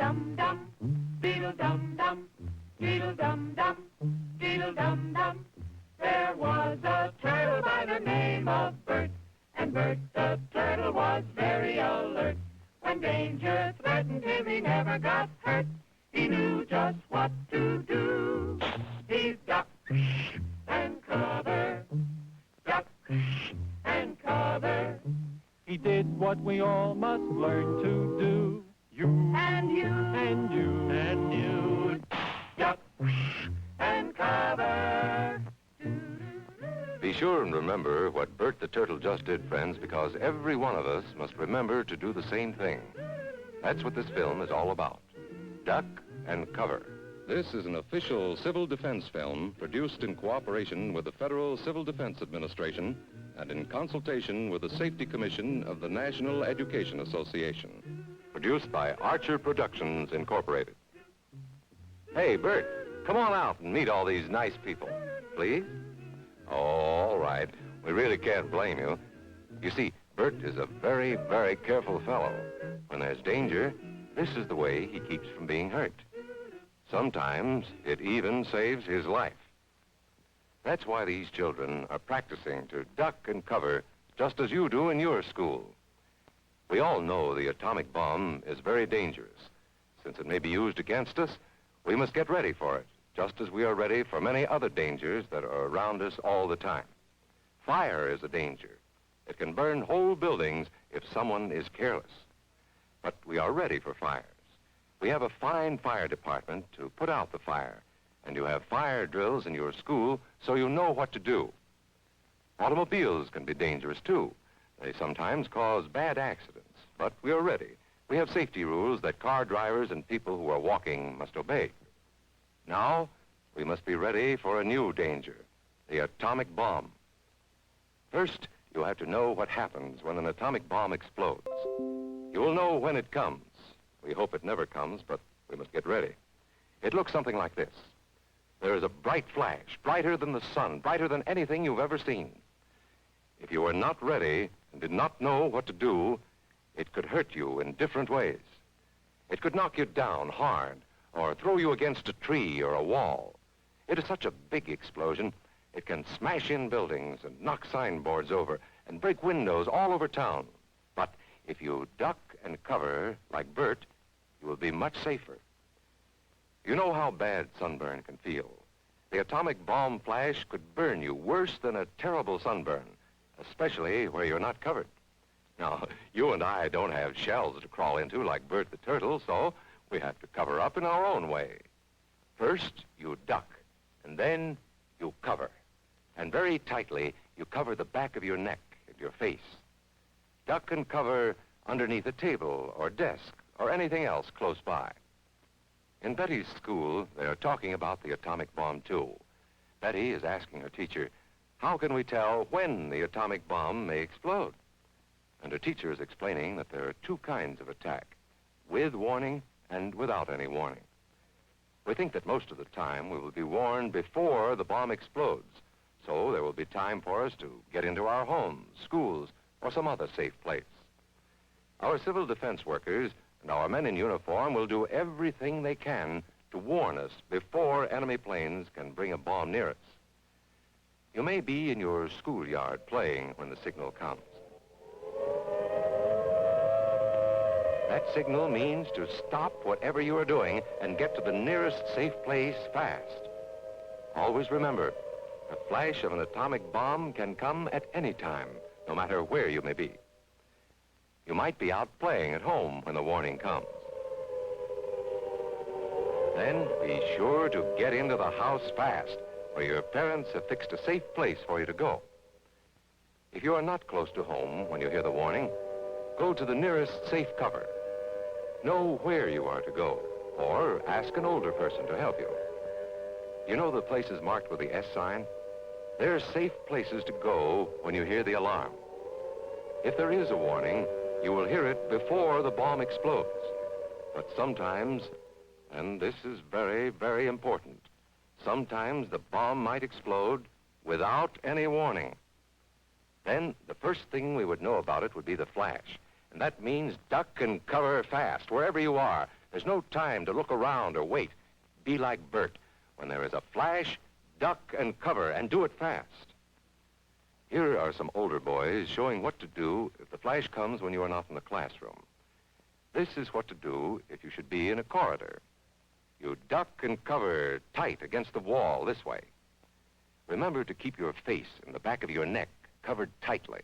Dum-dum, beetle-dum-dum, beetle-dum-dum, beetle-dum-dum. There was a turtle by the name of Bert, and Bert the turtle was very alert. When danger threatened him, he never got hurt. He knew just what to do. He ducked and covered, ducked and covered. He did what we all must learn to do. You and you and you and you, duck and cover. Be sure and remember what Bert the Turtle just did, friends, because every one of us must remember to do the same thing. That's what this film is all about. Duck and cover. This is an official civil defense film produced in cooperation with the Federal Civil Defense Administration and in consultation with the Safety Commission of the National Education Association. Produced by Archer Productions, Incorporated. Hey, Bert, come on out and meet all these nice people, please. Oh, all right. We really can't blame you. You see, Bert is a very, very careful fellow. When there's danger, this is the way he keeps from being hurt. Sometimes it even saves his life. That's why these children are practicing to duck and cover just as you do in your school. We all know the atomic bomb is very dangerous. Since it may be used against us, we must get ready for it, just as we are ready for many other dangers that are around us all the time. Fire is a danger. It can burn whole buildings if someone is careless. But we are ready for fires. We have a fine fire department to put out the fire, and you have fire drills in your school so you know what to do. Automobiles can be dangerous, too. They sometimes cause bad accidents, but we are ready. We have safety rules that car drivers and people who are walking must obey. Now, we must be ready for a new danger, the atomic bomb. First, you have to know what happens when an atomic bomb explodes. You will know when it comes. We hope it never comes, but we must get ready. It looks something like this. There is a bright flash, brighter than the sun, brighter than anything you've ever seen. If you are not ready and did not know what to do, it could hurt you in different ways. It could knock you down hard or throw you against a tree or a wall. It is such a big explosion, it can smash in buildings and knock signboards over and break windows all over town. But if you duck and cover like Bert, you will be much safer. You know how bad sunburn can feel. The atomic bomb flash could burn you worse than a terrible sunburn, especially where you're not covered. Now, you and I don't have shells to crawl into like Bert the Turtle, so we have to cover up in our own way. First, you duck, and then you cover. And very tightly, you cover the back of your neck and your face. Duck and cover underneath a table or desk or anything else close by. In Betty's school, they are talking about the atomic bomb, too. Betty is asking her teacher, how can we tell when the atomic bomb may explode? And her teacher is explaining that there are two kinds of attack, with warning and without any warning. We think that most of the time we will be warned before the bomb explodes, so there will be time for us to get into our homes, schools, or some other safe place. Our civil defense workers and our men in uniform will do everything they can to warn us before enemy planes can bring a bomb near us. You may be in your schoolyard playing when the signal comes. That signal means to stop whatever you are doing and get to the nearest safe place fast. Always remember, the flash of an atomic bomb can come at any time, no matter where you may be. You might be out playing at home when the warning comes. Then be sure to get into the house fast, where your parents have fixed a safe place for you to go. If you are not close to home when you hear the warning, go to the nearest safe cover. Know where you are to go, or ask an older person to help you. You know the places marked with the S sign? They're safe places to go when you hear the alarm. If there is a warning, you will hear it before the bomb explodes. But sometimes, and this is very, very important, sometimes the bomb might explode without any warning. Then the first thing we would know about it would be the flash. And that means duck and cover fast, wherever you are, There's no time to look around or wait. Be like Bert. When there is a flash, duck and cover, and do it fast. Here are some older boys showing what to do if the flash comes when you are not in the classroom. This is what to do if you should be in a corridor. You duck and cover tight against the wall this way. Remember to keep your face and the back of your neck covered tightly.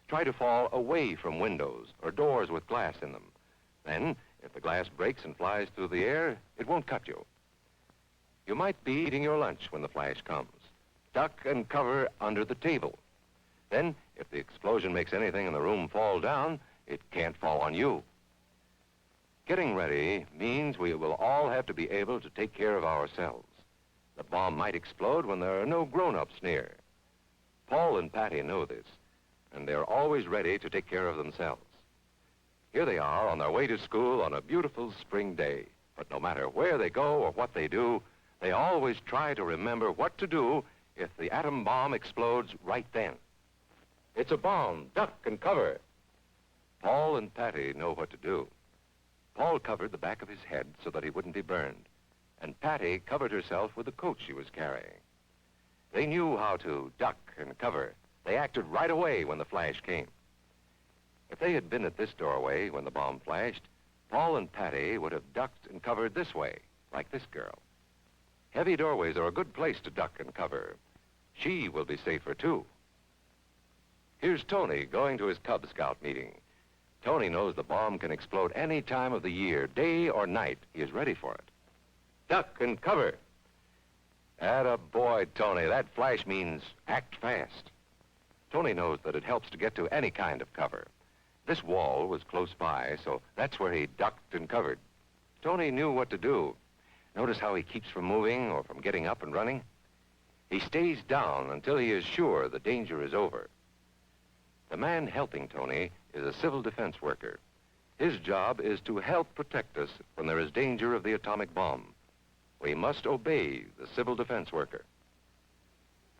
Try to fall away from windows or doors with glass in them. Then, if the glass breaks and flies through the air, it won't cut you. You might be eating your lunch when the flash comes. Duck and cover under the table. Then, if the explosion makes anything in the room fall down, it can't fall on you. Getting ready means we will all have to be able to take care of ourselves. The bomb might explode when there are no grown-ups near. Paul and Patty know this, and they're always ready to take care of themselves. Here they are on their way to school on a beautiful spring day. But no matter where they go or what they do, they always try to remember what to do if the atom bomb explodes right then. It's a bomb. Duck and cover. Paul and Patty know what to do. Paul covered the back of his head so that he wouldn't be burned, and Patty covered herself with the coat she was carrying. They knew how to duck and cover. They acted right away when the flash came. If they had been at this doorway when the bomb flashed, Paul and Patty would have ducked and covered this way, like this girl. Heavy doorways are a good place to duck and cover. She will be safer, too. Here's Tony going to his Cub Scout meeting. Tony knows the bomb can explode any time of the year, day or night. He is ready for it. Duck and cover. Atta boy, Tony. That flash means act fast. Tony knows that it helps to get to any kind of cover. This wall was close by, so that's where he ducked and covered. Tony knew what to do. Notice how he keeps from moving or from getting up and running? He stays down until he is sure the danger is over. The man helping Tony is a civil defense worker. His job is to help protect us when there is danger of the atomic bomb. We must obey the civil defense worker.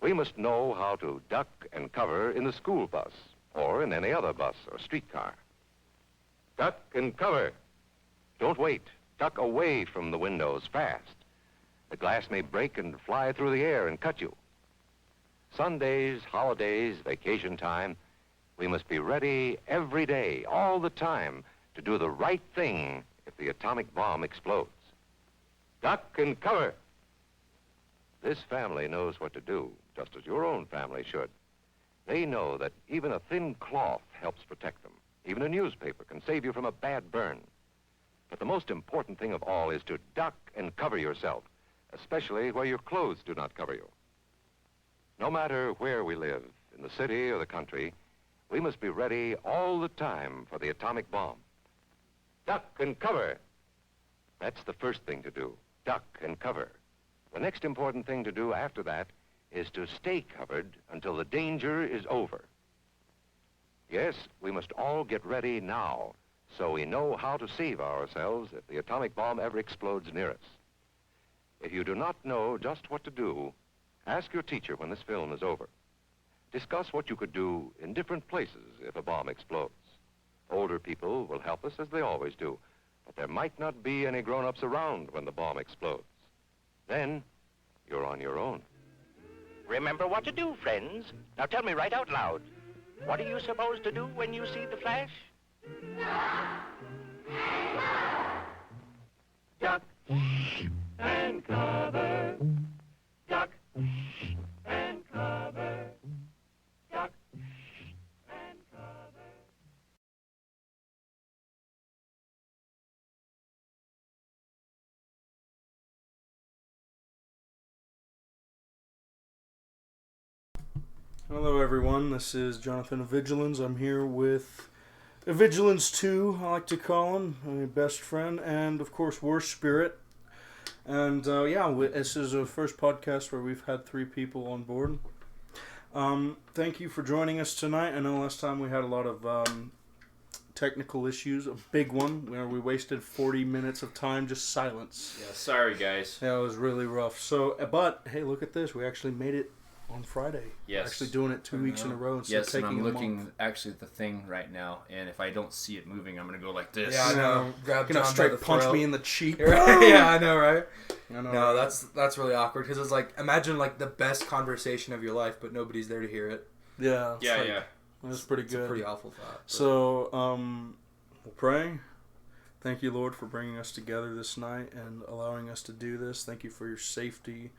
We must know how to duck and cover in the school bus or in any other bus or streetcar. Duck and cover. Don't wait. Duck away from the windows fast. The glass may break and fly through the air and cut you. Sundays, holidays, vacation time, we must be ready every day, all the time, to do the right thing if the atomic bomb explodes. Duck and cover. This family knows what to do, just as your own family should. They know that even a thin cloth helps protect them. Even a newspaper can save you from a bad burn. But the most important thing of all is to duck and cover yourself, especially where your clothes do not cover you. No matter where we live, in the city or the country, we must be ready all the time for the atomic bomb. Duck and cover. That's the first thing to do, duck and cover. The next important thing to do after that is to stay covered until the danger is over. Yes, we must all get ready now so we know how to save ourselves if the atomic bomb ever explodes near us. If you do not know just what to do, ask your teacher when this film is over. Discuss what you could do in different places if a bomb explodes. Older people will help us as they always do, but there might not be any grown-ups around when the bomb explodes. Then, you're on your own. Remember what to do, friends. Now tell me right out loud. What are you supposed to do when you see the flash? Duck and cover. Duck and cover. Duck and cover. Hello everyone, this is Jonathan of Evigilans. I'm here with Evigilans 2, I like to call him, my best friend, and of course War Spirit. And this is the first podcast where we've had 3 people on board. Thank you for joining us tonight. I know last time we had a lot of technical issues, a big one, where we wasted 40 minutes of time, just silence. Yeah, sorry guys. Yeah, it was really rough. So, but, hey, look at this, we actually made it on Friday. Yes. Actually doing it 2 weeks in a row instead of Yes, and taking I'm a looking month. actually at the thing right now, and if I don't see it moving, I'm going to go like this. Yeah, I know. Grab Gonna John by straight the punch throat. me in the cheek. Yeah, I know, right? I know, No, right? that's really awkward because it's like imagine like the best conversation of your life, but nobody's there to hear it. Yeah. It's Yeah, like, yeah. That's pretty It's good. a pretty awful thought. But. So, we'll pray. Thank you, Lord, for bringing us together this night and allowing us to do this. Thank you for your safety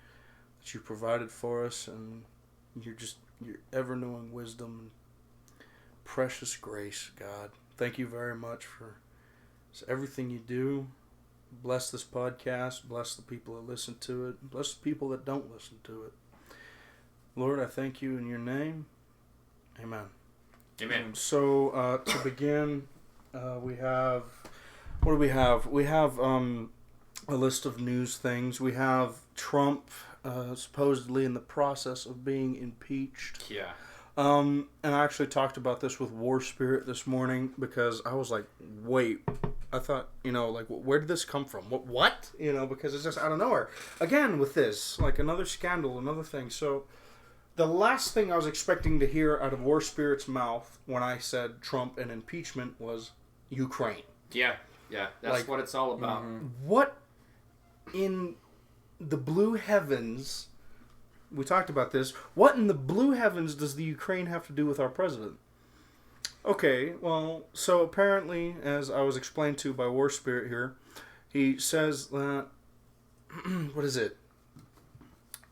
that you provided for us and your ever-knowing wisdom and precious grace, God. Thank you very much for everything you do. Bless this podcast. Bless the people that listen to it. Bless the people that don't listen to it. Lord, I thank you in your name. Amen. Amen. So, to begin, we have... What do we have? We have a list of news things. We have Trump supposedly in the process of being impeached. Yeah. And I actually talked about this with War Spirit this morning because I was like, wait. I thought, like, where did this come from? What? Because it's just out of nowhere. Again, with this, like, another scandal, another thing. So, the last thing I was expecting to hear out of War Spirit's mouth when I said Trump and impeachment was Ukraine. Yeah. Yeah, that's Like, what it's all about. What in the blue heavens, we talked about this, what in the blue heavens does the Ukraine have to do with our president? Okay, well, so apparently, as I was explained to by War Spirit here, he says that, what is it?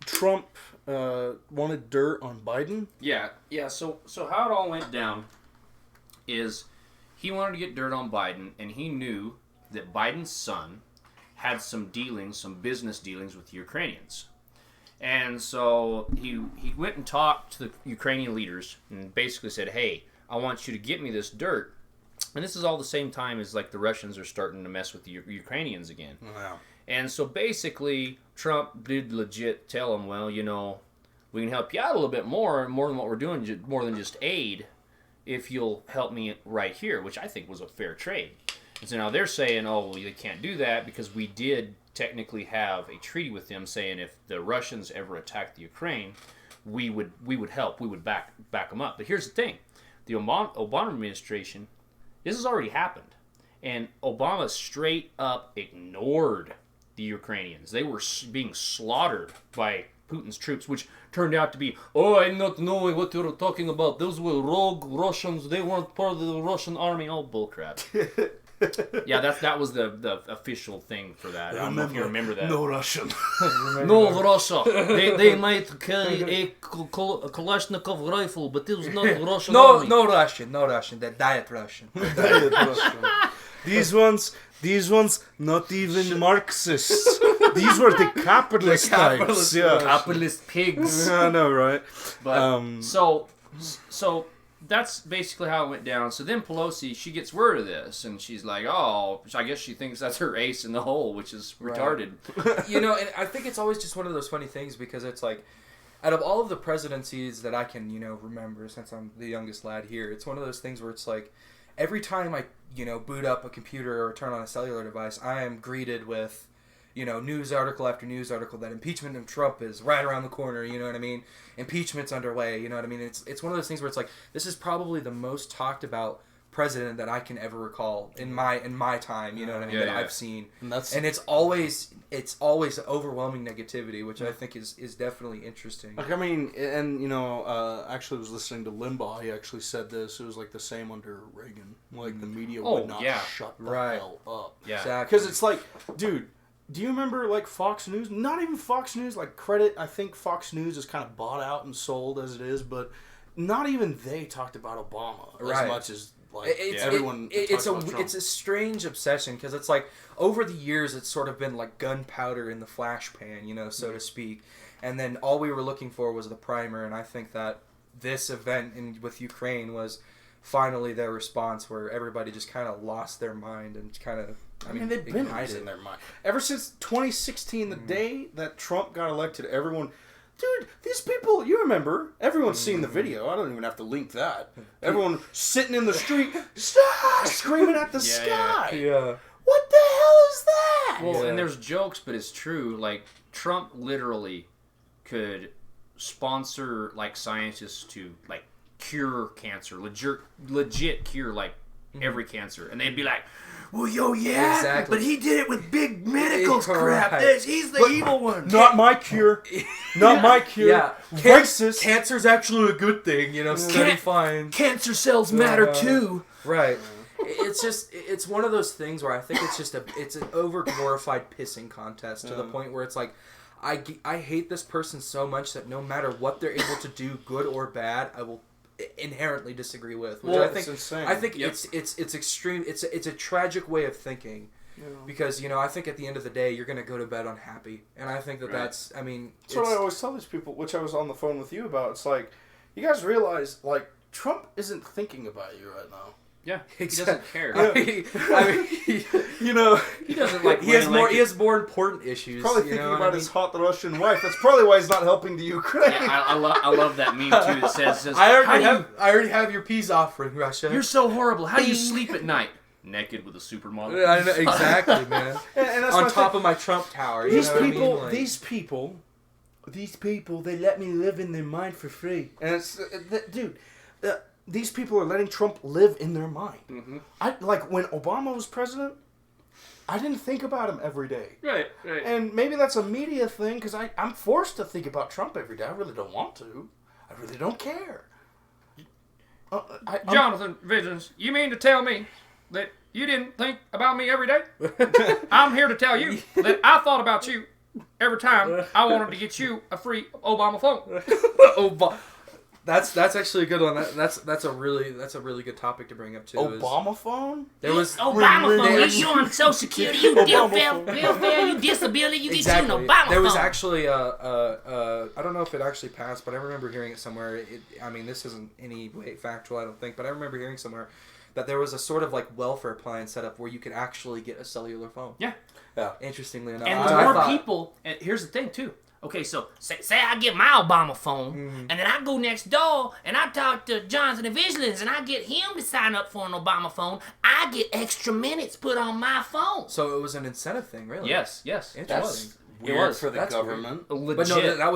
Trump wanted dirt on Biden? Yeah. So how it all went down is he wanted to get dirt on Biden, and he knew that Biden's son had some business dealings with the Ukrainians. And so he went and talked to the Ukrainian leaders and basically said, hey, I want you to get me this dirt. And this is all the same time as like the Russians are starting to mess with the Ukrainians again. Wow. And so basically Trump did legit tell him, well, we can help you out a little bit more than what we're doing, more than just aid, if you'll help me right here, which I think was a fair trade. And so now they're saying, oh, well, they can't do that because we did technically have a treaty with them saying if the Russians ever attacked the Ukraine, we would help, we would back them up. But here's the thing, the Obama administration, this has already happened, and Obama straight up ignored the Ukrainians. They were being slaughtered by Putin's troops, which turned out to be, I'm not knowing what you're talking about. Those were rogue Russians. They weren't part of the Russian army. Oh, bullcrap. Yeah, that was the official thing for that. I don't know if you remember that. No Russian. No Russia. They might carry a Kalashnikov rifle, but it was not Russian army. No Russian. They're diet Russian. These ones, not even Marxists. These were the capitalist types. Yeah. Capitalist pigs. I know, right? But so that's basically how it went down. So then Pelosi, she gets word of this, and she's like, oh, I guess she thinks that's her ace in the hole, which is retarded. And I think it's always just one of those funny things because it's like, out of all of the presidencies that I can, remember since I'm the youngest lad here, it's one of those things where it's like, every time I, boot up a computer or turn on a cellular device, I am greeted with, news article after news article that impeachment of Trump is right around the corner, you know what I mean? Impeachment's underway, you know what I mean? It's one of those things where it's like, this is probably the most talked about president that I can ever recall in my time, you know what I mean, that I've seen. And it's always overwhelming negativity, which I think is definitely interesting. Like, I mean, and actually was listening to Limbaugh. He actually said this. It was like the same under Reagan. Like the media would not shut the hell up. Yeah, exactly. Because it's like, dude, do you remember like Fox News? Not even Fox News. Like credit, I think Fox News is kind of bought out and sold as it is, but not even they talked about Obama as much as. Like, everyone it's a strange obsession because it's like over the years it's sort of been like gunpowder in the flash pan, so to speak, and then all we were looking for was the primer, and I think that this event with Ukraine was finally their response where everybody just kind of lost their mind and kind of I mean they've been losing their mind ever since 2016, the day that Trump got elected. Everyone. Dude, these people, you remember, everyone's seen the video. I don't even have to link that. Everyone sitting in the street, screaming at the sky. Yeah. What the hell is that? Well, and there's jokes, but it's true. Like, Trump literally could sponsor like scientists to like cure cancer, legit cure like every cancer, and they'd be like, well, Exactly. but he did it with big medical Right. crap. He's the evil one. Not my cure. Not my cure. Yeah. Racist. Cancer's actually a good thing, you know, study finds. Cancer cells matter too. Right. It's one of those things where I think it's an over glorified pissing contest to the point where it's like, I hate this person so much that no matter what they're able to do, good or bad, I will inherently disagree with. Which Well, I think, it's insane. I think it's extreme. It's a tragic way of thinking. Yeah. Because, I think at the end of the day, you're going to go to bed unhappy. And I think that's, I mean... That's what I always tell these people, which I was on the phone with you about. It's like, you guys realize, like, Trump isn't thinking about you right now. Yeah, he doesn't care. I mean, he doesn't like... He has more important issues. Probably thinking about his hot Russian wife. That's probably why he's not helping the Ukraine. Yeah, I love that meme, too, that says... I already have your peace offering, Russia. You're so horrible. How do you sleep at night? Naked with a supermodel. I know, exactly, man. And that's on top of my Trump tower. These you know people, what I mean? these people, they let me live in their mind for free. And it's, dude, these people are letting Trump live in their mind. Mm-hmm. Like when Obama was president, I didn't think about him every day. Right. And maybe that's a media thing because I'm forced to think about Trump every day. I really don't want to. I really don't care. Jonathan Vigilance, you mean to tell me that you didn't think about me every day? I'm here to tell you that I thought about you every time I wanted to get you a free Obama phone. That's actually a good one. That's a really good topic to bring up too. Obama phone? There was Obama phone. You on Social Security, you welfare, you disability, you get you an Obama phone. There was actually I don't know if it actually passed, but I remember hearing it somewhere. This isn't any way factual, I don't think, but I remember hearing somewhere that there was a sort of like welfare plan set up where you could actually get a cellular phone. Yeah. Interestingly enough, and the more people, and here's the thing too. Okay, so say I get my Obama phone, and then I go next door and I talk to Jonathan Evigilans and I get him to sign up for an Obama phone. I get extra minutes put on my phone. So it was an incentive thing, really. Yes. Interesting. Weird for the government. Legit. But no, that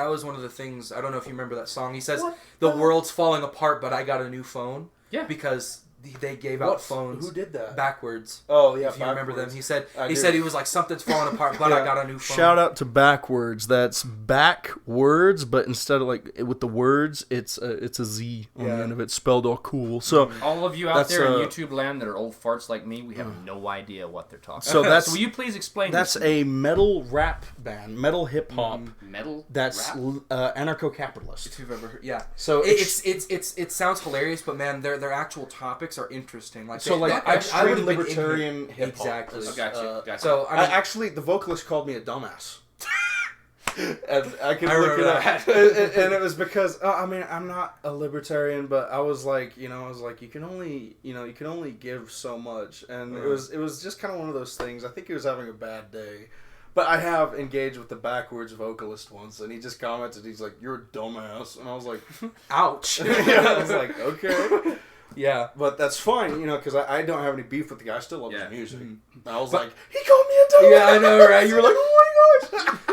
was one of the things. I don't know if you remember that song. He says, "The world's falling apart, but I got a new phone." Yeah. Because they gave out phones. Who did that? Backwards. Oh, yeah, if you remember them. He said do. he was like, something's falling apart, but I got a new phone. Shout out to Backwards. That's backwards, but instead of like with the words, it's a Z on the end of it, spelled all cool. So all of you out there in YouTube land that are old farts like me, we have no idea what they're talking so about. that's, so will you please explain that's this? a metal rap band, metal hip hop. Metal That's rap? anarcho-capitalist. If you've ever heard, yeah. So it sounds hilarious, but man, their actual topics are interesting. Like extreme libertarian hip hop. Exactly. Gotcha. So actually, the vocalist called me a dumbass. And I can look it that. up. And it was because I'm not a libertarian, but I was like, you can only give so much, and it was just kind of one of those things. I think he was having a bad day. But I have engaged with the Backwards vocalist once, and he just commented, he's like, "You're a dumbass," and I was like, ouch. I was like, okay. Yeah, but that's fine, because I don't have any beef with the guy. I still love his music. Mm-hmm. I was like, he called me a dumbass. Yeah, I know, right? You were like, oh my gosh.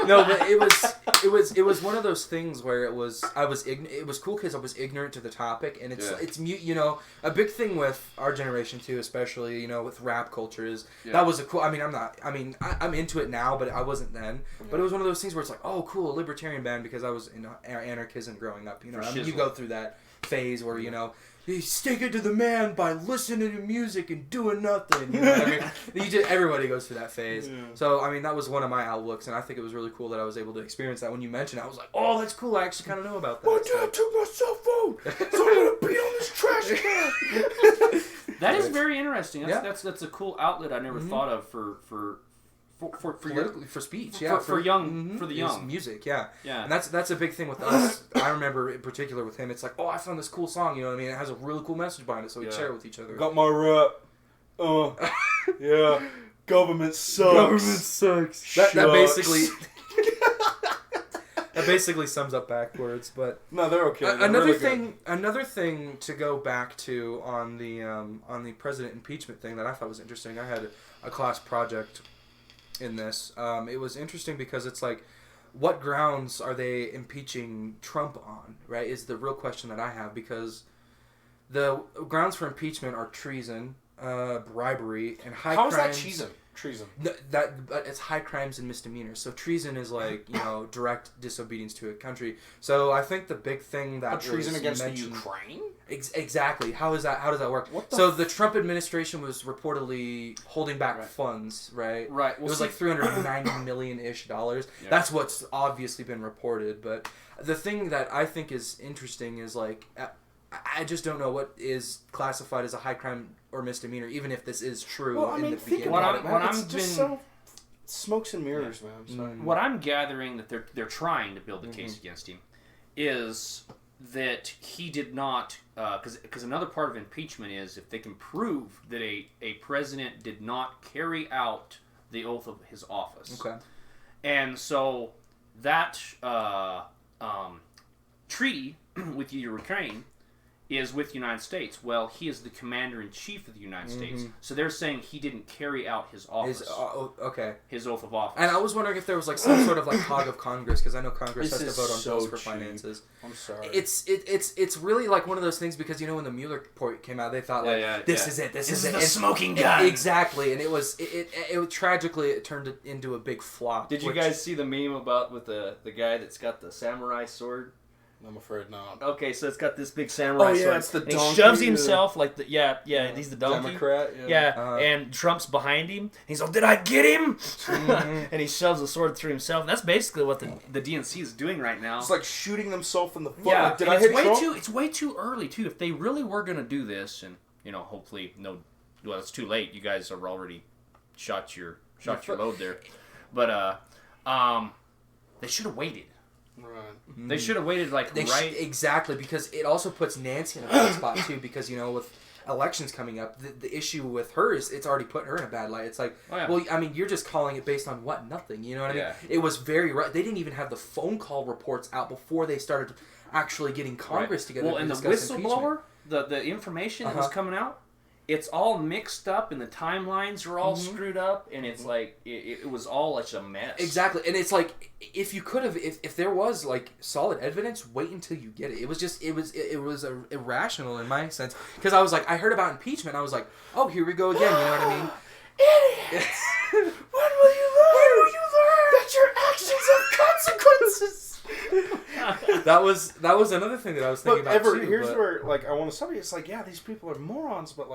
No, but it was one of those things where it was cool because I was ignorant to the topic, and it's a big thing with our generation too, especially with rap culture is that was a cool. I'm into it now, but I wasn't then. Yeah. But it was one of those things where it's like, oh, cool, a libertarian band because I was in anarchism growing up. You go through that phase where you stick it to the man by listening to music and doing nothing. Everybody goes through that phase. Yeah. So that was one of my outlooks, and I think it was really cool that I was able to experience that. When you mentioned it, I was like, oh, that's cool. I actually kind of know about that. My dad took my cell phone, so I'm gonna be on this trash can. That is very interesting. That's a cool outlet I never thought of for speech, for the young music, and that's a big thing with us. I remember in particular with him, it's like, oh, I found this cool song, it has a really cool message behind it, so we share it with each other. Got my rap. Government sucks. That basically sums up Backwards, but no, they're okay. Another thing to go back to on the president impeachment thing that I thought was interesting. I had a class project in this. It was interesting because it's like what grounds are they impeaching Trump on, right, is the real question that I have, because the grounds for impeachment are treason, bribery, and high crimes. How is that treason? Treason. But it's high crimes and misdemeanors. So treason is like, direct disobedience to a country. So I think the big thing that treason against the mentioned, Ukraine? Exactly. How does that work? The Trump administration was reportedly holding back funds, right? Right. It was like $390 million-ish. Yeah. That's what's obviously been reported. But the thing that I think is interesting is like, I just don't know what is classified as a high crime or misdemeanor, even if this is true in the beginning. Smokes and mirrors, man. So, what I'm gathering that they're trying to build a case against him is that he did not, because another part of impeachment is if they can prove that a president did not carry out the oath of his office. Okay. And so that treaty with Ukraine is with the United States. Well, he is the commander-in-chief of the United States. So they're saying he didn't carry out his office. His oath of office. And I was wondering if there was like some sort of like hog of Congress, because I know Congress has to vote on bills for finances. I'm sorry. It's really like one of those things, because when the Mueller report came out, they thought this is it. This is the smoking gun. Exactly, and it tragically turned into a big flop. Did you guys see the meme about with the guy that's got the samurai sword? I'm afraid not. Okay, so it's got this big samurai sword. It's the donkey. He shoves himself like the he's the donkey. Democrat. And Trump's behind him. He's like, "Did I get him?" And he shoves the sword through himself. That's basically what the DNC is doing right now. It's like shooting themselves in the foot. Yeah, like, did I hit Trump? It's way too early too. If they really were gonna do this, and hopefully it's too late. You guys have already shot your load there, but they should have waited. Right. They should have waited exactly, because it also puts Nancy in a bad spot too, because with elections coming up, the issue with her is it's already put her in a bad light. It's like, well, I mean, you're just calling it based on what? Nothing. You know what I mean? It was very they didn't even have the phone call reports out before they started actually getting Congress together. Well, and the whistleblower, the information that was coming out, it's all mixed up, and the timelines are all screwed up, and it's like it was all such a mess. Exactly, and it's like if you could have, if there was like solid evidence, wait until you get it. It was just it was irrational in my sense, because I was like, I heard about impeachment, I was like, oh, here we go again. You know what I mean? Idiots! When will you learn that your actions have consequences? that was another thing that I was thinking about too. Here's where I want to stop you. It's like, these people are morons, but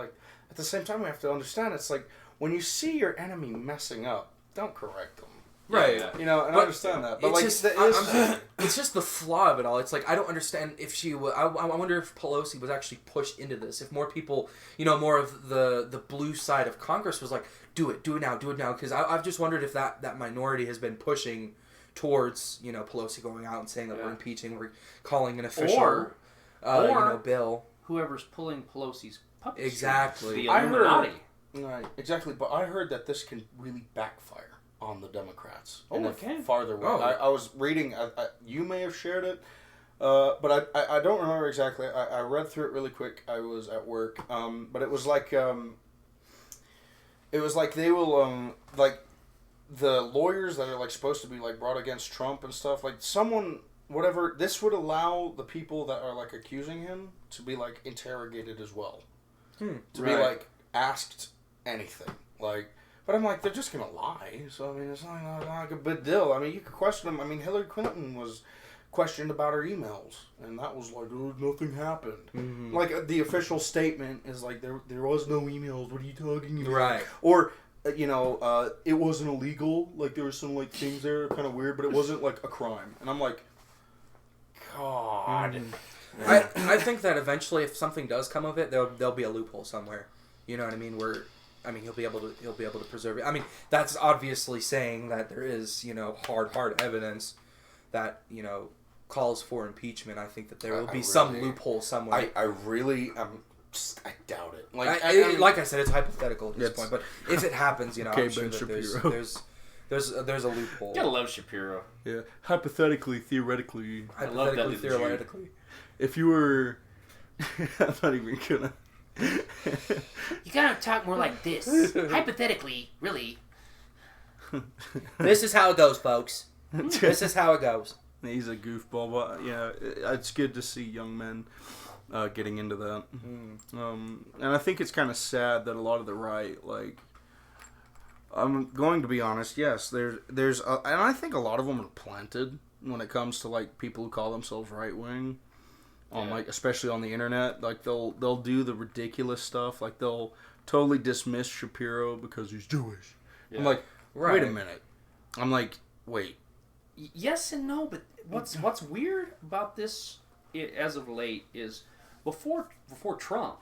at the same time we have to understand, it's like when you see your enemy messing up, don't correct them. Right. And I understand that. But it's just the flaw of it all. It's like, I don't understand if she was, I wonder if Pelosi was actually pushed into this. If more people, more of the blue side of Congress was like, do it now. Because I've just wondered if that minority has been pushing towards, Pelosi going out and saying that we're impeaching, we're calling an official, bill. Whoever's pulling Pelosi's puppets. Exactly. The Illuminati. Right, exactly. But I heard that this can really backfire on the Democrats. Okay. Farther away. I was reading, you may have shared it, but I don't remember exactly. I read through it really quick. I was at work. But it was like they will, the lawyers that are supposed to be brought against Trump and stuff, this would allow the people that are accusing him to be interrogated as well. To be asked anything. But I'm they're just gonna lie. So I mean, it's not a big deal. I mean, you could question them. I mean, Hillary Clinton was questioned about her emails, and that was nothing happened. Mm-hmm. The official statement is there was no emails. What are you talking about? Right. Or it wasn't illegal. There were some things there kind of weird, but it wasn't a crime. And I'm like, God. Mm-hmm. I think that eventually, if something does come of it, there'll be a loophole somewhere. You know what I mean? He'll be able to preserve it. I mean, that's obviously saying that there is, hard evidence that, calls for impeachment. I think that there will be some loophole somewhere. I doubt it. Like I said, it's hypothetical at this point. But if it happens, I'm sure that there's a loophole. You gotta love Shapiro. Yeah. Hypothetically, theoretically. Theoretically. If you were... I'm not even gonna... You gotta talk more like this. Hypothetically, really. This is how it goes, folks. This is how it goes. He's a goofball, but yeah, it's good to see young men getting into that. And I think it's kind of sad that a lot of the right, like, I'm going to be honest, yes, and I think a lot of them are planted when it comes to, like, people who call themselves right-wing, like, especially on the internet. Like, they'll do the ridiculous stuff, like, they'll totally dismiss Shapiro because he's Jewish. Yeah. I'm like, wait a minute. I'm like, wait. Yes and no, but what's weird about this as of late is before Trump,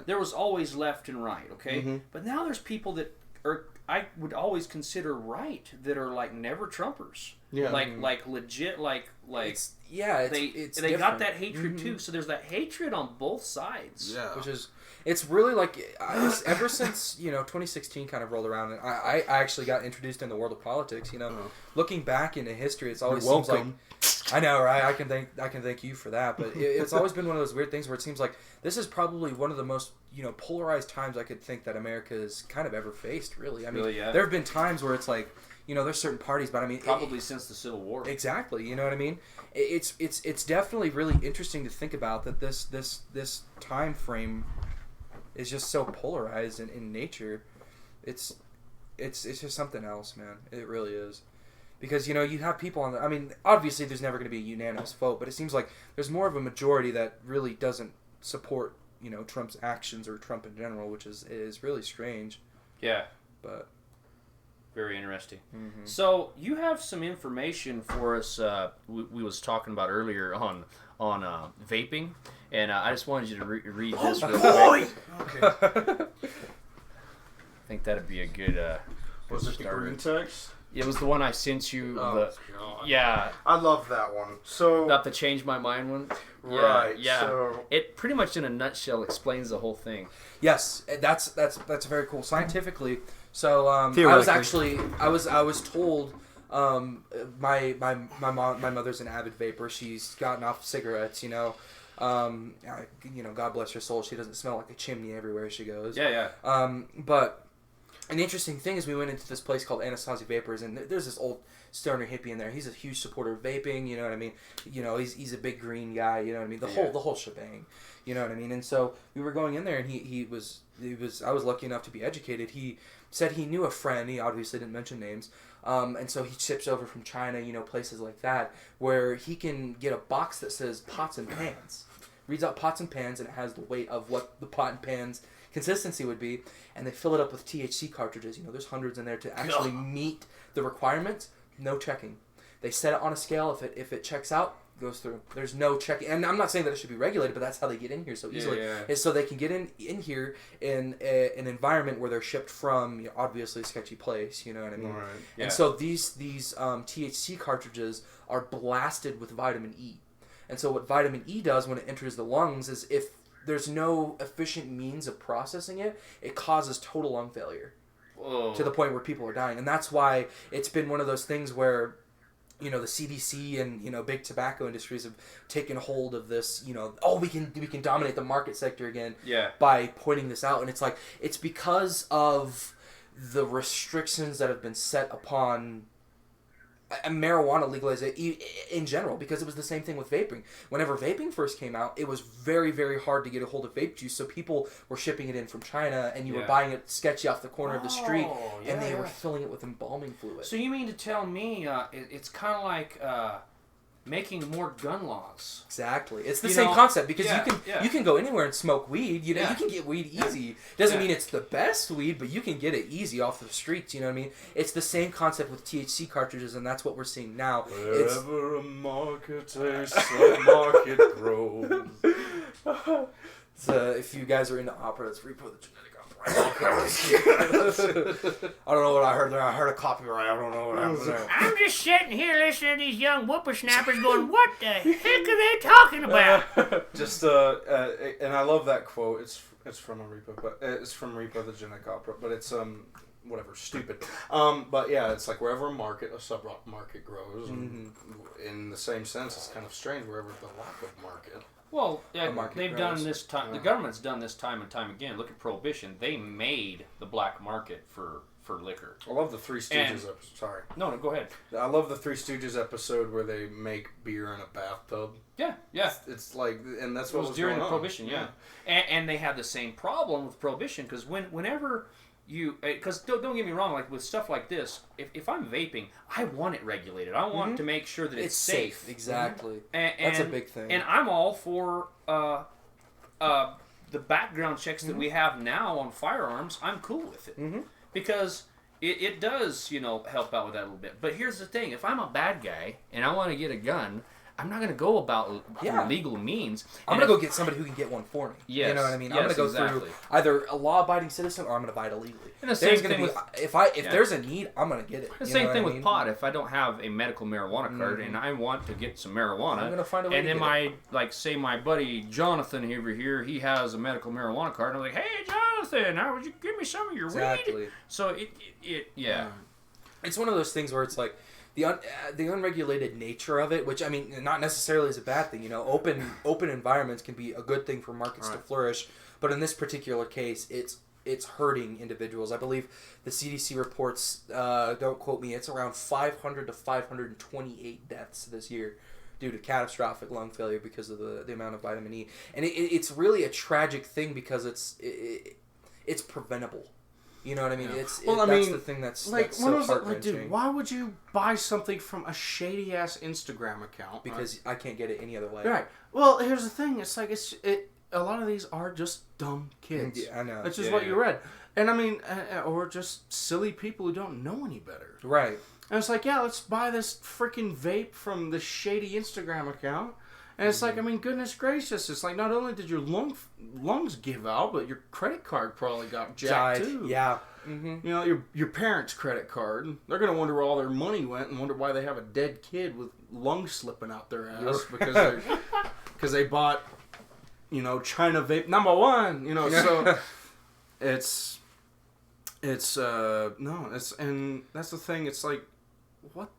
there was always left and right, okay? But now there's people that are, I would always consider right, that are like never Trumpers. Yeah. Like legit, like they got that hatred too. So there's that hatred on both sides. Yeah. Which is, it's really like, ever since, 2016 kind of rolled around, and I actually got introduced in the world of politics, looking back into history, it's always seems like, I know, right? I can thank you for that, but it's always been one of those weird things where it seems like this is probably one of the most, polarized times I could think that America has kind of ever faced, really. I mean, there have been times where it's like, there's certain parties, but I mean... Probably since the Civil War. Exactly, you know what I mean? It's definitely really interesting to think about that this time frame is just so polarized in nature. It's just something else, man. It really is. Because, you have people on the... I mean, obviously there's never going to be a unanimous vote, but it seems like there's more of a majority that really doesn't support, Trump's actions or Trump in general, which is really strange. Yeah. But... Very interesting. So you have some information for us. We was talking about earlier on vaping, and I just wanted you to read this real quick. Okay. I think that'd be a good. Was it the green text? It was the one I sent you. God. Yeah. I love that one. So about the change my mind one. Right. Yeah. So it pretty much in a nutshell explains the whole thing. Yes, that's very cool. Scientifically. So I was told my mother's an avid vapor. She's gotten off cigarettes, God bless her soul. She doesn't smell like a chimney everywhere she goes. Yeah. But an interesting thing is we went into this place called Anasazi Vapors, and there's this old stoner hippie in there. He's a huge supporter of vaping. You know what I mean? He's a big green guy. You know what I mean? The whole shebang. You know what I mean? And so we were going in there, and he was. I was lucky enough to be educated. He said he knew a friend. He obviously didn't mention names. And so he ships over from China, places like that, where he can get a box that says pots and pans. Reads out pots and pans, and it has the weight of what the pot and pans consistency would be, and they fill it up with THC cartridges. There's hundreds in there to actually meet the requirements. No checking. They set it on a scale. If it checks out, goes through. There's no checking. And I'm not saying that it should be regulated, but that's how they get in here so easily. Is so they can get in here in an environment where they're shipped from, obviously a sketchy place. You know what I mean? Right. Yeah. And so these THC cartridges are blasted with vitamin E. And so what vitamin E does when it enters the lungs is if there's no efficient means of processing it, it causes total lung failure. Whoa. To the point where people are dying. And that's why it's been one of those things where, the CDC and, big tobacco industries have taken hold of this, we can dominate the market sector again by pointing this out. And it's like, it's because of the restrictions that have been set upon marijuana legalization in general, because it was the same thing with vaping. Whenever vaping first came out, it was very, very hard to get a hold of vape juice, so people were shipping it in from China, and you were buying it sketchy off the corner of the street, and they were filling it with embalming fluid. So you mean to tell me it's kind of like making more gun laws? Exactly. It's the same concept, because you can go anywhere and smoke weed. You can get weed easy. Doesn't mean it's the best weed, but you can get it easy off the streets. You know what I mean? It's the same concept with THC cartridges, and that's what we're seeing now. Wherever a market tastes, a market grows. So if you guys are into opera, let's repo the genetic opera. I don't know what I heard there. I heard a copyright. I don't know what happened there. I'm just sitting here listening to these young whippersnappers going, what the heck are they talking about? And I love that quote. It's from a repo, but it's from Repo the Genetic Opera, but it's whatever, stupid. But yeah, it's like wherever a sub-market grows, and in the same sense, it's kind of strange wherever the lack of market. Well, a market they've grows. done this time. The government's done this time and time again. Look at Prohibition. They made the black market for liquor. I love the Three Stooges episode. Sorry. No, go ahead. I love the Three Stooges episode where they make beer in a bathtub. Yeah. It's like, and that's It what was during going the on. Prohibition, yeah. And they had the same problem with Prohibition because whenever you, because don't get me wrong, like with stuff like this, if I'm vaping, I want it regulated. I want to make sure that it's safe. Exactly. And that's a big thing. And I'm all for the background checks that we have now on firearms. I'm cool with it because it does, help out with that a little bit. But here's the thing: if I'm a bad guy and I want to get a gun, I'm not going to go about through legal means. I'm going to go get somebody who can get one for me. Yes, you know what I mean? yes, I'm going to go exactly. through either a law-abiding citizen or I'm going to buy it illegally. And the same thing if there's a need, I'm going to get it. The same thing with pot. If I don't have a medical marijuana card and I want to get some marijuana, I'm going to find a way and to then get say my buddy Jonathan over here, he has a medical marijuana card, and I'm like, hey Jonathan, how would you give me some of your weed? So yeah. It's one of those things where it's like the unregulated nature of it, which I mean, not necessarily is a bad thing. Open environments can be a good thing for markets to flourish, but in this particular case, it's hurting individuals. I believe the CDC reports, don't quote me, it's around 500 to 528 deaths this year due to catastrophic lung failure because of the amount of vitamin E, and it's really a tragic thing because it's preventable. You know what I mean? Yeah. That's the thing that's like, that's so heart-wrenching. Dude, why would you buy something from a shady ass Instagram account? Because I can't get it any other way. Right. Well, here's the thing. It's like a lot of these are just dumb kids. Yeah, I know. That's just what you read, and I mean, or just silly people who don't know any better. Right. And it's like, yeah, let's buy this freaking vape from the shady Instagram account. And it's like, I mean, goodness gracious, it's like not only did your lungs give out, but your credit card probably got jacked too. Yeah. Your parents' credit card, they're going to wonder where all their money went and wonder why they have a dead kid with lungs slipping out their ass because they bought, China vape #1, so and that's the thing, it's like, what?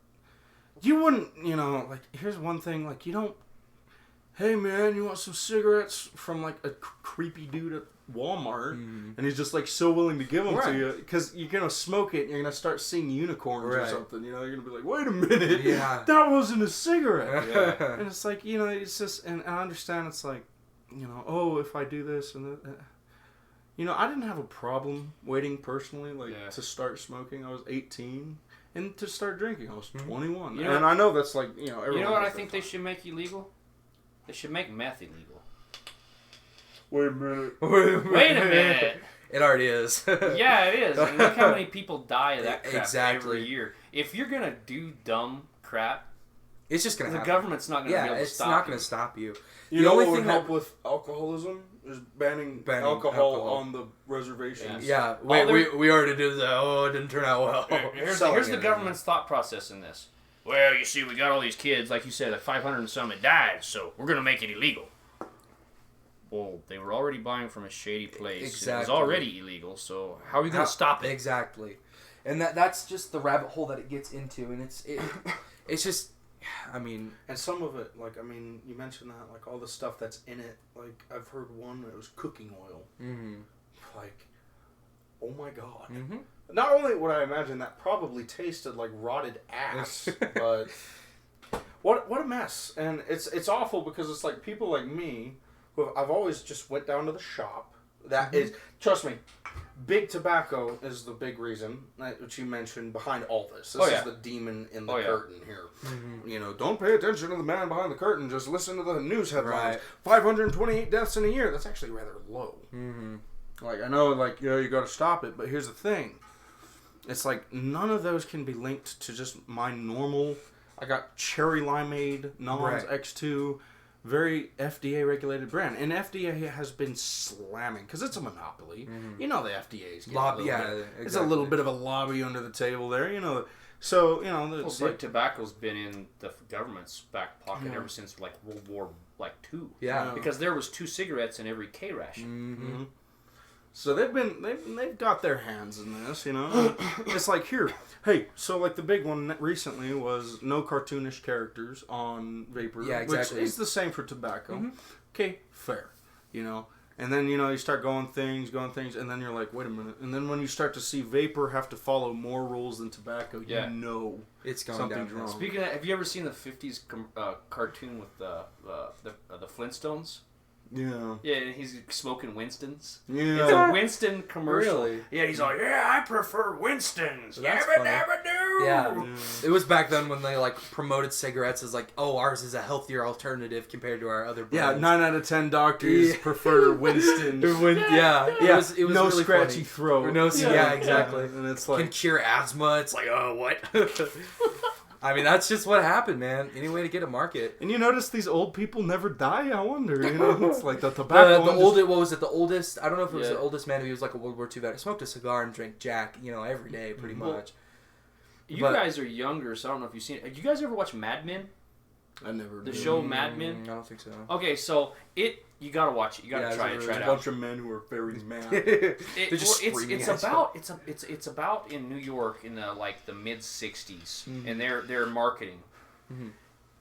You wouldn't, like, here's one thing, like, you don't, hey man, you want some cigarettes from like a creepy dude at Walmart, and he's just like so willing to give them to you because you're gonna smoke it and you're gonna start seeing unicorns or something. You're gonna be like, wait a minute, that wasn't a cigarette. And it's like, it's just, and I understand it's like, oh, if I do this and that. I didn't have a problem waiting personally, to start smoking. I was 18. And to start drinking, I was 21. And I know that's like, everyone. You know what I think they should make illegal? They should make meth illegal. Wait a minute. Wait a minute. It already is. Yeah, it is. And look how many people die of that crap every year. If you're going to do dumb crap, it's just going to happen. The government's not going to be able to stop you. it's not going to stop you. The only thing that would help with alcoholism is banning alcohol on the reservations. Yeah, we already did that. Oh, it didn't turn out well. Here's the government's thought process in this. Well, you see, we got all these kids, like you said, like 500 and some that died, so we're going to make it illegal. Well, they were already buying from a shady place. Exactly. It was already illegal, so how are we going to stop it? Exactly. And that's just the rabbit hole that it gets into, and it's just, I mean... And some of it, like, I mean, you mentioned that, like, all the stuff that's in it, like, I've heard one that was cooking oil. Mm-hmm. Like, oh my God. Mm-hmm. Not only would I imagine that probably tasted like rotted ass, but what a mess. And it's awful because it's like people like me, who I've always just went down to the shop. That is, trust me, big tobacco is the big reason, which you mentioned, behind all this. This is the demon in the curtain here. Mm-hmm. Don't pay attention to the man behind the curtain, just listen to the news headlines. Right. 528 deaths in a year, that's actually rather low. Mm-hmm. Like, I know, like, you got to stop it, but here's the thing. It's like none of those can be linked to just my normal. I got cherry limeade, Nons X2, very FDA regulated brand, and FDA has been slamming because it's a monopoly. Mm-hmm. The FDA's lobby. It's a little bit of a lobby under the table there. So it's like tobacco's been in the government's back pocket ever since like World War II. Yeah, because there was 2 cigarettes in every K ration. Mm-hmm. So they've got their hands in this, It's like, so like the big one recently was no cartoonish characters on vapor, which is the same for tobacco. Mm-hmm. okay, fair, you know. And then, you know, you start going things, and then you're like, wait a minute. And then when you start to see vapor have to follow more rules than tobacco, you know it's going something's down. wrong. Speaking of, have you ever seen the 50s cartoon with the Flintstones? Yeah. Yeah, and he's smoking Winstons. Yeah. It's a Winston commercial. Really? Yeah, he's like, yeah, I prefer Winstons. That's Yabba funny. dabba doo. Yeah. It was back then when they like promoted cigarettes as like, oh, ours is a healthier alternative compared to our other Yeah, brands. 9 out of 10 doctors prefer Winston. Yeah. It was no really scratchy funny. throat. No, yeah, exactly. And it's Can like, cure asthma. It's like, oh, what? I mean, that's just what happened, man. Any way to get a market. and you notice these old people never die, I wonder, you know? It's like the tobacco The one just- oldest, what was it? The oldest? I don't know if it was Yeah. the oldest man. He was like a World War II vet. He smoked a cigar and drank Jack, you know, every day, pretty much. You But- guys are younger, so I don't know if you've seen it. Have you guys ever watched Mad Men? I never The did. show Mad Men? I don't think so. Okay, so you gotta watch it. You gotta Yeah, try it's it. a Try A it out. bunch of men who are very mad. They're just screaming at you. it's about in New York in the the mid '60s, Mm-hmm. and they're marketing,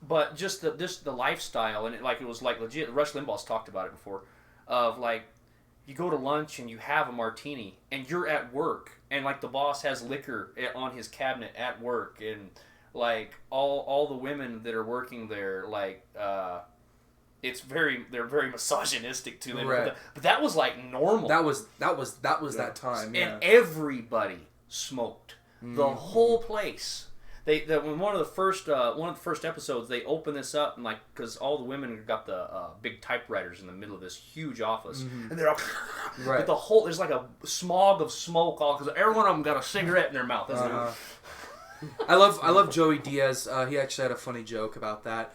but just the lifestyle and it was legit. Rush Limbaugh's talked about it before, of like you go to lunch and you have a martini and you're at work and like the boss has liquor on his cabinet at work and like all the women that are working there they're very misogynistic to them. Right. But that was like normal. That was that time. Yeah. And everybody smoked. The whole place. When one of the first episodes, they open this up and like because all the women got the big typewriters in the middle of this huge office, and they're all Right. with the whole there's like a smog of smoke all because every one of them got a cigarette in their mouth. That's I love Joey Diaz. He actually had a funny joke about that.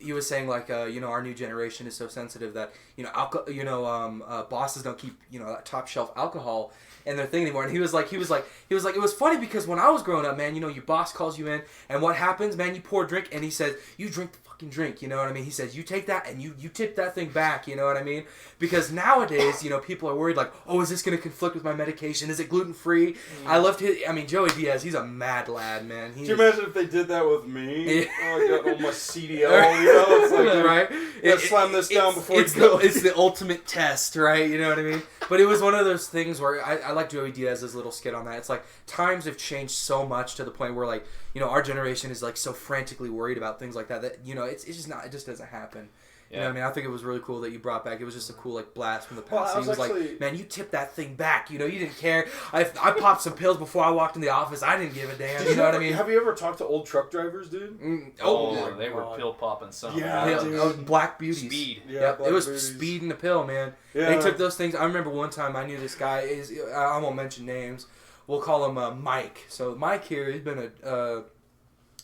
He was saying like our new generation is so sensitive that bosses don't keep that top shelf alcohol in their thing anymore. And he was like it was funny because when I was growing up, man, your boss calls you in and what happens, man, you pour a drink and he says you drink the fucking drink, you know what I mean? He says you take that and you tip that thing back, you know what I mean? Because nowadays people are worried like, oh, is this going to conflict with my medication? Is it gluten free? I loved Joey Diaz. He's a mad lad, man. Can you imagine if they did that with me? Yeah. Oh, I got all my CDL, it's like, right? slam this down before it's you go. It's the ultimate test, right? You know what I mean? But it was one of those things where I like Joey Diaz's little skit on that. It's like times have changed so much to the point where like our generation is like so frantically worried about things like that it's just not, it just doesn't happen. You know what I mean? I think it was really cool that you brought back. It was just a cool like blast from the past. He was like, man, you tipped that thing back. You didn't care. I popped some pills before I walked in the office. I didn't give a damn. You know what I mean? Have you ever talked to old truck drivers, dude? they were pill popping something. Yeah, dude. Black beauties. Speed. Yeah, Yep, it was Blackberries. speed and the pill, man. Yeah. They took those things. I remember one time I knew this guy. I won't mention names. We'll call him Mike. So Mike here, he's been a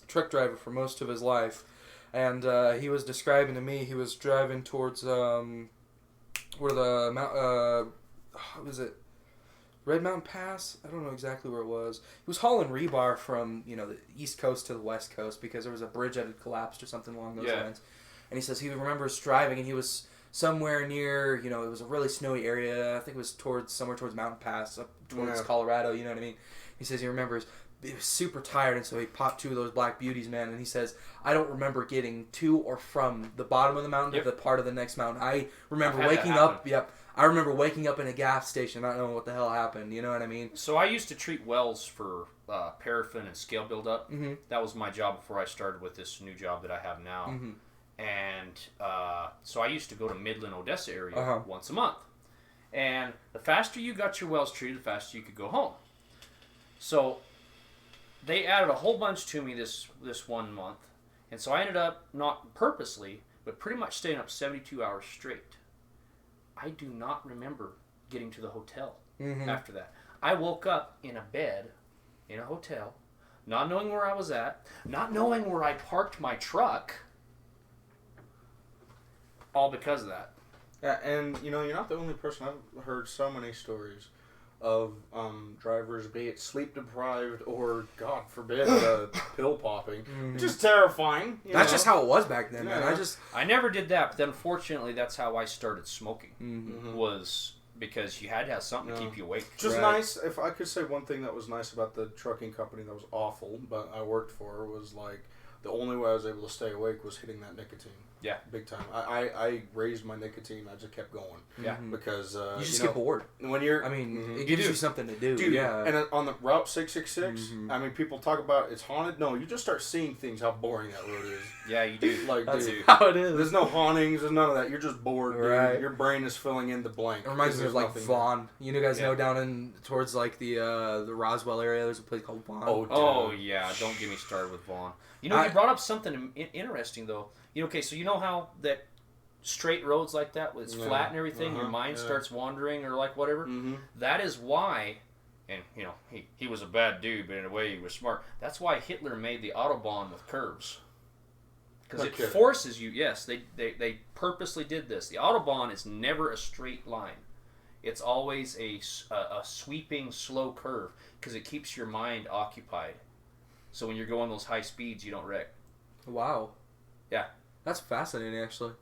truck driver for most of his life. And he was describing to me, he was driving towards where the what was it? Red Mountain Pass? I don't know exactly where it was. He was hauling rebar from the East Coast to the West Coast because there was a bridge that had collapsed or something along those lines. And he says he remembers driving and he was somewhere near, it was a really snowy area. I think it was somewhere towards Mountain Pass, up towards Colorado. You know what I mean? He says he remembers. He was super tired, and so he popped 2 of those Black Beauties, man. And he says, I don't remember getting to or from the bottom of the mountain to the part of the next mountain. I remember waking up. Yep. I remember waking up in a gas station, not knowing what the hell happened. You know what I mean? So I used to treat wells for paraffin and scale buildup. Mm-hmm. That was my job before I started with this new job that I have now. Mm-hmm. And so I used to go to Midland, Odessa area once a month. And the faster you got your wells treated, the faster you could go home. So they added a whole bunch to me this 1 month. And so I ended up, not purposely, but pretty much staying up 72 hours straight. I do not remember getting to the hotel after that. I woke up in a bed in a hotel, not knowing where I was at, not knowing where I parked my truck, all because of that. Yeah, and you're not the only person. I've heard so many stories of drivers, be it sleep deprived or, God forbid, pill popping. Which is terrifying. That's just how it was back then, man. I never did that, but then unfortunately that's how I started smoking. Was because you had to have something to keep you awake. Which is nice. If I could say one thing that was nice about the trucking company that was awful, but I worked for, was like the only way I was able to stay awake was hitting that nicotine. Yeah. Big time. I raised my nicotine. I just kept going. Yeah. Because you just get bored. When you're... I mean, Mhm. it gives you something to do. Dude, yeah. and on the Route 666, I mean, people talk about it's haunted. No, you just start seeing things, how boring that road is. Yeah, you do. Like, That's dude, how it is. there's no hauntings, there's none of that. You're just bored, dude. Right. Your brain is filling in the blank. It reminds me of, like, There's nothing Vaughn. You know, guys Yeah. know down in towards, like, the Roswell area, there's a place called Vaughn. Oh, dude. Oh, yeah. Don't get me started with Vaughn. You know, you brought up something interesting, though. You know, okay, so you know how that straight roads like that, with it's flat and everything, your mind starts wandering or, like, whatever? Mm-hmm. That is why, and, you know, he was a bad dude, but in a way he was smart. That's why Hitler made the Autobahn with curves. Because it forces you, yes, they purposely did this. The Autobahn is never a straight line. It's always a sweeping, slow curve, because it keeps your mind occupied. So when you're going those high speeds, you don't wreck. Wow. Yeah. That's fascinating, actually.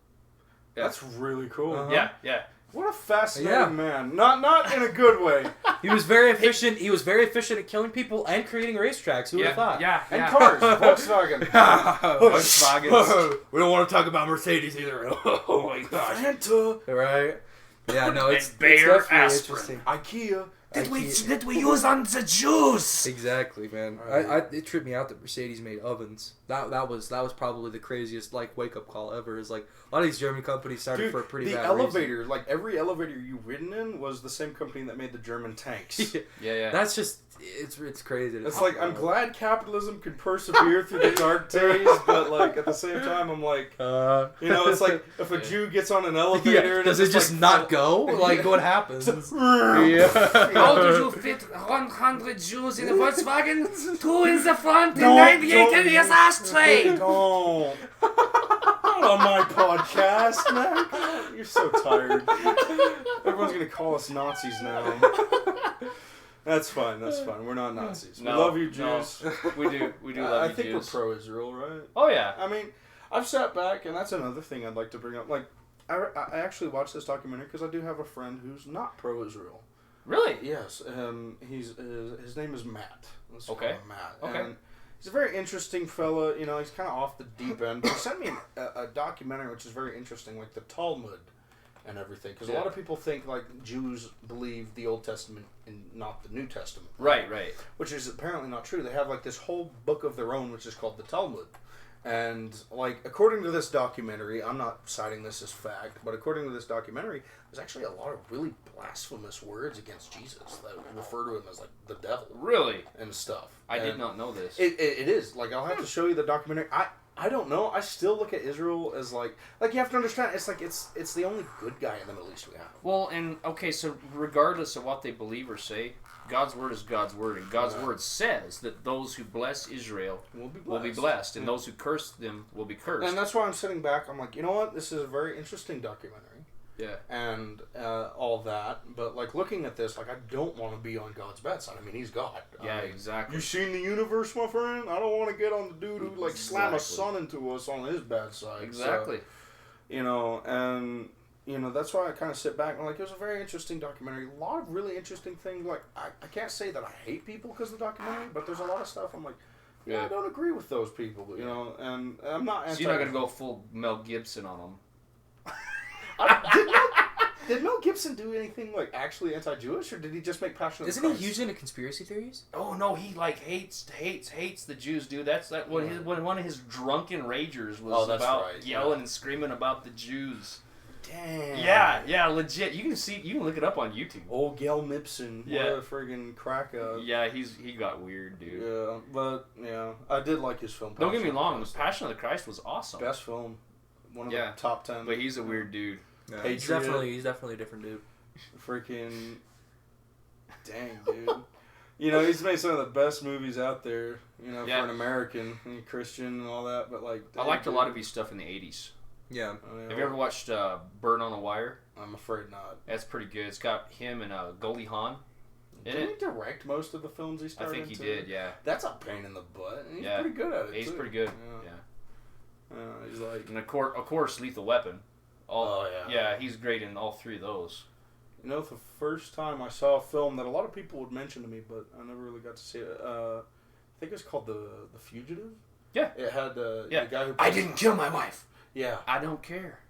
Yeah. That's really cool. Yeah, yeah. What a fascinating man. Not in a good way. He was very efficient. He was very efficient at killing people and creating racetracks. Who would have thought? Yeah, And yeah. cars. Volkswagen. Volkswagens. We don't want to talk about Mercedes either. Oh my gosh. Fanta. Right? Yeah, no, it's Bayer definitely aspirin. interesting. IKEA. That we use on the Jews. Exactly, man. Right. It tripped me out that Mercedes made ovens. That was probably the craziest wake up call ever. Is like a lot of these German companies started Dude, for a pretty the bad elevator, like every elevator you've ridden in was the same company that made the German tanks. reason. Yeah. That's just it's crazy. It's like, I'm glad capitalism can persevere through the dark days, but like at the same time, I'm like, you know, it's like if a Jew gets on an elevator, and does it's it just like, not go? Like what happens? How do you fit 100 Jews in a Volkswagen? 2 in the front and Don't- 98 in his ashtray. Don't. Not on my podcast, man. Come on, you're so tired. Everyone's gonna call us Nazis now. That's fine. We're not Nazis. No, we love you, no. Jews. We do love I you, think Jews. we're pro-Israel, right? Oh, yeah. I mean, I've sat back, and that's another thing I'd like to bring up. Like, I actually watched this documentary because I do have a friend who's not pro-Israel. Really? Yes, his name is Matt. Let's call Okay. him Matt. Okay. And he's a very interesting fella. You know, he's kind of off the deep end. But he sent me a documentary which is very interesting, like the Talmud and everything. Because a lot of people think like Jews believe the Old Testament and not the New Testament. Right. Which is apparently not true. They have like this whole book of their own, which is called the Talmud. And, like, according to this documentary, I'm not citing this as fact, but according to this documentary, there's actually a lot of really blasphemous words against Jesus that refer to him as, like, the devil. Really? And stuff. I did not know this. It is. Like, I'll have to show you the documentary. I don't know. I still look at Israel as, like, you have to understand, it's like, it's the only good guy in the Middle East we have. Well, and, okay, so regardless of what they believe or say, God's word is God's word, and God's word says that those who bless Israel will be blessed, and those who curse them will be cursed. And that's why I'm sitting back. I'm like, you know what? This is a very interesting documentary. Yeah. And all that. But, like, looking at this, like, I don't want to be on God's bad side. I mean, he's God. Yeah, I mean, exactly. You seen the universe, my friend? I don't want to get on the dude who, like, slam a sun into us on his bad side. Exactly. So, you know, and... You know, that's why I kind of sit back and, like, it was a very interesting documentary. A lot of really interesting things. Like, I can't say that I hate people because of the documentary, but there's a lot of stuff I'm like, yeah, I don't agree with those people, you know, and I'm not So you're not going to go full Mel Gibson on them? Did Mel Gibson do anything, like, actually anti-Jewish, or did he just make Passion of the Isn't he Christ? huge into conspiracy theories? Oh, no, he, like, hates the Jews, dude. That's when one of his drunken ragers was about yelling and screaming about the Jews. Damn. Yeah, legit. You can look it up on YouTube. Old Gel Mipson. Yeah. What a friggin' crack up. Yeah, he got weird, dude. Yeah, but, yeah, I did like his film. Don't get me Passion of the wrong, Christ. Passion of the Christ was awesome. Best film. One of the top 10. But he's a weird dude. Yeah, Patriot. he's definitely a different dude. Freaking dang, dude. You know, he's made some of the best movies out there, you know, for an American and Christian and all that, but like... I liked a lot of his stuff in the 80s. Yeah. Have you ever watched Burn on a Wire? I'm afraid not. That's pretty good. It's got him and Goldie Hawn in Didn't it. he direct most of the films he I started think he into? did, yeah. That's a pain in the butt. And he's Yeah. pretty good at it, He's too. pretty good, yeah. He's like... And of course, Lethal Weapon. yeah. Yeah, he's great in all three of those. You know, the first time I saw a film that a lot of people would mention to me, but I never really got to see it, I think it was called The Fugitive. Yeah. It had the guy who... I didn't kill my wife. Yeah. I don't care.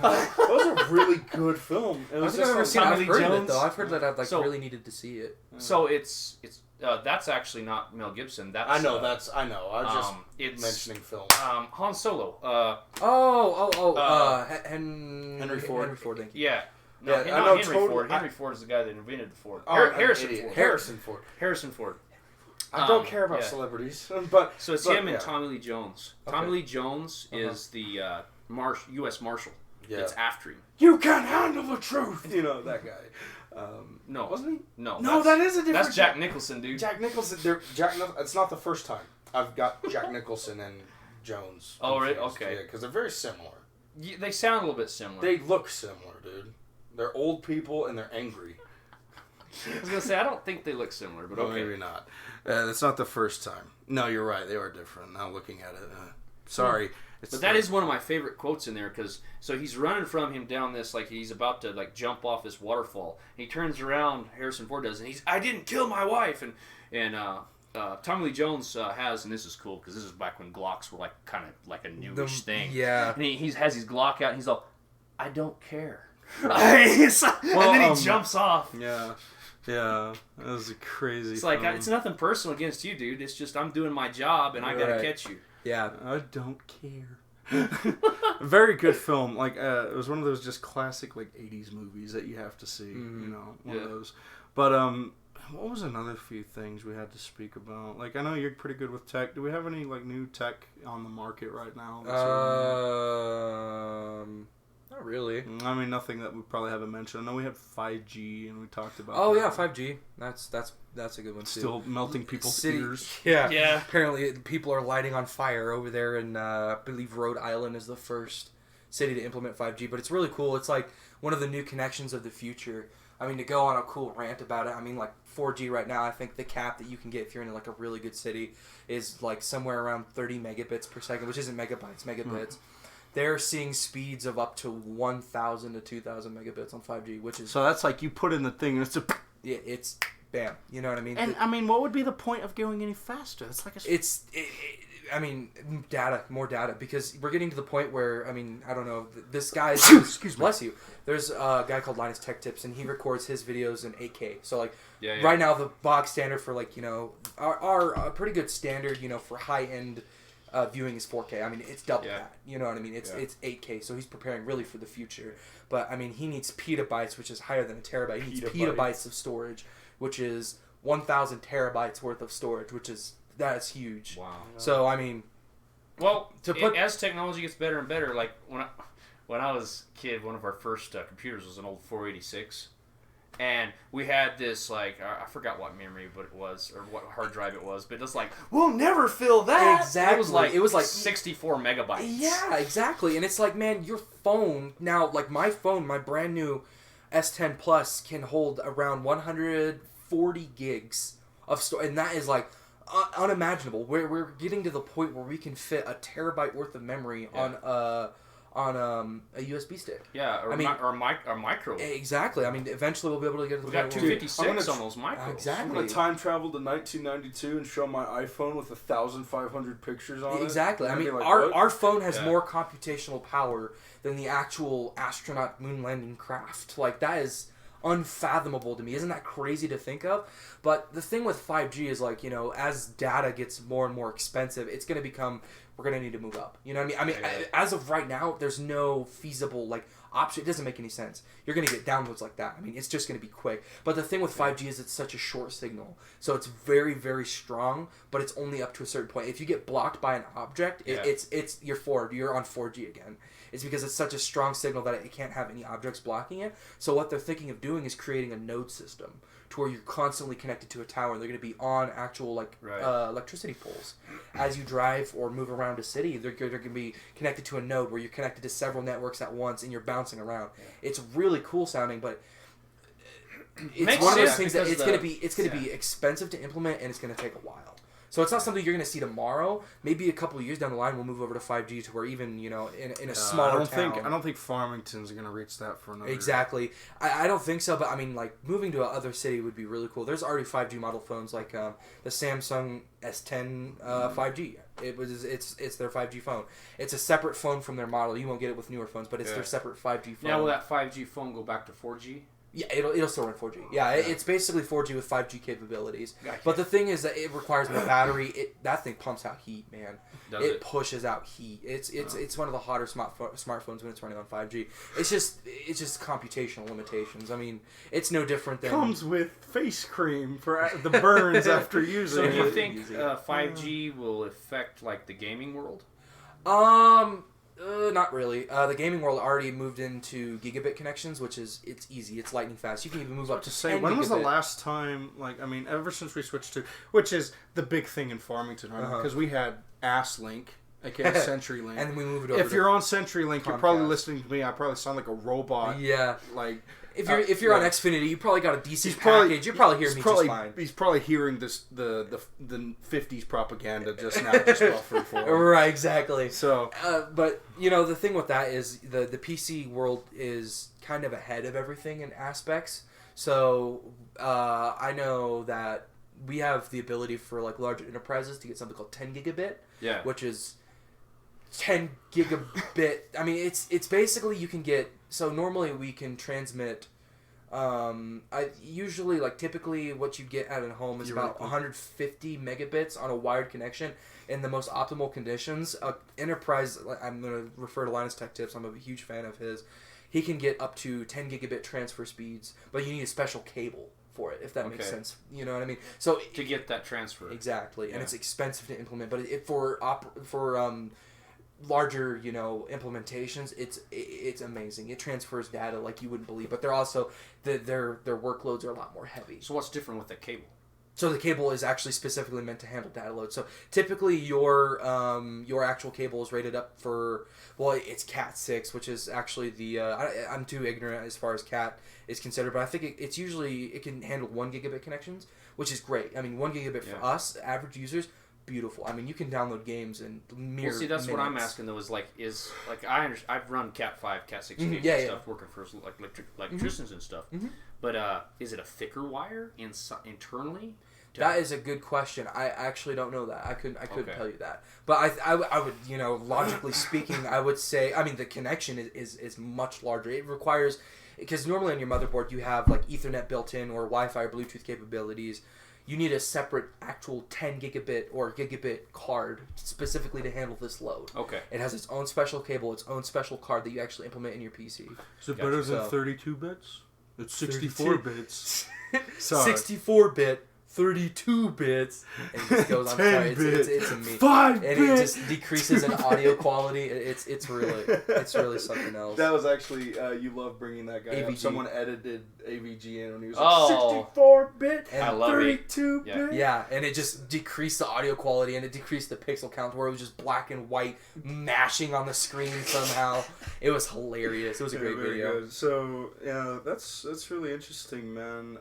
That was a really good film. It I was think I've never seen it. Tommy I've heard of it Jones. though. I've heard that I've So- really needed to see it. So it's that's actually not Mel Gibson. That's I know. I know. I was just it's mentioning film. Han Solo. Henry Ford. Henry Ford, thank you. Yeah. No, Yeah, not I know Henry total- Ford. Henry Ford is the guy that invented the Ford. Oh, I'm an Harrison idiot. Ford. Harrison Ford. Harrison Ford. I don't care about yeah. celebrities, but So it's but, him yeah. and Tommy Lee Jones. Okay. Tommy Lee Jones is the U.S. Marshal Yeah. that's after him. You can't handle the truth. You know that guy. No. Wasn't he? No. No, that is a different. That's Jack Nicholson, dude. Jack Nicholson. It's not the first time I've got Jack Nicholson and Jones. Oh, really? confused. Okay. Yeah, because they're very similar. They sound a little bit similar. They look similar, dude. They're old people and they're angry. I was gonna say I don't think they look similar, but Well, okay. maybe not. That's not the first time. No, you're right. They are different. Now looking at it, sorry. But that is one of my favorite quotes in there because so he's running from him down this like he's about to like jump off this waterfall. He turns around, Harrison Ford does, and I didn't kill my wife, and Tommy Lee Jones has, and this is cool because this is back when Glocks were like kind of like a newish thing. Yeah. And he has his Glock out, and he's all, I don't care. And then he jumps off. Yeah. Yeah, that was a crazy. It's like film. it's nothing personal against you, dude. It's just I'm doing my job, and I gotta Right. catch you. Yeah. I don't care. Very good film. Like it was one of those just classic like '80s movies that you have to see. You know, one of those. But what was another few things we had to speak about? Like I know you're pretty good with tech. Do we have any like new tech on the market right now? Not really. I mean, nothing that we probably haven't mentioned. I know we had 5G and we talked about. Oh that. yeah, 5G. That's a good one too. Still melting people's ears. Yeah. Yeah. Apparently, people are lighting on fire over there, and I believe Rhode Island is the first city to implement 5G. But it's really cool. It's like one of the new connections of the future. I mean, to go on a cool rant about it. I mean, like 4G right now. I think the cap that you can get if you're in like a really good city is like somewhere around 30 megabits per second, which isn't megabytes, megabits. They're seeing speeds of up to 1,000 to 2,000 megabits on 5G, which is So that's like you put in the thing and it's a. yeah, it's bam. You know what I mean? And I mean, what would be the point of going any faster? It's like a. I mean, more data, because we're getting to the point where, I mean, I don't know, this guy, Excuse me. bless you, there's a guy called Linus Tech Tips, and he records his videos in 8K, so, like, Yeah. right now, the box standard for, like, you know, our pretty good standard, you know, for high-end viewing is 4K. I mean, it's double that, you know what I mean? It's 8K, so he's preparing really for the future, but, I mean, he needs petabytes, which is higher than a terabyte. He needs petabytes of storage, which is 1,000 terabytes worth of storage, which is... That's huge. Wow. So I mean, Well, as technology gets better and better, like when I was a kid, one of our first computers was an old 486, and we had this like I forgot what memory but it was or what hard drive it was, but it's like we'll never fill that. Exactly. It was like 64 megabytes. yeah, exactly. And it's like, man, your phone now, like my phone, my brand new S10 Plus can hold around 140 gigs of storage, and that is like unimaginable. We're getting to the point where we can fit a terabyte worth of memory on a USB stick. Yeah, or, I mean, or a micro. Exactly. I mean, eventually we'll be able to get to the We got point where 256 on those micros. Exactly. I'm gonna time travel to 1992 and show my iPhone with 1,500 pictures on it. Exactly. I And mean, be like, our what? our phone has Yeah. more computational power than the actual astronaut moon landing craft. Like, that is unfathomable to me. Isn't that crazy to think of? But the thing with 5G is, like, you know, as data gets more and more expensive, it's going to become, we're going to need to move up. You know what I mean? As of right now, there's no feasible, like, option. It doesn't make any sense. You're going to get downloads like that. I mean, it's just going to be quick. But the thing with 5G is it's such a short signal. So it's very, very strong, but it's only up to a certain point. If you get blocked by an object, you're on 4G again. It's because it's such a strong signal that it can't have any objects blocking it. So what they're thinking of doing is creating a node system to where you're constantly connected to a tower. They're going to be on actual electricity poles. As you drive or move around a city, they're going to be connected to a node where you're connected to several networks at once and you're bouncing around. Yeah. It's really cool sounding, but it's Makes one of those sense things that because it's going to be expensive to implement and it's going to take a while. So it's not something you're going to see tomorrow. Maybe a couple of years down the line, we'll move over to 5G to where even, you know, in a smaller town. I don't think Farmington's going to reach that for another... Exactly. I don't think so, but I mean, like, moving to another city would be really cool. There's already 5G model phones, like the Samsung S10 5G. It's their 5G phone. It's a separate phone from their model. You won't get it with newer phones, but it's their separate 5G phone. Now, will that 5G phone go back to 4G? Yeah, it'll still run 4G. Yeah, it's basically 4G with 5G capabilities. Gotcha. But the thing is that it requires more battery. That thing pumps out heat, man. Does it pushes out heat. It's one of the hotter smartphones when it's running on 5G. It's just computational limitations. I mean, it's no different than... Comes with face cream for the burns after using it. So do you think 5G will affect, like, the gaming world? Not really. The gaming world already moved into gigabit connections, which it's easy. It's lightning fast. You can even move up to 10 when gigabit. was the last time, like, I mean, ever since we switched to, which is the big thing in Farmington right now, because we had AssLink, aka CenturyLink. And then we moved over If to you're on CenturyLink, Comcast. you're probably listening to me. I probably sound like a robot. Yeah. Like... If you're on Xfinity, you probably got a decent package. You're probably hearing me just fine. He's probably hearing the 50s propaganda just now, just while free for him. Right, exactly. So, but you know the thing with that is the PC world is kind of ahead of everything in aspects. So I know that we have the ability for like larger enterprises to get something called 10 gigabit, which is 10 gigabit. I mean, it's basically you can get. So normally we can transmit. Typically what you get at a home is about 150 megabits on a wired connection in the most optimal conditions. Enterprise, I'm going to refer to Linus Tech Tips. I'm a huge fan of his. He can get up to 10 gigabit transfer speeds, but you need a special cable for it, if that makes sense. You know what I mean? So to get that transfer. Exactly, and it's expensive to implement, but for larger, you know, implementations, it's amazing. It transfers data like you wouldn't believe, but they're also their workloads are a lot more heavy. So what's different with the cable? So the cable is actually specifically meant to handle data load. So typically your actual cable is rated up for, well, it's Cat 6, which is actually the I'm too ignorant as far as Cat is considered, but I think it can handle 1 gigabit connections, which is great. I mean, 1 gigabit for us average users. Beautiful. I mean, you can download games in mere Well, see, that's minutes. what I'm asking though. I've run Cat 5, Cat 6 cables and stuff, working for like electricians and stuff. Mm-hmm. But is it a thicker wire internally? That is a good question. I actually don't know that. I couldn't tell you that. But I would, you know, logically speaking, I would say, I mean, the connection is much larger. It requires, because normally on your motherboard you have like Ethernet built in or Wi-Fi or Bluetooth capabilities. You need a separate actual 10 gigabit or gigabit card specifically to handle this load. Okay. It has its own special cable, its own special card that you actually implement in your PC. Is it better than 32 bits? It's 64 bits. 64-bit. 32 bits, and it just goes on. It's amazing. 5 and bits. It just decreases in audio quality. It's really something else. That was actually you love bringing that guy AVG. up. Someone edited AVG in when he was 64-bit and 32-bit. Yeah, and it just decreased the audio quality and it decreased the pixel count where it was just black and white mashing on the screen somehow. It was hilarious. It was a great video. Good. So yeah, that's really interesting, man.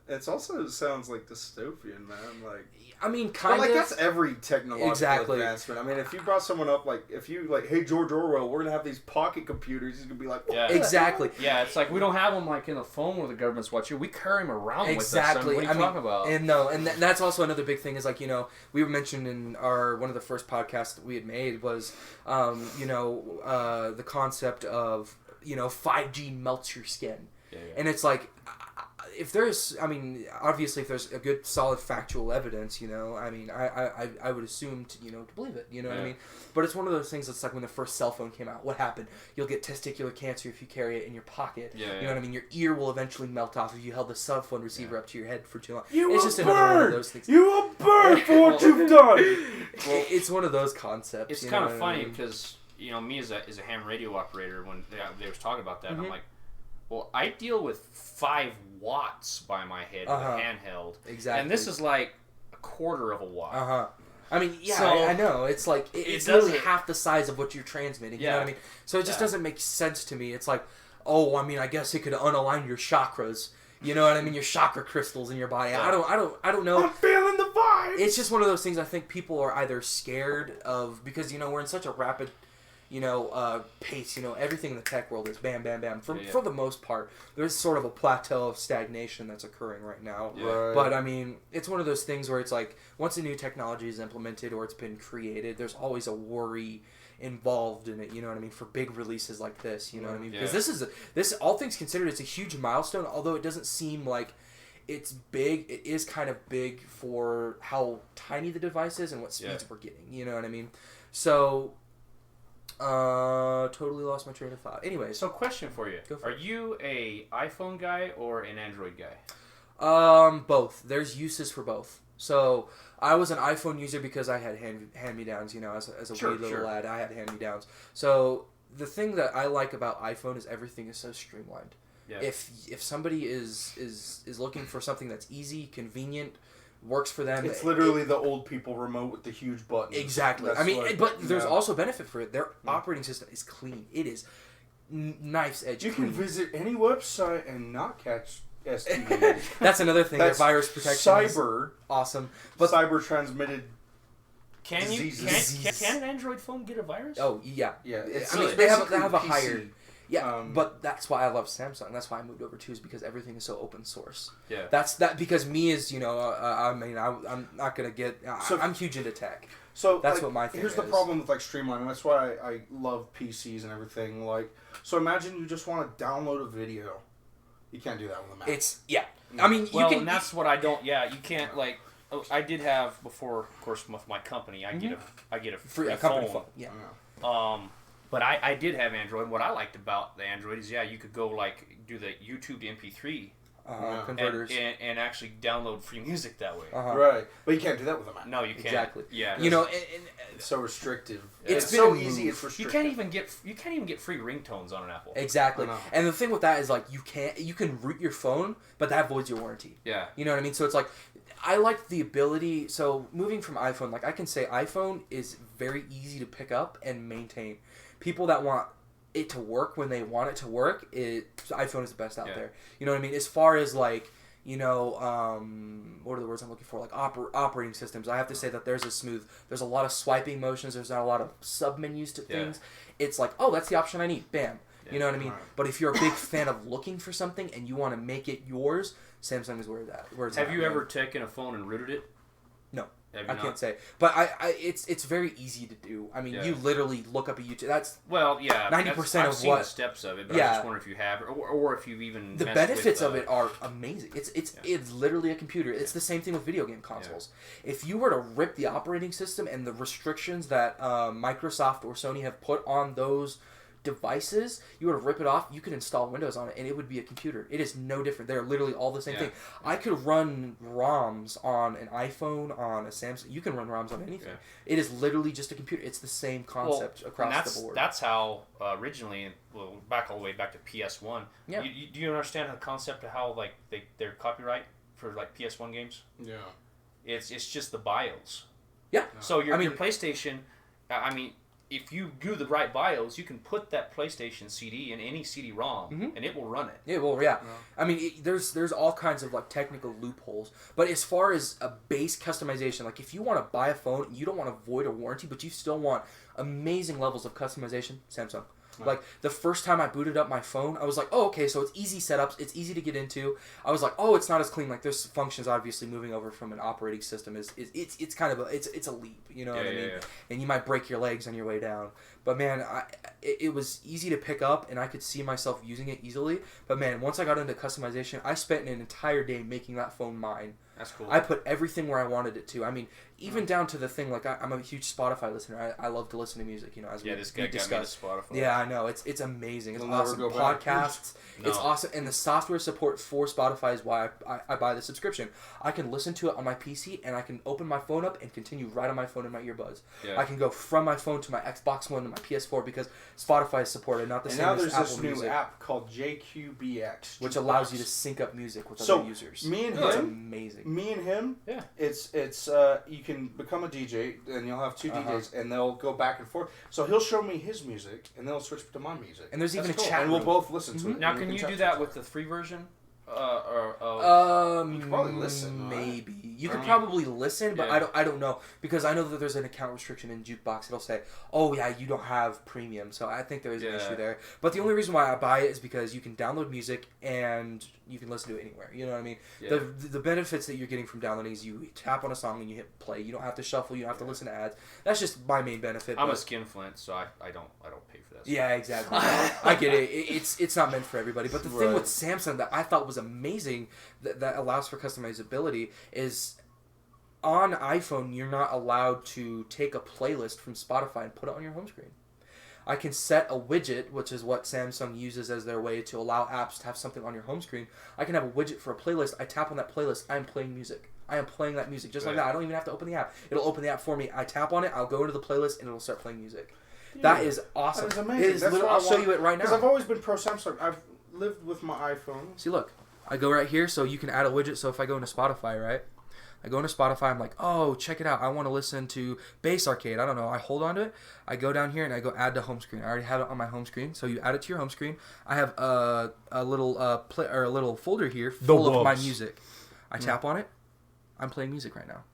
It also sounds like dystopian, man. Like, I mean, kind of. Like that's every technological advancement. I mean, if you brought someone up, like, if you like, hey George Orwell, we're gonna have these pocket computers. He's gonna be like, yeah, exactly. Yeah, it's like we don't have them like in the phone where the government's watching. We carry them around with us. I mean, what are you talking about? And that's also another big thing is like, you know, we were mentioned in one of the first podcasts that we had made was, the concept of, you know, 5G melts your skin, and it's like. If there's, I mean, obviously, if there's a good, solid, factual evidence, you know, I mean, I would assume to believe it, you know what I mean? But it's one of those things that's like when the first cell phone came out. What happened? You'll get testicular cancer if you carry it in your pocket. You know what I mean? Your ear will eventually melt off if you held the cell phone receiver up to your head for too long. It's just another one of those things. You will burn for what you've done. It's one of those concepts. It's kind of funny because, you know, me as a ham radio operator, when they was talking about that, I'm like, well, I deal with 5 watts by my head with a handheld. Exactly. And this is like a quarter of a watt. I mean, yeah, so, I know. It's like, it's literally half the size of what you're transmitting. You know what I mean? So it just doesn't make sense to me. It's like, oh, I mean, I guess it could unalign your chakras. You know what I mean? Your chakra crystals in your body. I don't know. I'm feeling the vibe. it's just one of those things. I think people are either scared of because we're in such a rapid, pace. Everything in the tech world is bam, bam, bam. For the most part, there's sort of a plateau of stagnation that's occurring right now. Yeah. Right. But I mean, it's one of those things where it's like once a new technology is implemented or it's been created, there's always a worry involved in it, you know what I mean, for big releases like this, you know what I mean, because this all things considered, it's a huge milestone, although it doesn't seem like it's big. It is kind of big for how tiny the device is and what speeds we're getting, you know what I mean. So totally lost my train of thought. Anyways, so question for you, are you a iPhone guy or an Android guy? Both. There's uses for both. So I was an iPhone user because I had hand-me-downs, as a wee little lad. I had hand-me-downs. So the thing that I like about iPhone is everything is so streamlined. Yeah. If somebody is looking for something that's easy, convenient, works for them. It's literally the old people remote with the huge buttons. Exactly. But there's also benefit for it. Their operating system is clean. It is knife's edge. You clean. can visit any website and not catch STDs. That's another thing. That's virus protection. Cyber. Awesome. But cyber transmitted. Can an Android phone get a virus? Oh yeah. Yeah. They have a higher. Yeah, but that's why I love Samsung. That's why I moved over too, is because everything is so open source. Yeah. That's because me is I'm not gonna get. I'm huge into tech. So that's what my thing is. Here's the problem with streamlining. That's why I love PCs and everything. So imagine you just want to download a video. You can't do that with a Mac. I mean, you can. And that's what I don't. Yeah, you can't I did have before, of course, with my company. I get a free phone. Yeah. But I did have Android. What I liked about the Android is you could go do the YouTube to MP3 converters and actually download free music that way. Right, but you can't do that with a Mac. No, you can't. Exactly. Yeah. It's so restrictive. It's been so easy. It's restrictive. You can't even get free ringtones on an Apple. Exactly. And the thing with that is you can root your phone, but that voids your warranty. Yeah. You know what I mean? So it's I like the ability. So moving from iPhone, I can say iPhone is very easy to pick up and maintain. People that want it to work when they want it to work, iPhone is the best out there. You know what I mean? As far as what are the words I'm looking for? Operating systems. I have to say that there's a lot of swiping motions. There's not a lot of sub-menus to things. It's that's the option I need. Bam. Yeah. You know what I mean? Right. But if you're a big fan of looking for something and you want to make it yours, Samsung is where it's Have you ever taken a phone and rooted it? No. I can't say, but it's very easy to do. I mean, you literally look up a YouTube. That's 90% of the steps of it. But I just wonder if you have, or if you've even. The benefits of it are amazing. It's literally a computer. It's the same thing with video game consoles. Yeah. If you were to rip the operating system and the restrictions that Microsoft or Sony have put on those devices, you were to rip it off, you could install Windows on it and it would be a computer. It is no different. They're literally all the same thing. I could run ROMs on an iPhone, on a Samsung. You can run ROMs on anything. It is literally just a computer. It's the same concept across the board. That's how originally, back all the way back to PS1. Yeah. Do you understand the concept of how their copyright for PS1 games? Yeah. It's just the BIOS. Yeah. No. So your PlayStation, if you do the right BIOS, you can put that PlayStation CD in any CD-ROM, and it will run it. Yeah, well, yeah. I mean, there's all kinds of technical loopholes. But as far as a base customization, if you want to buy a phone, you don't want to void a warranty, but you still want amazing levels of customization, Samsung. Right. The first time I booted up my phone, I was like, oh, okay, so it's easy setups, it's easy to get into. I was like, oh, it's not as clean. There's functions obviously moving over from an operating system it's kind of a leap, you know what I mean? Yeah. And you might break your legs on your way down. But man, it was easy to pick up and I could see myself using it easily. But man, once I got into customization, I spent an entire day making that phone mine. That's cool. I put everything where I wanted it to. I mean, even down to the thing, I'm a huge Spotify listener. I love to listen to music, as this guy discussed. Got me to Spotify. Yeah, I know. It's amazing. It's awesome. Podcasts. It's awesome. And the software support for Spotify is why I buy the subscription. I can listen to it on my PC, and I can open my phone up and continue right on my phone in my earbuds. Yeah. I can go from my phone to my Xbox One to my PS4 because Spotify is supported, not the same as Apple Music. And now there's this new app called JQBX. Which allows you to sync up music with other users. It's amazing. Me and him, it's you can become a DJ, and you'll have two DJs, and they'll go back and forth. So he'll show me his music, and they'll switch to my music. And there's even a chat and we'll both listen to it. Now, can you do that with the free version? You can probably listen. Maybe. You could probably listen, but I don't know, because I know that there's an account restriction in Jukebox. It'll say, oh yeah, you don't have premium, so I think there is an issue there. But the only reason why I buy it is because you can download music and you can listen to it anywhere. You know what I mean? Yeah. The benefits that you're getting from downloading is you tap on a song and you hit play. You don't have to shuffle. You don't have to listen to ads. That's just my main benefit. I'm a skinflint, so I don't pay for that. Yeah, exactly. I get it. It's not meant for everybody. But the thing with Samsung that I thought was amazing that allows for customizability is on iPhone you're not allowed to take a playlist from Spotify and put it on your home screen. I can set a widget, which is what Samsung uses as their way to allow apps to have something on your home screen. I can have a widget for a playlist. I tap on that playlist. I'm playing music. I am playing that music just like that. I don't even have to open the app. It'll open the app for me. I tap on it. I'll go into the playlist and it'll start playing music. Yeah. That is awesome. That is amazing. I'll show you it right now. Because I've always been pro Samsung. I've lived with my iPhone. See, look. I go right here, so you can add a widget. So if I go into Spotify, right? I go into Spotify, I'm like, oh, check it out. I want to listen to Bass Arcade. I don't know. I hold on to it. I go down here and I go add to home screen. I already have it on my home screen. So you add it to your home screen. I have a little folder here full of my music. I tap on it. I'm playing music right now.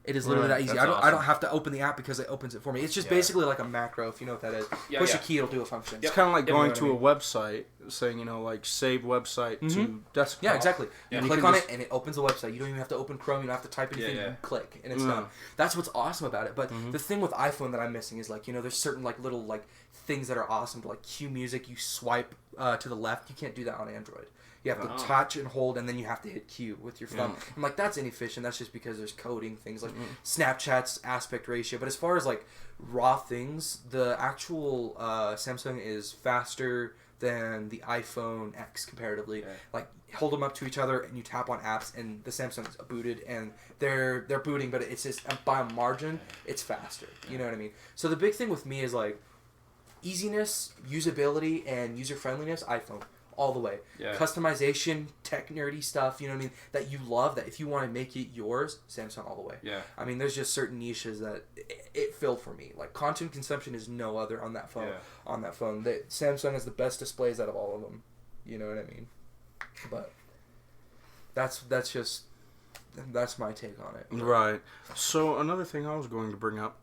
It is literally that easy. I don't have to open the app because it opens it for me. It's just basically like a macro, if you know what that is. Push a key, it'll do a function. It's kind of like going to a website, saying, like save website to desktop. Yeah, exactly. You click on it and it opens the website. You don't even have to open Chrome. You don't have to type anything. You click and it's done. That's what's awesome about it. But the thing with iPhone that I'm missing is there's certain little things that are awesome to cue music. You swipe to the left. You can't do that on Android. You have to touch and hold, and then you have to hit Q with your thumb. I'm that's inefficient. That's just because there's coding things like Snapchat's aspect ratio. But as far as raw things, the actual Samsung is faster than the iPhone X comparatively. Hold them up to each other, and you tap on apps, and the Samsung's booted, and they're booting, but it's just by a margin, it's faster. You know what I mean? So the big thing with me is easiness, usability, and user friendliness. iPhone. All the way. Yeah. Customization, tech nerdy stuff, you know what I mean, that you love, that if you want to make it yours, Samsung all the way. Yeah. I mean, there's just certain niches that it filled for me. Content consumption is no other on that phone. Yeah. Samsung has the best displays out of all of them. You know what I mean? But that's my take on it. Right. So another thing I was going to bring up,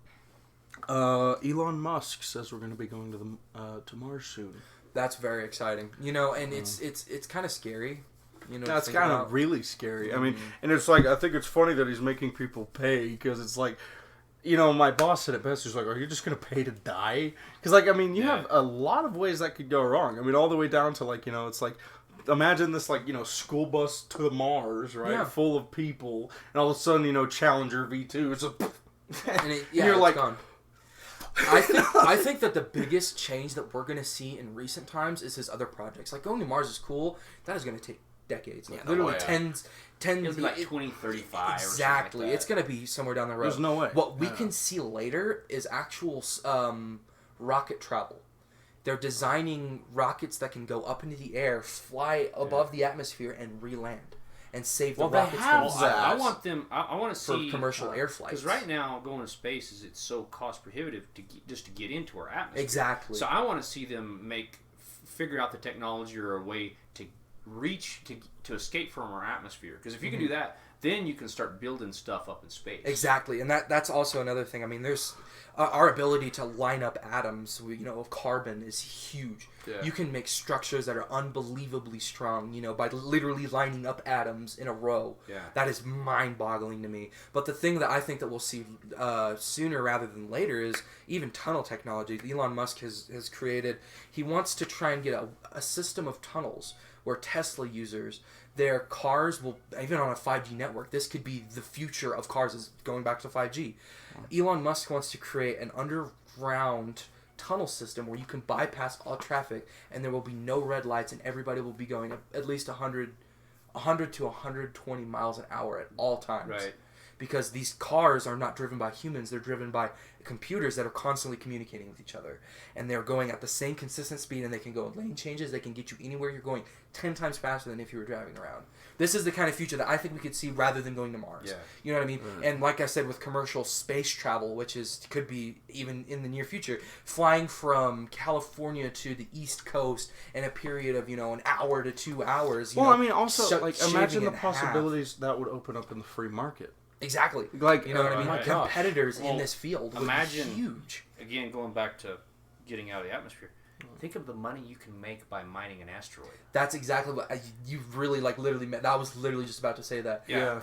Elon Musk says we're going to be going to Mars soon. That's very exciting, and it's kind of scary, That's kind of really scary. I mean, and it's I think it's funny that he's making people pay because it's my boss said it best. He's are you just gonna pay to die? Because you have a lot of ways that could go wrong. I mean, all the way down to it's imagine this school bus to Mars, right, full of people, and all of a sudden Challenger V2, it's and you're gone. I think that the biggest change that we're going to see in recent times is his other projects. Going to Mars is cool. That is going to take decades. Literally tens. It'll be 2035 exactly. Or it's going to be somewhere down the road. There's no way. What we can see later is actual rocket travel. They're designing rockets that can go up into the air, fly above the atmosphere, and re-land. And save the rockets themselves. I want them. I want to see for commercial air flights. Because right now, going to space it's so cost prohibitive just to get into our atmosphere. Exactly. So I want to see them figure out the technology or a way to reach to escape from our atmosphere. Because if you can do that, then you can start building stuff up in space. Exactly, and that's also another thing. I mean, there's our ability to line up atoms, of carbon is huge. Yeah. You can make structures that are unbelievably strong, by literally lining up atoms in a row. Yeah. That is mind-boggling to me. But the thing that I think that we'll see sooner rather than later is even tunnel technology. Elon Musk has created. He wants to try and get a system of tunnels where Tesla users, their cars will, even on a 5G network, this could be the future of cars, is going back to 5G. Elon Musk wants to create an underground tunnel system where you can bypass all traffic and there will be no red lights and everybody will be going at least 100 to 120 miles an hour at all times. Right. Because these cars are not driven by humans, they're driven by computers that are constantly communicating with each other. And they're going at the same consistent speed, and they can go in lane changes, they can get you anywhere you're going 10 times faster than if you were driving around. This is the kind of future that I think we could see rather than going to Mars. Yeah. You know what I mean? Mm-hmm. And like I said, with commercial space travel, which could be even in the near future, flying from California to the East Coast in a period of, an hour to 2 hours. Also, imagine the possibilities that would open up in the free market. Exactly. Like, You know what I mean? my gosh. Competitors Well, in this field would imagine- be huge. Again, going back to getting out of the atmosphere. Think of the money you can make by mining an asteroid. That's exactly what you really literally meant. I was literally just about to say that. Yeah.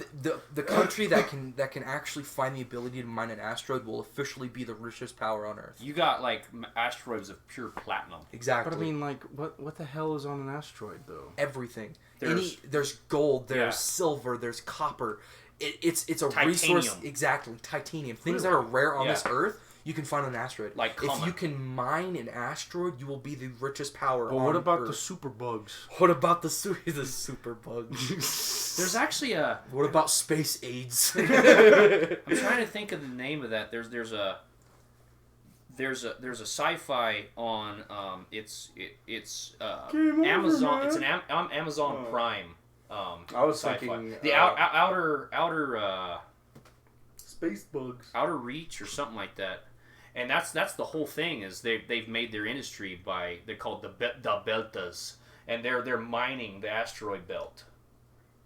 The country that can actually find the ability to mine an asteroid will officially be the richest power on Earth. You got like asteroids of pure platinum. Exactly. But I mean, like, what the hell is on an asteroid, though? Everything. There's Gold. There's Yeah. silver. There's copper. It's a Titanium. resource. Exactly. Titanium. Things that are rare on this Earth. You can find an asteroid. Like if common. you can mine an asteroid, you will be the richest power But on what about the Earth. super bugs? What about the super bugs? There's actually a. What about space AIDS? I'm trying to think of the name of that. There's a sci-fi on it's Game over, Amazon. man. It's an Amazon Oh. Prime. I was sci-fi. thinking, the outer Space bugs. outer reach or something like that. And that's the whole thing is they've made their industry by they're called the Beltas, and they're mining the asteroid belt.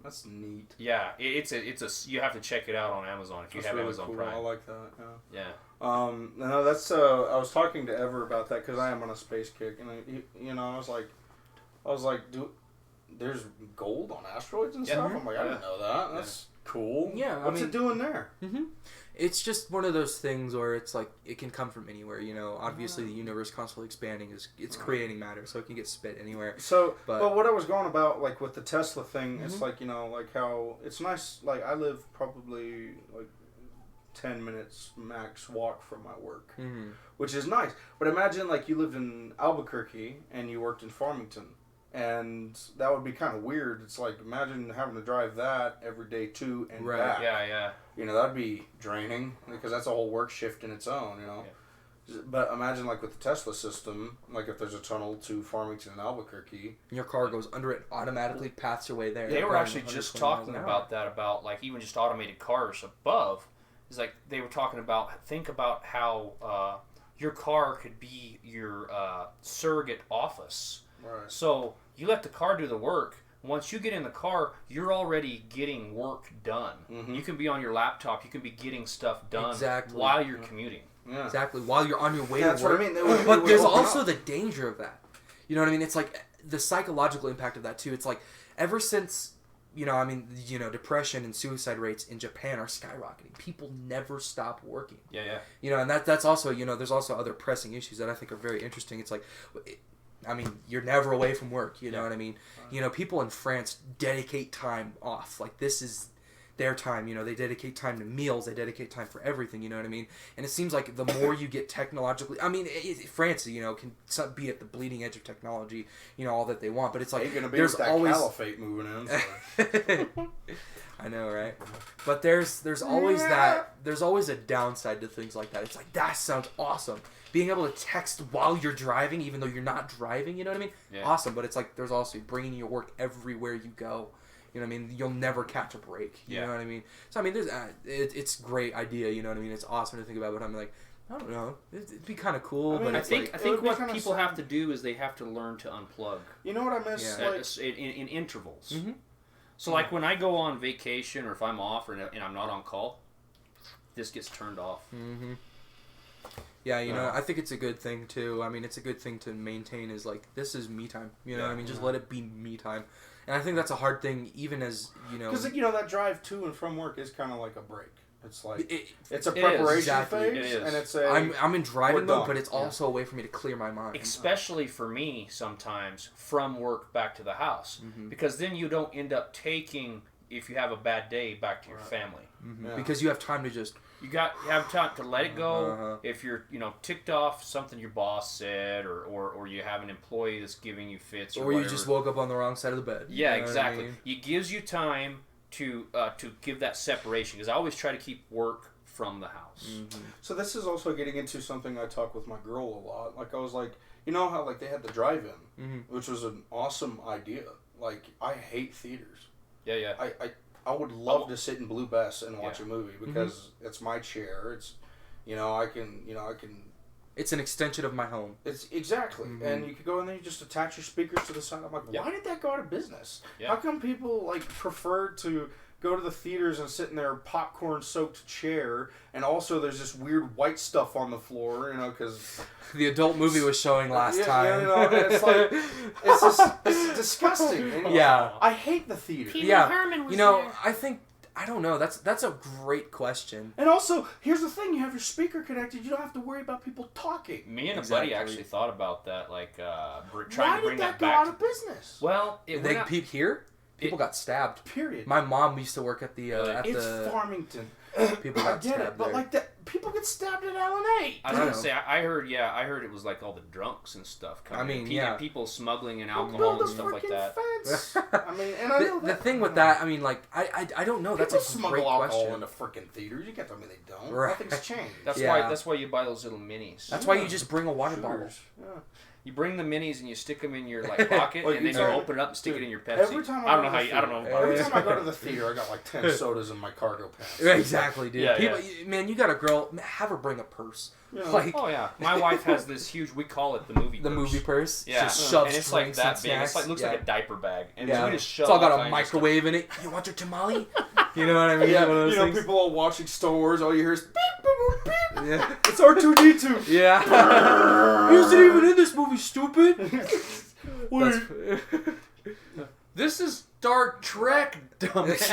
That's neat. Yeah, it's a you have to check it out on Amazon if you That's have really Amazon cool. Prime. I like that. Yeah. Yeah. No, that's. I was talking to Ever about that because I am on a space kick, and I was like, there's gold on asteroids and Yeah. stuff. I'm like, I didn't know that. That's cool. Yeah, What's it doing there? Mm-hmm. It's just one of those things where it's like it can come from anywhere. Obviously the universe constantly expanding it's creating matter, so it can get spit anywhere. So, But- but what I was going about, like with the Tesla thing, it's Mhm. like like how it's nice. Like I live probably like 10 minutes max walk from my work, Mm-hmm. which is nice. But imagine like you lived in Albuquerque and you worked in Farmington. And that would be kind of weird. It's like, imagine having to drive that every day to and Right. back. Yeah. That'd be draining because that's a whole work shift in its own, But imagine like with the Tesla system, like if there's a tunnel to Farmington and Albuquerque. Your car goes under it, automatically paths your way there. They were Going actually just 120 miles talking an hour. about that, about like even just automated cars above. It's like they were talking about, think about how your car could be your surrogate office. Right. So you let the car do the work. Once you get in the car, you're already getting work done. Mhm. You can be on your laptop. You can be getting stuff done Exactly. while you're commuting. Yeah. Exactly. While you're on your way That's to work. what I mean. They would- But they would there's open also up. the danger of that. You know what I mean? It's like the psychological impact of that too. It's like ever since depression and suicide rates in Japan are skyrocketing. People never stop working. Yeah. And that's also there's also other pressing issues that I think are very interesting. It's like, you're never away from work. You know what I mean? People in France dedicate time off. Like this is their time. They dedicate time to meals. They dedicate time for everything. You know what I mean? And it seems like the more you get technologically, France, can be at the bleeding edge of technology. All that they want, but it's like Ain't gonna be there's with that always caliphate moving in. So. I know, right? But there's always there's always a downside to things like that. It's like, that sounds awesome. Being able to text while you're driving, even though you're not driving, you know what I mean? Yeah. Awesome, but it's like there's also bringing your work everywhere you go. You know what I mean? You'll never catch a break. You know what I mean? So, there's it's a great idea, you know what I mean? It's awesome to think about, but I'm like, I don't know. It'd be kind of cool, but I it's think it would be what kinda people sad. have to do is they have to learn to unplug You know what I miss? Yeah. Like, in intervals. Mm-hmm. So like when I go on vacation or if I'm off and I'm not on call, this gets turned off. Mm-hmm. Yeah, I think it's a good thing too. It's a good thing to maintain is like, this is me time. You know what I mean? Just let it be me time. And I think that's a hard thing, even as, because that drive to and from work is kind of like a break. It's like it's a it is, preparation exactly. phase, It is. and it's a. I'm in driving we're mode, done. but it's also a way for me to clear my mind. Especially for me sometimes from work back to the house. Mm-hmm. Because then you don't end up taking, if you have a bad day, back to your family. Mm-hmm. Yeah. Because you have time to just... You have time to let it go. Uh-huh. If you're, ticked off something your boss said, or you have an employee that's giving you fits, or Or you whatever. just woke up on the wrong side of the bed. Yeah, You know what I exactly. mean? It gives you time to give that separation, because I always try to keep work from the house. Mm-hmm. So this is also getting into something I talk with my girl a lot. Like I was like, how like they had the drive-in, Mm-hmm. which was an awesome idea. Like I hate theaters. Yeah. I would love to sit in Blue Bess and watch a movie because it's my chair. It's, I can. It's an extension of my home. It's exactly, and you could go in there. You just attach your speakers to the side. I'm like, why did that go out of business? Yeah. How come people like prefer to go to the theaters and sit in their popcorn-soaked chair, and also there's this weird white stuff on the floor, you know, because the adult movie was showing last time. Yeah, you know, and it's like it's disgusting. And I hate the theater. Peter Herman was there. I don't know. That's a great question. And also, here's the thing: you have your speaker connected. You don't have to worry about people talking. Me and a buddy actually thought about that, like Why trying to bring did that go back out of business? Well, People got stabbed. Period. My mom used to work at the It's Farmington. People got I get stabbed it, but there. like that, people get stabbed at Allen 8. I was gonna say, I heard it was like all the drunks and stuff coming. People smuggling in alcohol and stuff like that. Fence. I mean, and I know the thing with that, I mean, like, I don't know. That's a smuggle great alcohol question. into freaking theaters. You can't tell me they don't. Right. Nothing's changed. That's why you buy those little minis. That's why you just bring a water bottle. Yeah. You bring the minis and you stick them in your pocket, and then you open it up and stick it in your Pepsi. Every time I don't know. Every time I go to the theater, I got like 10 sodas in my cargo pants. Exactly, dude. Yeah, Man, you got a girl. Have her bring a purse. Yeah. Like, oh yeah, my wife has this huge. We call it the movie purse. The movie purse. Yeah, Just shoves and it's like drinks that and big. snacks. It looks like a diaper bag, and we just shove. It's all got all a kinds of microwave in it. You want your tamale? You know what I mean? Yeah, One of those things. people all watching Star Wars, all you hear is beep, boop, beep. Yeah. It's R2-D2. Yeah. He wasn't even in this movie, stupid. This is Star Trek, dumbass.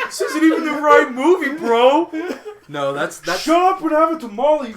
This isn't even the right movie, bro. No, that's Shut up and have a tamale.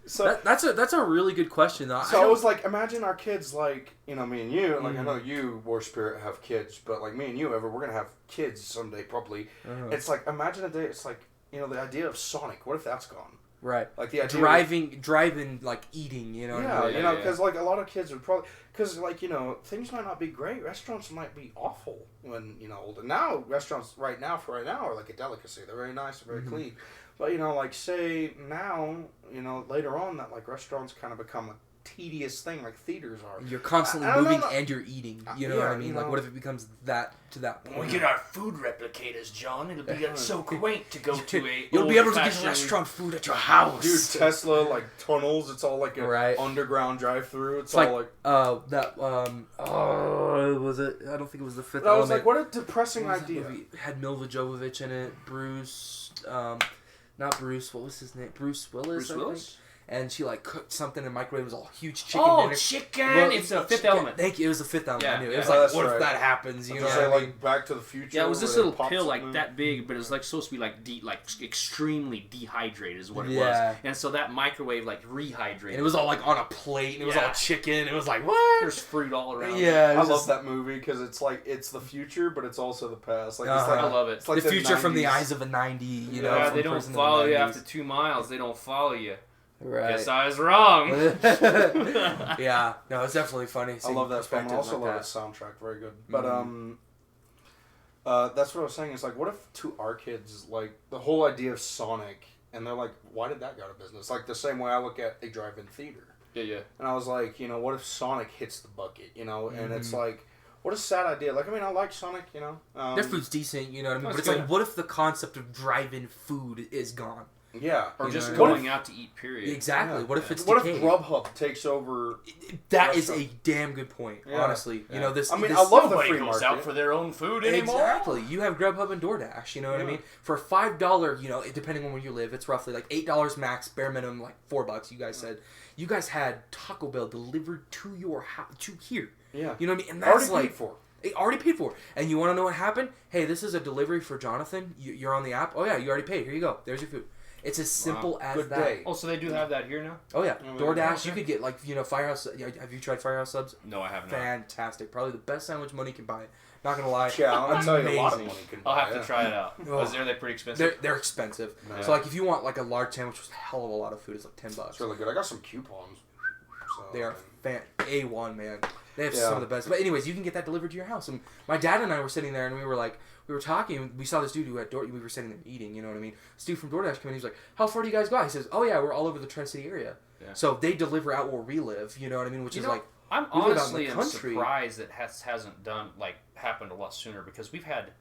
So that's a really good question though. So I was like, imagine our kids, like, you know, me and you, like, I know you, War Spirit, have kids, but like me and you, we're gonna have kids someday, probably. It's like, imagine a day. It's like, you know, the idea of Sonic. What if that's gone? Right. Like the idea driving, like eating. You know. Yeah, what I mean? you know, because like a lot of kids would probably, because like, you know, things might not be great. Restaurants might be awful when, you know, older. Now restaurants right now are like a delicacy. They're very nice, they're very clean. But, you know, like, say now, you know, later on that, like, restaurants kind of become a tedious thing like theaters are. You're constantly moving and you're eating. You know what I mean? You like, know, what if it becomes to that point? We get our food replicators, John. It'll be so quaint to go to a. You'll be able to get restaurant food at your house. Dude, Tesla, like, tunnels, it's all like a underground drive-through. It's all like was it? I don't think it was The Fifth I was Element. like, what a depressing idea. It had Mila Jovovich in it, Bruce, not Bruce, what was his name? Bruce Willis, I think. And she like cooked something in the microwave. It was all huge chicken dinner. Chicken! Well, it's a Fifth Element. Thank you. It was the Fifth Element. Yeah, I knew. yeah. It was like, what right. if that happens? You know, say, like Back to the Future. Yeah, it was this little pill like that big, but it was like supposed to be like extremely dehydrated is what it was. And so that microwave like rehydrated. And it was all like on a plate. And it was all chicken. It was like what? There's fruit all around. Yeah, I love that movie because it's like it's the future, but it's also the past. Like it's like I love it. It's like the future 90s. from the eyes of a 90. You know, yeah, from they don't person in the follow you 90s. after 2 miles. They don't follow you. Right. Guess I was wrong. Yeah, no, it's definitely funny. I love that film. I also love its soundtrack. Very good. But that's what I was saying. Is like, what if to our kids, like the whole idea of Sonic, and they're like, why did that go out of business? Like the same way I look at a drive-in theater. Yeah. And I was like, you know, what if Sonic hits the bucket? You know, and it's like, what a sad idea. Like, I mean, I like Sonic. You know, their food's decent. You know what I mean? But it's good. like, what if the concept of drive-in food is gone? Yeah. Or You just know, going out to eat, period. Exactly. Yeah. What if it's What decayed? if Grubhub takes over? That is a damn good point. Yeah. Honestly, you know this. I mean, this, I love the Nobody free goes market. out for their own food anymore. Exactly. You have Grubhub and DoorDash. You know what I mean? For $5, you know, depending on where you live, it's roughly like $8 max, bare minimum, like $4. You guys said you guys had Taco Bell delivered to your house, to here. Yeah. You know what I mean? And that's Already like paid for. It already paid for. And you want to know what happened? Hey, this is a delivery for Jonathan. You're on the app. Oh yeah, you already paid. Here you go. There's your food. It's as simple as Good that. day. Oh, so they do have that here now? Oh yeah, Yeah, DoorDash. okay. You could get like Firehouse. Have you tried Firehouse subs? No, I have not. Fantastic. Probably the best sandwich money can buy. Not gonna lie. Yeah, I'm gonna tell you, a lot of Amazing. money can I'll buy have to it. try it out. Oh. Are they pretty expensive? They're expensive. Yeah. So like if you want like a large sandwich with a hell of a lot of food, it's like $10. It's really good. I got some coupons. So, They are A1, man. They have Yeah. some of the best. But anyways, you can get that delivered to your house. And my dad and I were sitting there, and we were talking. We saw this dude who had we were sitting there eating. You know what I mean? This dude from DoorDash came in. He was like, "How far do you guys go?" He says, "Oh yeah, we're all over the Tri-City area." Yeah. So they deliver out where we live. You know what I mean? Which is like I'm we live out in the honestly country. surprised that hasn't happened a lot sooner because we've had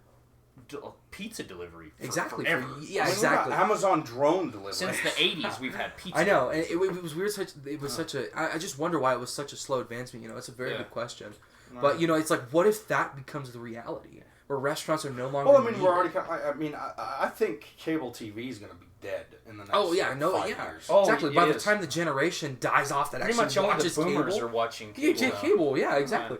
pizza delivery exactly. forever. Yeah, I mean, exactly. Amazon drone delivery. Since the 80s, we've had pizza. I know, and it was weird. It was such a. I just wonder why it was such a slow advancement. You know, it's a very good question. But, you know, it's like, what if that becomes the reality? Where restaurants are no longer... Well, I mean, we're already... I think cable TV is going to be dead in the next 5 years. Oh, exactly. By the time the generation dies off that pretty actually much watches all the boomers cable... are watching cable. Cable, yeah, exactly.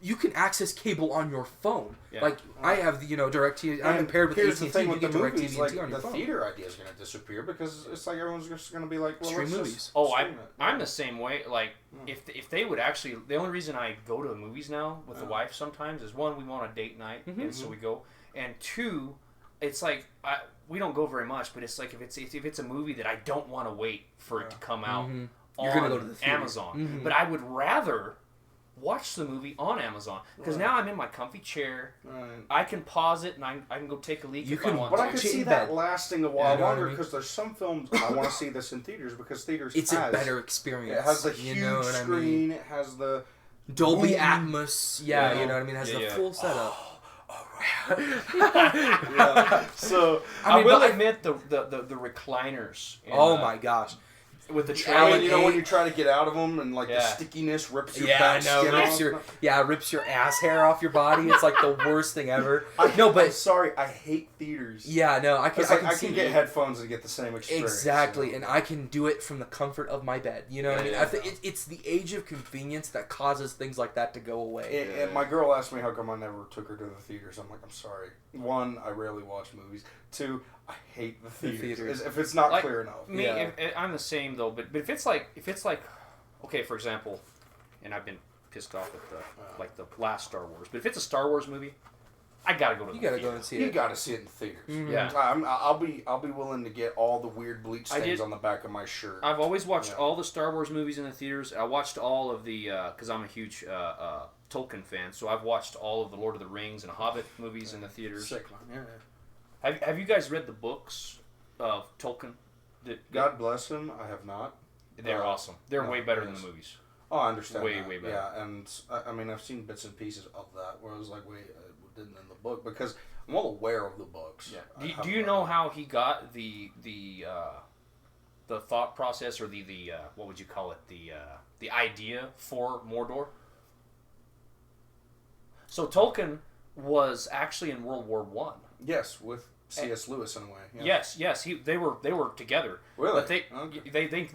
You can access cable on your phone. Yeah. Like, I have the, DirecTV. I'm paired with here's AT&T. the thing You with get the DirecTV movies, and like, T on your the phone. theater idea is going to disappear because it's like everyone's just going to be like, well, Stream let's movies. just Oh, stream it. I'm the same way. Like, if they would actually... The only reason I go to the movies now with the wife sometimes is, one, we want a date night, and so we go. And two, it's like... we don't go very much, but it's like if it's a movie that I don't want to wait for it to come out on You're gonna go to the theater. Amazon. But I would rather watch the movie on Amazon because now I'm in my comfy chair. Right. I can pause it and I can go take a leak if I want But to. I could Watch it see in that bed. lasting a while You know what I longer mean? because there's some films I want to see this in theaters because theaters It's has, a better experience. It has the you huge know what screen. I mean? It has the Dolby Boom. Atmos. Yeah, you know what I mean? It has the full setup. So I mean, will but admit the recliners. in, Oh my gosh. With the I trailer. mean, you know when you try to get out of them and like the Yeah. stickiness rips your Yeah, I back know. skin off. Rips your ass hair off your body. It's like the worst thing ever. I'm but sorry, I hate theaters. yeah, no, I can. It's like I see can get it. headphones and get the same experience. Exactly, you know? and I can do it from the comfort of my bed. You know what I mean? Yeah, I think it's the age of convenience that causes things like that to go away. And my girl asked me how come I never took her to the theaters. I'm like, I'm sorry. One, I rarely watch movies. Two, I hate the theaters. If it's not Like, clear enough. Me, I'm the same though. But if it's like, okay, for example, and I've been pissed off at the last Star Wars. But if it's a Star Wars movie, I gotta go to the You gotta theater. go and see You it. got to see it in theaters. Yeah. I'll be willing to get all the weird bleach stains on the back of my shirt. I've always watched all the Star Wars movies in the theaters. I watched all of the because I'm a huge Tolkien fan, so I've watched all of the Lord of the Rings and Hobbit movies in the theaters. Sick, man. Yeah. Have you guys read the books of Tolkien? God bless him. I have not. They're awesome. They're no, way better yes. than the movies. Oh, I understand. Way, that. way better. Yeah, and I mean, I've seen bits and pieces of that where I was like, wait, it didn't in the book because I'm well aware of the books. Yeah. Do you know how he got the thought process or the what would you call it the idea for Mordor? So Tolkien was actually in World War I. Yes, with C.S. Lewis in a way. Yeah. Yes. They were together. Really? But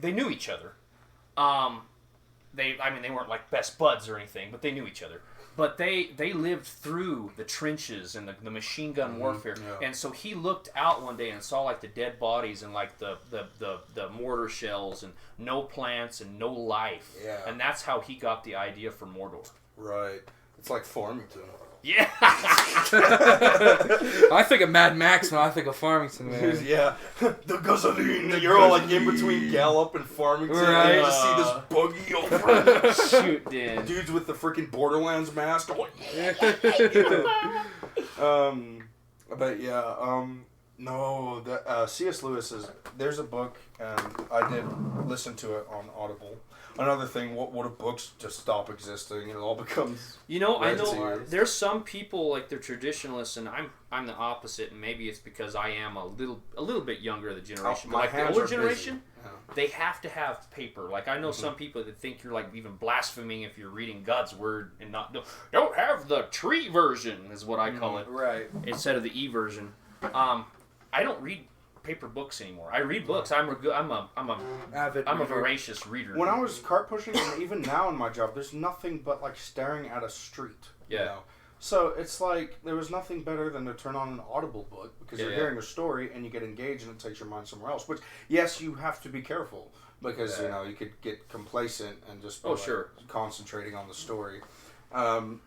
they knew each other. They weren't like best buds or anything, but they knew each other. But they lived through the trenches and the machine gun warfare, and so he looked out one day and saw like the dead bodies and like the mortar shells and no plants and no life. Yeah. And that's how he got the idea for Mordor. Right. It's like Farmington. Yeah. I think of Mad Max when I think of Farmington, man. Yeah. The gasoline. You're all like in between Gallup and Farmington. Right. And you just see this buggy over. Shoot, Dan. Dudes with the freaking Borderlands mask. But yeah, no, C.S. Lewis there's a book, and I did listen to it on Audible. Another thing, what if books just stop existing and it all becomes... I know Ratatouille. there's some people like they're traditionalists, and I'm the opposite, and maybe it's because I am a little bit younger the generation. My But like the hands older are busy. generation, Yeah. they have to have paper. Like I know some people that think you're like even blaspheming if you're reading God's word and don't have the tree version is what I call it Right. instead of the e version. I don't read paper books anymore. I read books. I'm a Avid I'm a reader. voracious reader. When I was cart pushing, and even now in my job, there's nothing but like staring at a street. Yeah. You know? So it's like there was nothing better than to turn on an Audible book because you're hearing a story and you get engaged and it takes your mind somewhere else. Which yes, you have to be careful because you could get complacent and just be, concentrating on the story. There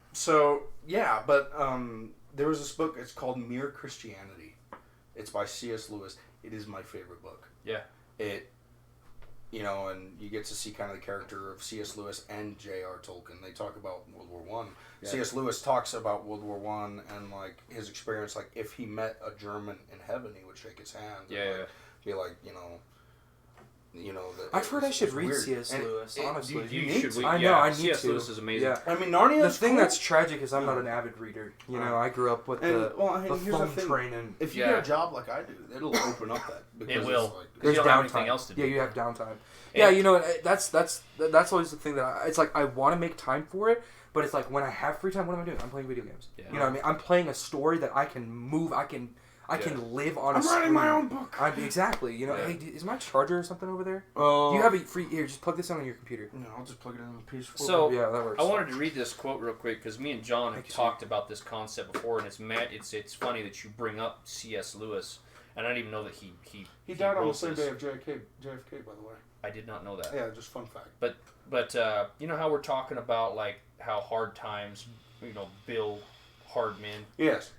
was this book. It's called Mere Christianity. It's by C.S. Lewis. It is my favorite book. Yeah. And you get to see kind of the character of C.S. Lewis and J.R. Tolkien. They talk about World War One. Yeah. C.S. Lewis talks about World War One and like his experience. Like if he met a German in heaven, he would shake his hand. Yeah. And, be like, I've heard I should read weird. C.S. And Lewis, honestly. You need should. to. I know, I need C.S. to. Lewis is amazing. Yeah. I mean, Narnia. The thing that's tragic is I'm not an avid reader. You know, I grew up with the here's the phone thing. training. If you get a job like I do, it'll open up that. It will. It's like, There's you don't have downtime. anything else to do. Yeah, you have downtime. Yeah, you know, that's always the thing that it's like I want to make time for it, but it's like when I have free time, what am I doing? I'm playing video games. Yeah. You know what I mean? I'm playing a story that I can move. I can live on. I'm writing my own book. Exactly. You know, hey, is my charger or something over there? Do Do you have a free? Here, just plug this in on your computer. No, I'll just plug it in the PS4. So Yeah, that works. I wanted to read this quote real quick because me and John have talked about this concept before, and it's funny that you bring up C.S. Lewis, and I didn't even know that he died on the wrote same this. day of JFK, by the way. I did not know that. Yeah, just fun fact. But you know how we're talking about like how hard times, build hard men. Yes.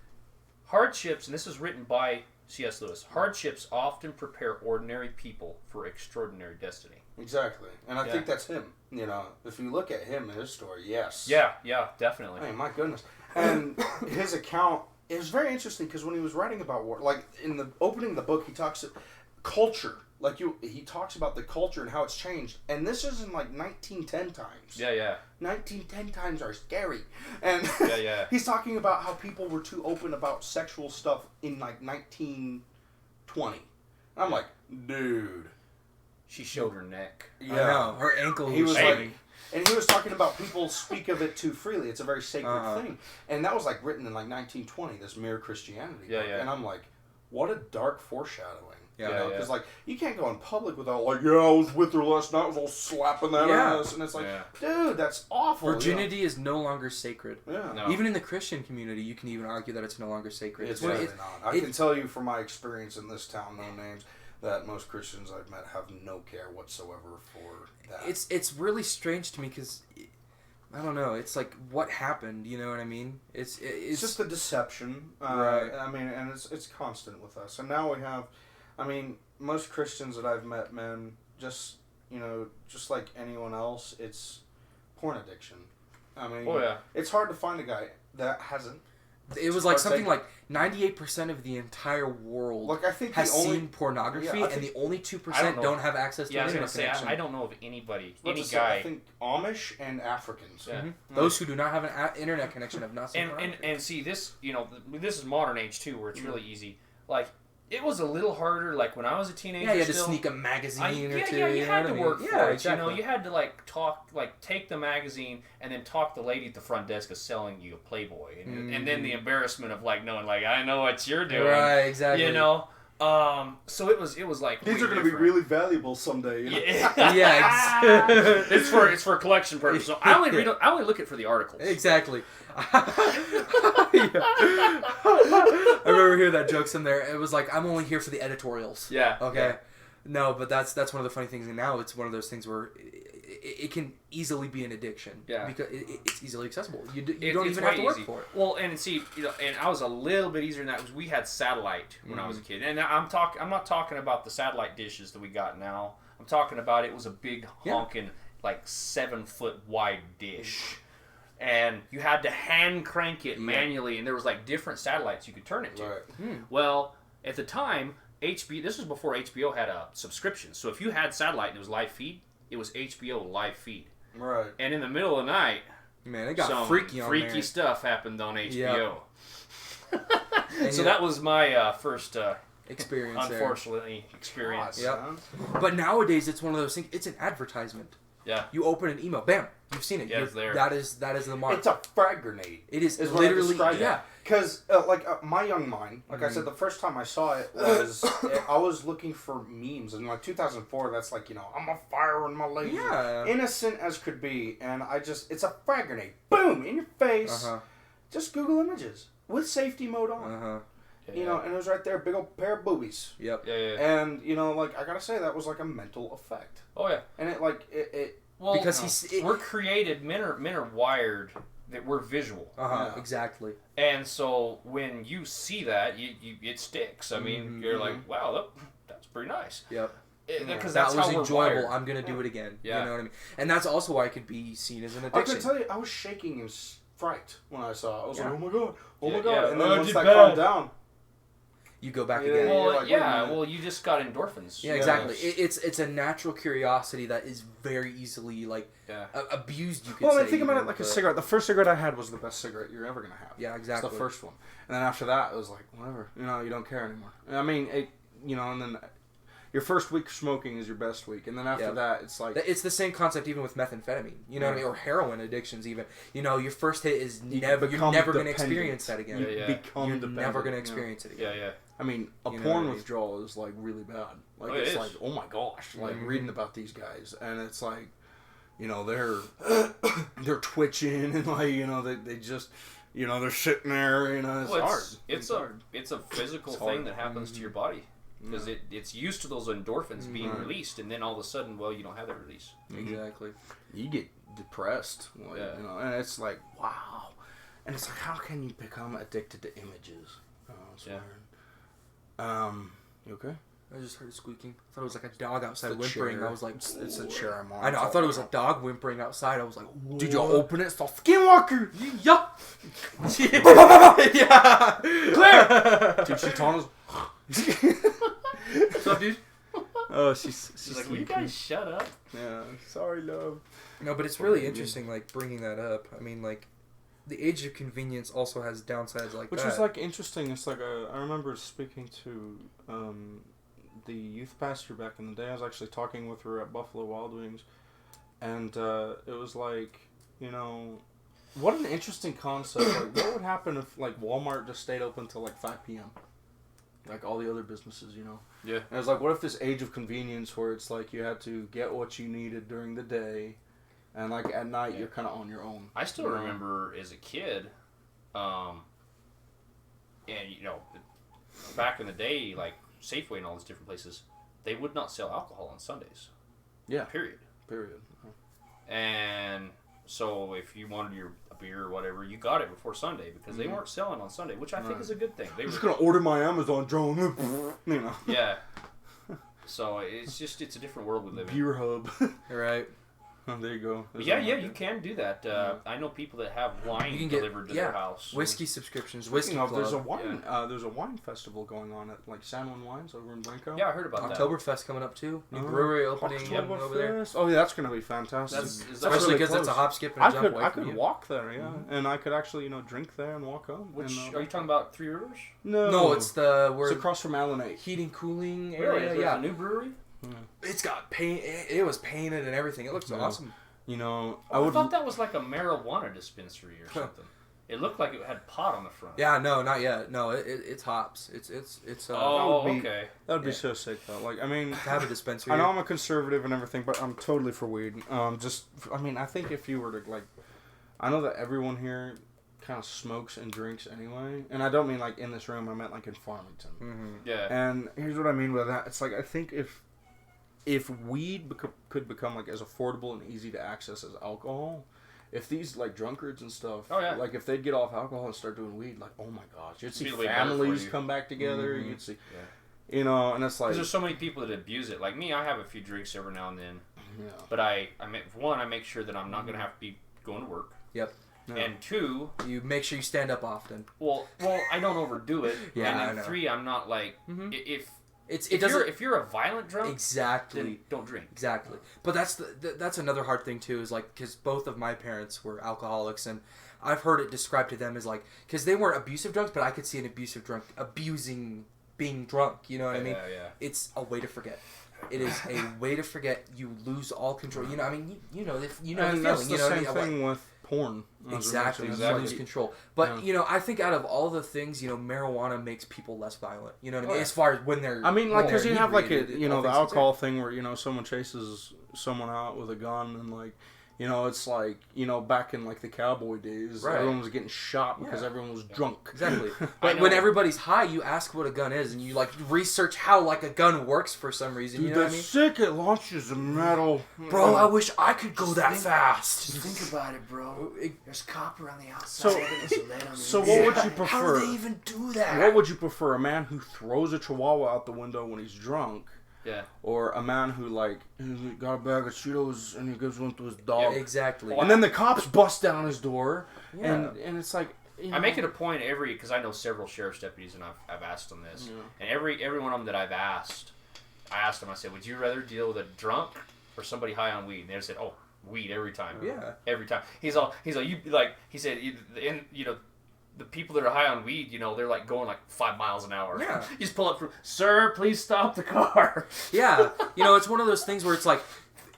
Hardships, and this is written by C.S. Lewis. Hardships often prepare ordinary people for extraordinary destiny. Exactly, and I think that's him. You know, if you look at him and his story, yes. Yeah, definitely. I mean, my goodness. And his account, it was very interesting because when he was writing about war, like in the opening of the book, he talks culture. He talks about the culture and how it's changed. And this is in like 1910 times. Yeah. 1910 times are scary. And Yeah. he's talking about how people were too open about sexual stuff in like 1920. I'm like, dude. She showed her neck. I know. Her ankle He was showing. and he was talking about people speak of it too freely. It's a very sacred thing. And that was like written in like 1920, this Mere Christianity book. Yeah. And I'm like, what a dark foreshadowing. Yeah. Because like you can't go in public without like, yeah, I was with her last night, I was all slapping that ass, and it's like, dude, that's awful. Virginity is no longer sacred. Yeah. No. Even in the Christian community, you can even argue that it's no longer sacred. It's really not. I can tell you from my experience in this town, no names, that most Christians I've met have no care whatsoever for that. It's really strange to me because I don't know. It's like what happened. You know what I mean? It's just the deception, right? I mean, and it's constant with us. And now we have, I mean, most Christians that I've met, man, just like anyone else, it's porn addiction. I mean, it's hard to find a guy that hasn't. It was like something like 98% of the entire world has seen pornography, and the only 2% don't have access to internet connection. I don't know of anybody, I think Amish and Africans. Yeah. Mm-hmm. Those who do not have an internet connection have not seen pornography. And see, this, this is modern age too, where it's really easy. Like, it was a little harder, like, when I was a teenager. Yeah, you had to sneak a magazine or two. Yeah, you had to work for it. Exactly. You had to, take the magazine and then talk the lady at the front desk of selling you a Playboy. And then the embarrassment of, knowing, I know what you're doing. Right, exactly. So it was like... These are going to be really valuable someday. Yeah. It's for collection purposes. So I only look at for the articles. Exactly. I remember hearing that joke somewhere. It was like, I'm only here for the editorials. Yeah. Okay. Yeah. No, but that's one of the funny things. And now it's one of those things where it can easily be an addiction. Yeah. Because it's easily accessible. You don't even have to work for it. Well, and see, and I was a little bit easier than that because we had satellite when I was a kid. And I'm not talking about the satellite dishes that we got now. I'm talking about it was a big honking 7-foot wide dish. And you had to hand crank it manually, and there was different satellites you could turn it to. Right. Well, at the time, this was before HBO had a subscription. So if you had satellite and it was live feed, it was HBO live feed. Right. And in the middle of the night, man, it got some freaky stuff happened on HBO. Yep. So that was my first experience. Unfortunately, experience. Yep. But nowadays, it's one of those things. It's an advertisement. Yeah. You open an email, bam, you've seen it. Yeah, it's there. That is the mark. It's a frag grenade. It is literally, yeah. Because my young mind, I said, the first time I saw it was I was looking for memes, and 2004. That's I'm a fire in my laser, innocent as could be, and it's a frag grenade, boom in your face. Just Google images with safety mode on. Yeah. And it was right there, big old pair of boobies. Yep. Yeah. And I gotta say that was a mental effect. Oh yeah. And it well, because we're created. Men are wired that we're visual. Exactly. And so when you see that, it sticks. I mean, you're like, wow, that's pretty nice. Yep. Because that that's was how we're enjoyable. wired. I'm gonna do it again. Yeah. You know what I mean? And that's also why it could be seen as an addiction. I can tell you, I was shaking in fright when I saw it. I was like, oh my god. Yeah. And then once that calmed down. you go back again. Well, You're like, wait a minute. well, you just got endorphins. Yeah, exactly. It's a natural curiosity that is very easily abused. You could Well, I say. mean, think about it even, like a but- cigarette. The first cigarette I had was the best cigarette you're ever gonna have. Yeah, exactly. It's the first one, and then after that, it was like whatever. You don't care anymore. I mean, and then your first week of smoking is your best week, and then after that, it's like it's the same concept even with methamphetamine. You know what I mean, or heroin addictions. Even your first hit is never. You're never going to experience that again. You become You're dependent. never going to experience it again. Yeah. I mean, a You know porn what I mean? withdrawal is like really bad. Like Oh, it it's is. like, oh my gosh, like Mhm. reading about these guys, and it's like, they're twitching and like they just they're sitting there. It's Well, hard. It's a physical It's thing hard. that happens to your body because it's used to those endorphins being Right. released, and then all of a sudden, you don't have that release. Exactly. You get depressed, like, Yeah. and it's like wow, and it's like how can you become addicted to images? It's Yeah. weird. You okay? I just heard it squeaking. I thought it was like a dog outside the whimpering. chair. I was like, It's a chair I'm on. I know. I thought it was a dog whimpering outside. I was like, Did you "What?" open it? It's the Skinwalker. Yup. yeah. Claire. Dude, Chitana's. What's up, dude? Oh, she's She's like, "Will you guys shut up?" Yeah. Sorry, love. No, but it's really interesting, like bringing that up. I mean, like, the age of convenience also has downsides like Which that. was like interesting. It's like I remember speaking to the youth pastor back in the day. I was actually talking with her at Buffalo Wild Wings, and it was like, what an interesting concept. Like, what would happen if like Walmart just stayed open till like 5 p.m. like all the other businesses, Yeah. And it's like, what if this age of convenience where it's like you had to get what you needed during the day, and like at night you're kind of on your own. I still remember as a kid, and back in the day, like Safeway and all those different places, they would not sell alcohol on Sundays. Yeah. Period. And so if you wanted a beer or whatever, you got it before Sunday because they weren't selling on Sunday, which I think is a good thing. They I'm just were, gonna order my Amazon drone. yeah. So it's a different world we live in. Beer hub. right. Oh, there you go. But yeah, you can do that. I know people that have wine You can get delivered to their house. whiskey subscriptions, whiskey Speaking of, club. there's a wine festival going on at like San Juan Wines over in Blanco. Yeah, I heard about that. Oktoberfest coming up too. New brewery opening over there. Oktoberfest. Oh yeah, that's gonna be fantastic. Especially really because it's a close. hop, skip, and a jump away I from could you. walk there, and I could actually drink there and walk home. Which and, are you talking about? Three Rivers? No, it's the it's across from Allen heating cooling Really? area. Is there Yeah, a new brewery? it's got paint. It was painted and everything. It looks awesome. I I thought that was like a marijuana dispensary or something. It looked like it had pot on the front. Yeah, no, not yet. No, it's hops. It's Oh, That would be- okay. That would be so sick though. Like, I mean, to have a dispensary. I know I'm a conservative and everything, but I'm totally for weed. I think if you were to like, I know that everyone here kind of smokes and drinks anyway, and I don't mean like in this room. I meant like in Farmington. Mm-hmm. Yeah. And here's what I mean by that. It's like I think if weed could become like as affordable and easy to access as alcohol, if these like drunkards and stuff, like if they'd get off alcohol and start doing weed, like oh my gosh, you'd see It'd be way better for families you. come back together. You'd see, Yeah. and it's like Because there's so many people that abuse it. Like me, I have a few drinks every now and then. yeah. But I make sure that I'm not going to have to be going to work. Yep. Yeah. And two, You make sure you stand up often. well, I don't overdo it. Yeah, and I then know. three, I'm not like It if you're a violent drunk, exactly. then don't drink. Exactly. But that's another hard thing too, is like, because both of my parents were alcoholics, and I've heard it described to them as like, because they weren't abusive drunks, but I could see an abusive drunk abusing being drunk. You know what I mean? Yeah. It's a way to forget. It is a way to forget. You lose all control. You know, I mean, you know the And feeling. that's the You know same what I mean? thing with porn. Exactly. As we You mentioned. lose control. But I think out of all the things, marijuana makes people less violent. You know what I mean? As far as when they're, I mean, like, because you have like inebriated, the all things alcohol thing where someone chases someone out with a gun and like. It's like, back in like the cowboy days, Right. everyone was getting shot because everyone was drunk. Exactly. But when everybody's high, you ask what a gun is, and you like research how like a gun works for some reason. Dude, You know what I that's mean? sick. It launches a metal. Bro, I wish I could go that fast. Just think about it, bro. There's copper on the outside. So- and there's lead on the So inside. what would you prefer? How do they even do that? What would you prefer? A man who throws a chihuahua out the window when he's drunk? Yeah. Or a man who he's got a bag of Cheetos and he gives one to his dog? Exactly. And then the cops bust down his door, Yeah. and it's like, I make it a point because I know several sheriff's deputies and I've asked them this, and every one of them that I've asked, I said, would you rather deal with a drunk or somebody high on weed? And they said, oh, weed every time. Yeah. Every time. He's like, he said, the people that are high on weed, they're like going like 5 miles an hour. Yeah. You just pull up, sir, please stop the car. Yeah. It's one of those things where it's like,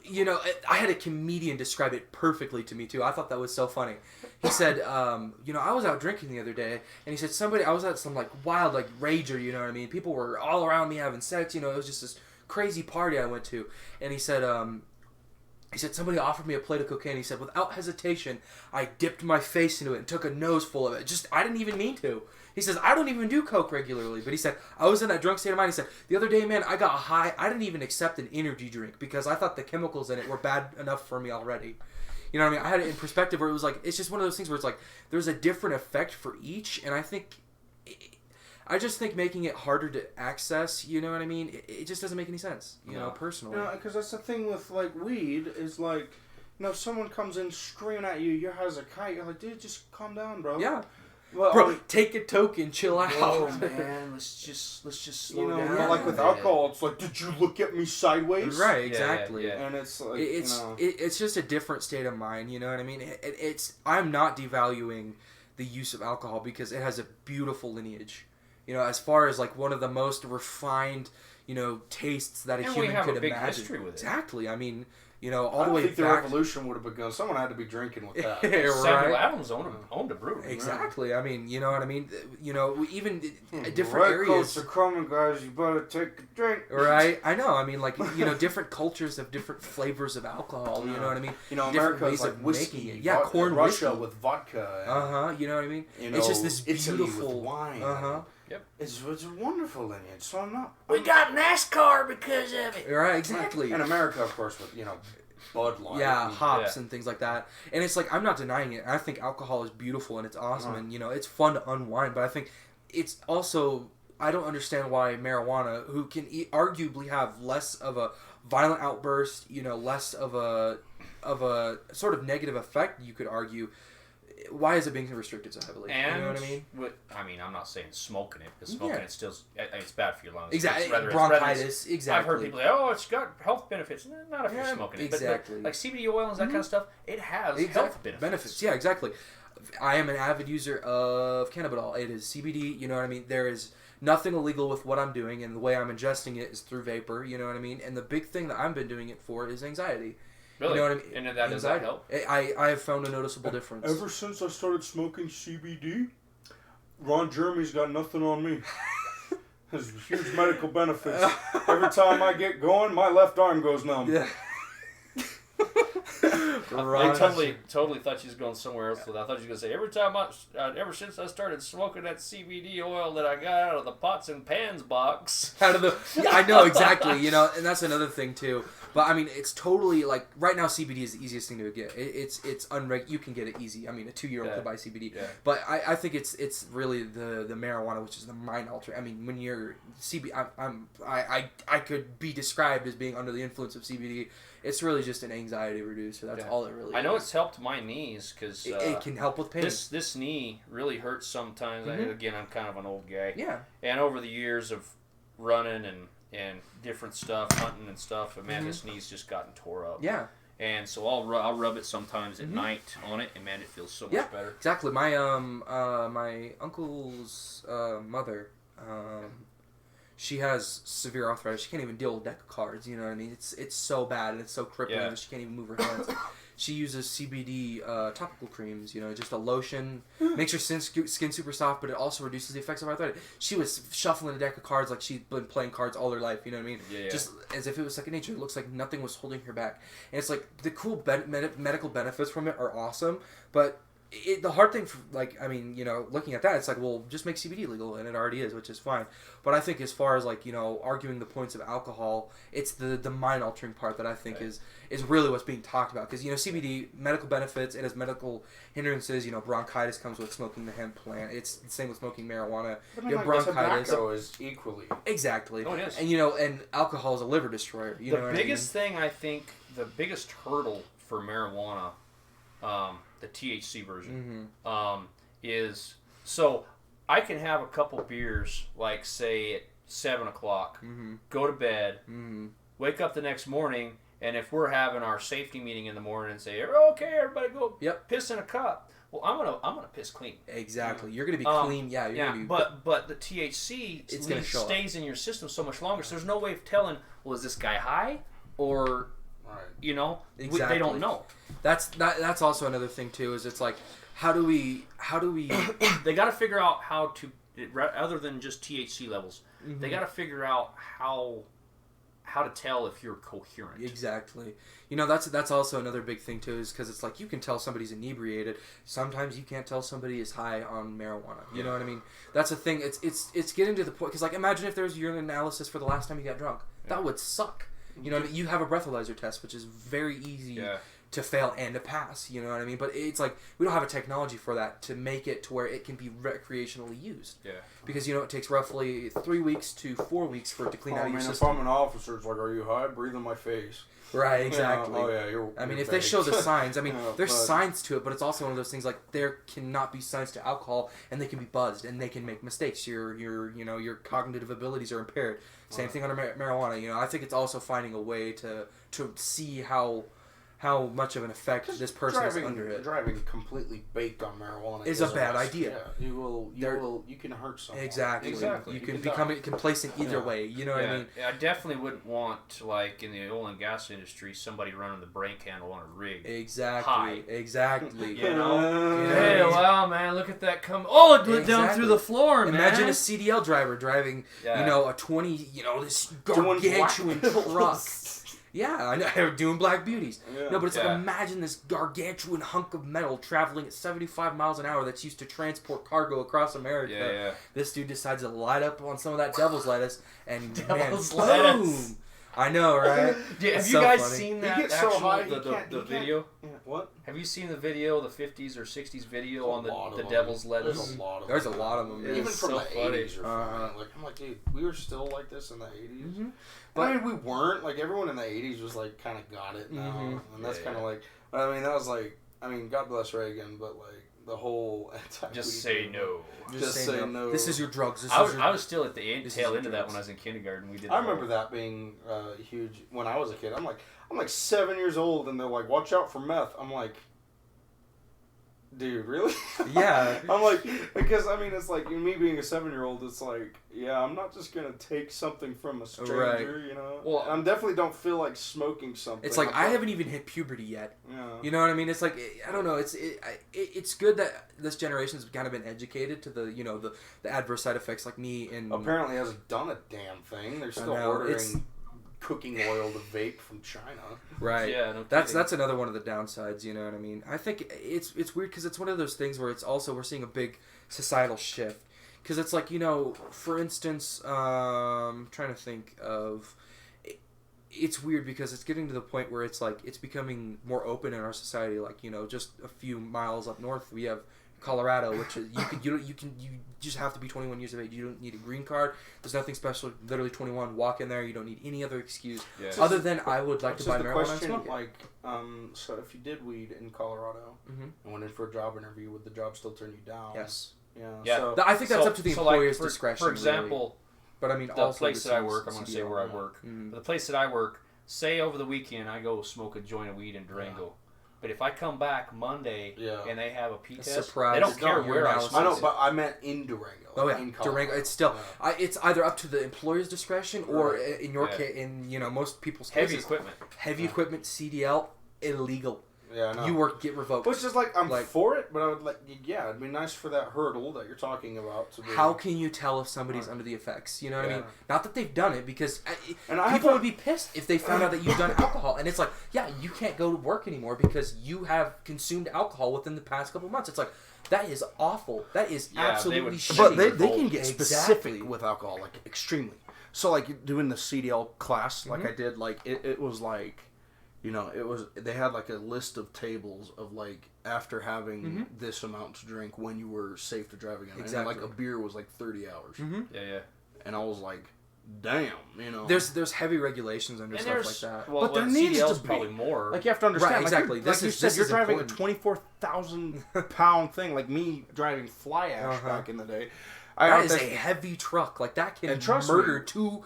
I had a comedian describe it perfectly to me too. I thought that was so funny. He said, I was out drinking the other day, and he said I was at some like wild like rager, you know what I mean? People were all around me having sex, it was just this crazy party I went to. And he said somebody offered me a plate of cocaine. He said, without hesitation, I dipped my face into it and took a nose full of it. I didn't even mean to. He says, I don't even do coke regularly. But he said, I was in that drunk state of mind. He said, the other day, man, I got high. I didn't even accept an energy drink because I thought the chemicals in it were bad enough for me already. You know what I mean? I had it in perspective where it was like, it's just one of those things where it's like, there's a different effect for each. And I just think making it harder to access, you know what I mean? It just doesn't make any sense, personally. Because that's the thing with, like, weed is, like, if someone comes in screaming at you, you're high as a kite, you're like, dude, just calm down, bro. Yeah. Well, bro, take a token, chill out. Oh, man, let's just slow down. Like with alcohol, it's like, did you look at me sideways? Right, exactly. Yeah. And it's like, it's just a different state of mind, you know what I mean? I'm not devaluing the use of alcohol because it has a beautiful lineage. As far as like one of the most refined, tastes that a human could imagine. And we have a big history with it. Exactly. I mean, all the way back. I think the revolution would have begun. Someone had to be drinking with that. Right? Samuel Adams owned a brewery. Exactly. Right? I mean, you know what I mean? Even different Red areas. Coats are coming, guys. You better take a drink. Right? I know. I mean, like, different cultures have different flavors of alcohol. You know what I mean? America's like whiskey. It. Yeah, corn Russia whiskey. With vodka. You know what I mean? It's just this Italy beautiful with wine. Yep. It's a wonderful lineage. So I'm not. We got NASCAR because of it. Right, exactly. In America, of course, with Bud Light. Yeah, hops and things like that. And it's like, I'm not denying it. I think alcohol is beautiful and it's awesome and, it's fun to unwind. But I think it's also, I don't understand why marijuana, who can arguably have less of a violent outburst, less of a sort of negative effect, you could argue, why is it being restricted so heavily? And you know what I mean? I'm not saying smoking it, because smoking it's still, it's bad for your lungs. Exactly. Bronchitis. Exactly. I've heard people say, oh, it's got health benefits. Not if you're smoking it. Exactly. But like CBD oil and that kind of stuff, it has health benefits. Yeah, exactly. I am an avid user of cannabidol. It is CBD, you know what I mean? There is nothing illegal with what I'm doing, and the way I'm ingesting it is through vapor, you know what I mean? And the big thing that I've been doing it for is anxiety. Really? You know what I mean? And does that help? I have found a noticeable difference. Ever since I started smoking CBD, Ron Jeremy's got nothing on me. Has huge medical benefits. Every time I get going, my left arm goes numb. Yeah. I totally thought she was going somewhere else with that. I thought she was going to say, ever since I started smoking that CBD oil that I got out of the pots and pans box. I know, exactly, and that's another thing too. But I mean, it's totally like, right now CBD is the easiest thing to get. It's you can get it easy. I mean, a 2-year-old could buy CBD. Yeah. But I think it's really the marijuana, which is the mind altering. I mean, when you're CBD, I could be described as being under the influence of CBD. It's really just an anxiety reducer. That's all it really is. I know it's helped my knees because it can help with pain. This knee really hurts sometimes. Mm-hmm. Again, I'm kind of an old guy. Yeah. And over the years of running and different stuff, hunting and stuff, man, this knee's just gotten tore up. Yeah. And so I'll rub it sometimes at night on it, and man, it feels so much better. Exactly. My my uncle's mother, she has severe arthritis. She can't even deal with a deck of cards. You know what I mean? It's so bad and it's so crippling that she can't even move her hands. She uses CBD topical creams, just a lotion. Makes her skin super soft, but it also reduces the effects of arthritis. She was shuffling a deck of cards like she'd been playing cards all her life, you know what I mean? Yeah. Just as if it was second nature. It looks like nothing was holding her back. And it's like, the cool medical benefits from it are awesome, but the hard thing, looking at that, it's like, well, just make CBD legal, and it already is, which is fine. But I think as far as, arguing the points of alcohol, it's the mind-altering part that I think is really what's being talked about. Because, CBD, medical benefits, it has medical hindrances. Bronchitis comes with smoking the hemp plant. It's the same with smoking marijuana. But bronchitis. Tobacco is equally. Exactly. Oh, it is. And, and alcohol is a liver destroyer. The biggest thing, I think, the biggest hurdle for marijuana, the THC version, is so I can have a couple beers, like say at 7 o'clock, go to bed, wake up the next morning, and if we're having our safety meeting in the morning and say, okay, everybody go piss in a cup. Well, I'm gonna piss clean. Exactly. You're gonna be clean. Yeah. You're gonna be... But the THC stays in your system so much longer. So there's no way of telling. Well, is this guy high or Exactly. they don't know. That's also another thing too. Is it's like how do we? They got to figure out how to, other than just THC levels. They got to figure out how to tell if you're coherent. Exactly. That's also another big thing too, is because it's like you can tell somebody's inebriated. Sometimes you can't tell somebody is high on marijuana. You know what I mean? That's a thing. It's getting to the point, because like imagine if there was urine analysis for the last time you got drunk. That would suck. You know, you have a breathalyzer test, which is very easy to fail and to pass. You know what I mean? But it's like we don't have a technology for that to make it to where it can be recreationally used. Yeah. Because it takes roughly 3 weeks to 4 weeks for it to clean out your system. If I'm an officer, it's like, are you high? Breathe in my face. Right, exactly. You're if they show the signs, there's signs to it, but it's also one of those things like there cannot be signs to alcohol, and they can be buzzed, and they can make mistakes. Your cognitive abilities are impaired. Same thing on marijuana. I think it's also finding a way to see how much of an effect this person is under it. Driving completely baked on marijuana is a bad idea. Yeah, you can hurt someone. Exactly. You can become complacent either way. You know what I mean? I definitely wouldn't want, like in the oil and gas industry, somebody running the brake handle on a rig. Exactly. High. Exactly. Hey, wow, man, look at that come! Oh, it went down through the floor, man. Imagine a CDL driver driving, a 20, this gargantuan truck. Yeah, I know. Doing Black Beauties. Yeah. No, but it's like, imagine this gargantuan hunk of metal traveling at 75 miles an hour that's used to transport cargo across America. Yeah. This dude decides to light up on some of that devil's lettuce, and devil's lettuce. Boom! I know, right? Have you guys seen that? He gets so high, the video? Yeah, what? Have you seen the video, the 50s or 60s video on the devil's lettuce? There's a lot of them. Even from the 80s. I'm like, dude, we were still like this in the 80s. Mm-hmm. But we weren't. Like, everyone in the 80s was like, kind of got it now. Mm-hmm. And that's kind of like, but that was like, God bless Reagan, but like, the whole just say no. Just say no. This is your drugs. I was still at the tail end of that when I was in kindergarten. We did. I remember that being huge when I was a kid. I'm like 7 years old, and they're like, "Watch out for meth." I'm like, dude, really? Yeah. I'm like, because it's like me being a 7-year-old. It's like, I'm not just gonna take something from a stranger, Well, I definitely don't feel like smoking something. It's like I haven't even hit puberty yet. Yeah. You know what I mean? It's like I don't know. It's good that this generation's kind of been educated to the the adverse side effects. Like me and apparently hasn't done a damn thing. They're still ordering cooking oil to vape from China. Right. Yeah. No, that's another one of the downsides. You know what I mean? I think it's weird because it's one of those things where it's also we're seeing a big societal shift. Because it's like, for instance, I'm trying to think of... It's weird because it's getting to the point where it's like, it's becoming more open in our society. Like, just a few miles up north, we have Colorado, which is, you just have to be 21 years of age. You don't need a green card. There's nothing special. Literally 21, walk in there. You don't need any other excuse. Yeah. Other than I would like to buy marijuana and smoke it. So if you did weed in Colorado and went in for a job interview, would the job still turn you down? Yes. Yeah. So, I think that's up to the employer's discretion. For example, really. But the place that I work, I'm going to say where I work. The place that I work, say over the weekend I go smoke a joint of weed in Durango. Yeah. But if I come back Monday and they have a P-test, they don't care where I smoke. I know, but I meant in Durango. Oh yeah, in Durango. It's still it's either up to the employer's discretion or in your case, in most people's cases, heavy equipment, CDL, illegal. Yeah, I know. You get revoked. Which is like, I'm for it, but I would it'd be nice for that hurdle that you're talking about to be. How can you tell if somebody's under the effects? You know what I mean? Not that they've done it, because people would be pissed if they found out that you've done alcohol. And it's like, you can't go to work anymore because you have consumed alcohol within the past couple months. It's like, that is awful. That is absolutely shitty. But they can get specific with alcohol, like, extremely. So, like, doing the CDL class, like I did, like, it was like... they had like a list of tables of like after having this amount to drink when you were safe to drive again. Exactly. And like a beer was like 30 hours. Mm-hmm. Yeah. And I was like, damn, you know. There's heavy regulations under And stuff there's like that. well, But there well, needs CDL's to be. probably more. Like, you have to understand. Right, like, exactly. Like you said, This you're is driving important. a 24,000-pound thing, like me driving fly ash back in the day. That is a heavy truck. Like, that can And trust murder me- two...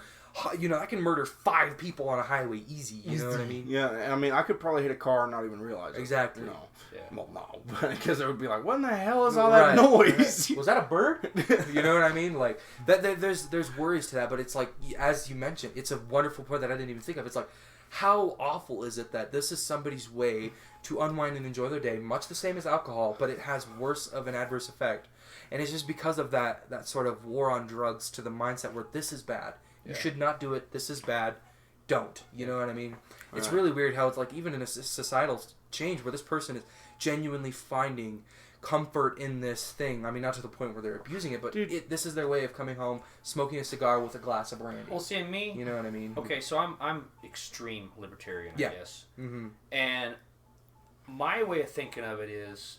You know, I can murder 5 people on a highway easy. You know what I mean? Yeah, I mean, I could probably hit a car and not even realize it. Exactly. You know. Yeah. Well, no, because it would be like, what in the hell is all that noise? Was that a bird? You know what I mean? Like that. There's worries to that, but it's like, as you mentioned, it's a wonderful point that I didn't even think of. It's like, how awful is it that this is somebody's way to unwind and enjoy their day, much the same as alcohol, but it has worse of an adverse effect, and it's just because of that sort of war on drugs to the mindset where this is bad. You should not do it. This is bad. Don't. You know what I mean? It's really weird how it's like, even in a societal change where this person is genuinely finding comfort in this thing. I mean, not to the point where they're abusing it, but this is their way of coming home, smoking a cigar with a glass of brandy. Well, see, me. You know what I mean? Okay, so I'm extreme libertarian, I guess. Mm-hmm. And my way of thinking of it is,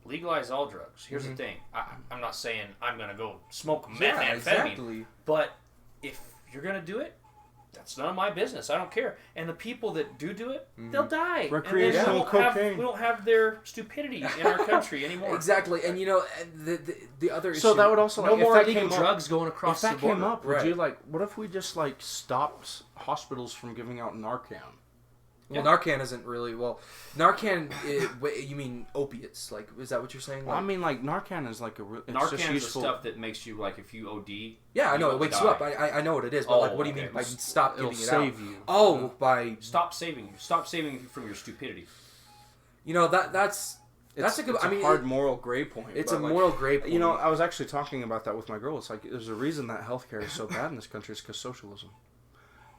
legalize all drugs. Here's the thing. I'm not saying I'm going to go smoke methamphetamine. Exactly. But if you're going to do it, that's none of my business. I don't care. And the people that do it, they'll die. Recreational cocaine. We don't have their stupidity in our country anymore. Exactly. And, you know, the other issue... So that would also... No like, more if that illegal came up- drugs going across If the that border. came up, would Right. you, like... What if we just, like, stopped hospitals from giving out Narcan? Well, Narcan isn't really... Well, Narcan... you mean opiates? Like, is that what you're saying? Well, Like, I mean, like, Narcan is, like, it's just Narcan is the useful. stuff that makes you, like, if you OD... yeah, I know. you It wakes die. you up. I know what it is. But, like, what do you okay. mean by stop It'll giving it save out? you. Oh, by... Stop saving you. Stop saving you from your stupidity. You know, that's a good... It's I mean, hard moral gray point. it's a but, like, moral gray point. You know, I was actually talking about that with my girl. It's like, there's a reason that healthcare is so bad in this country. It's because socialism.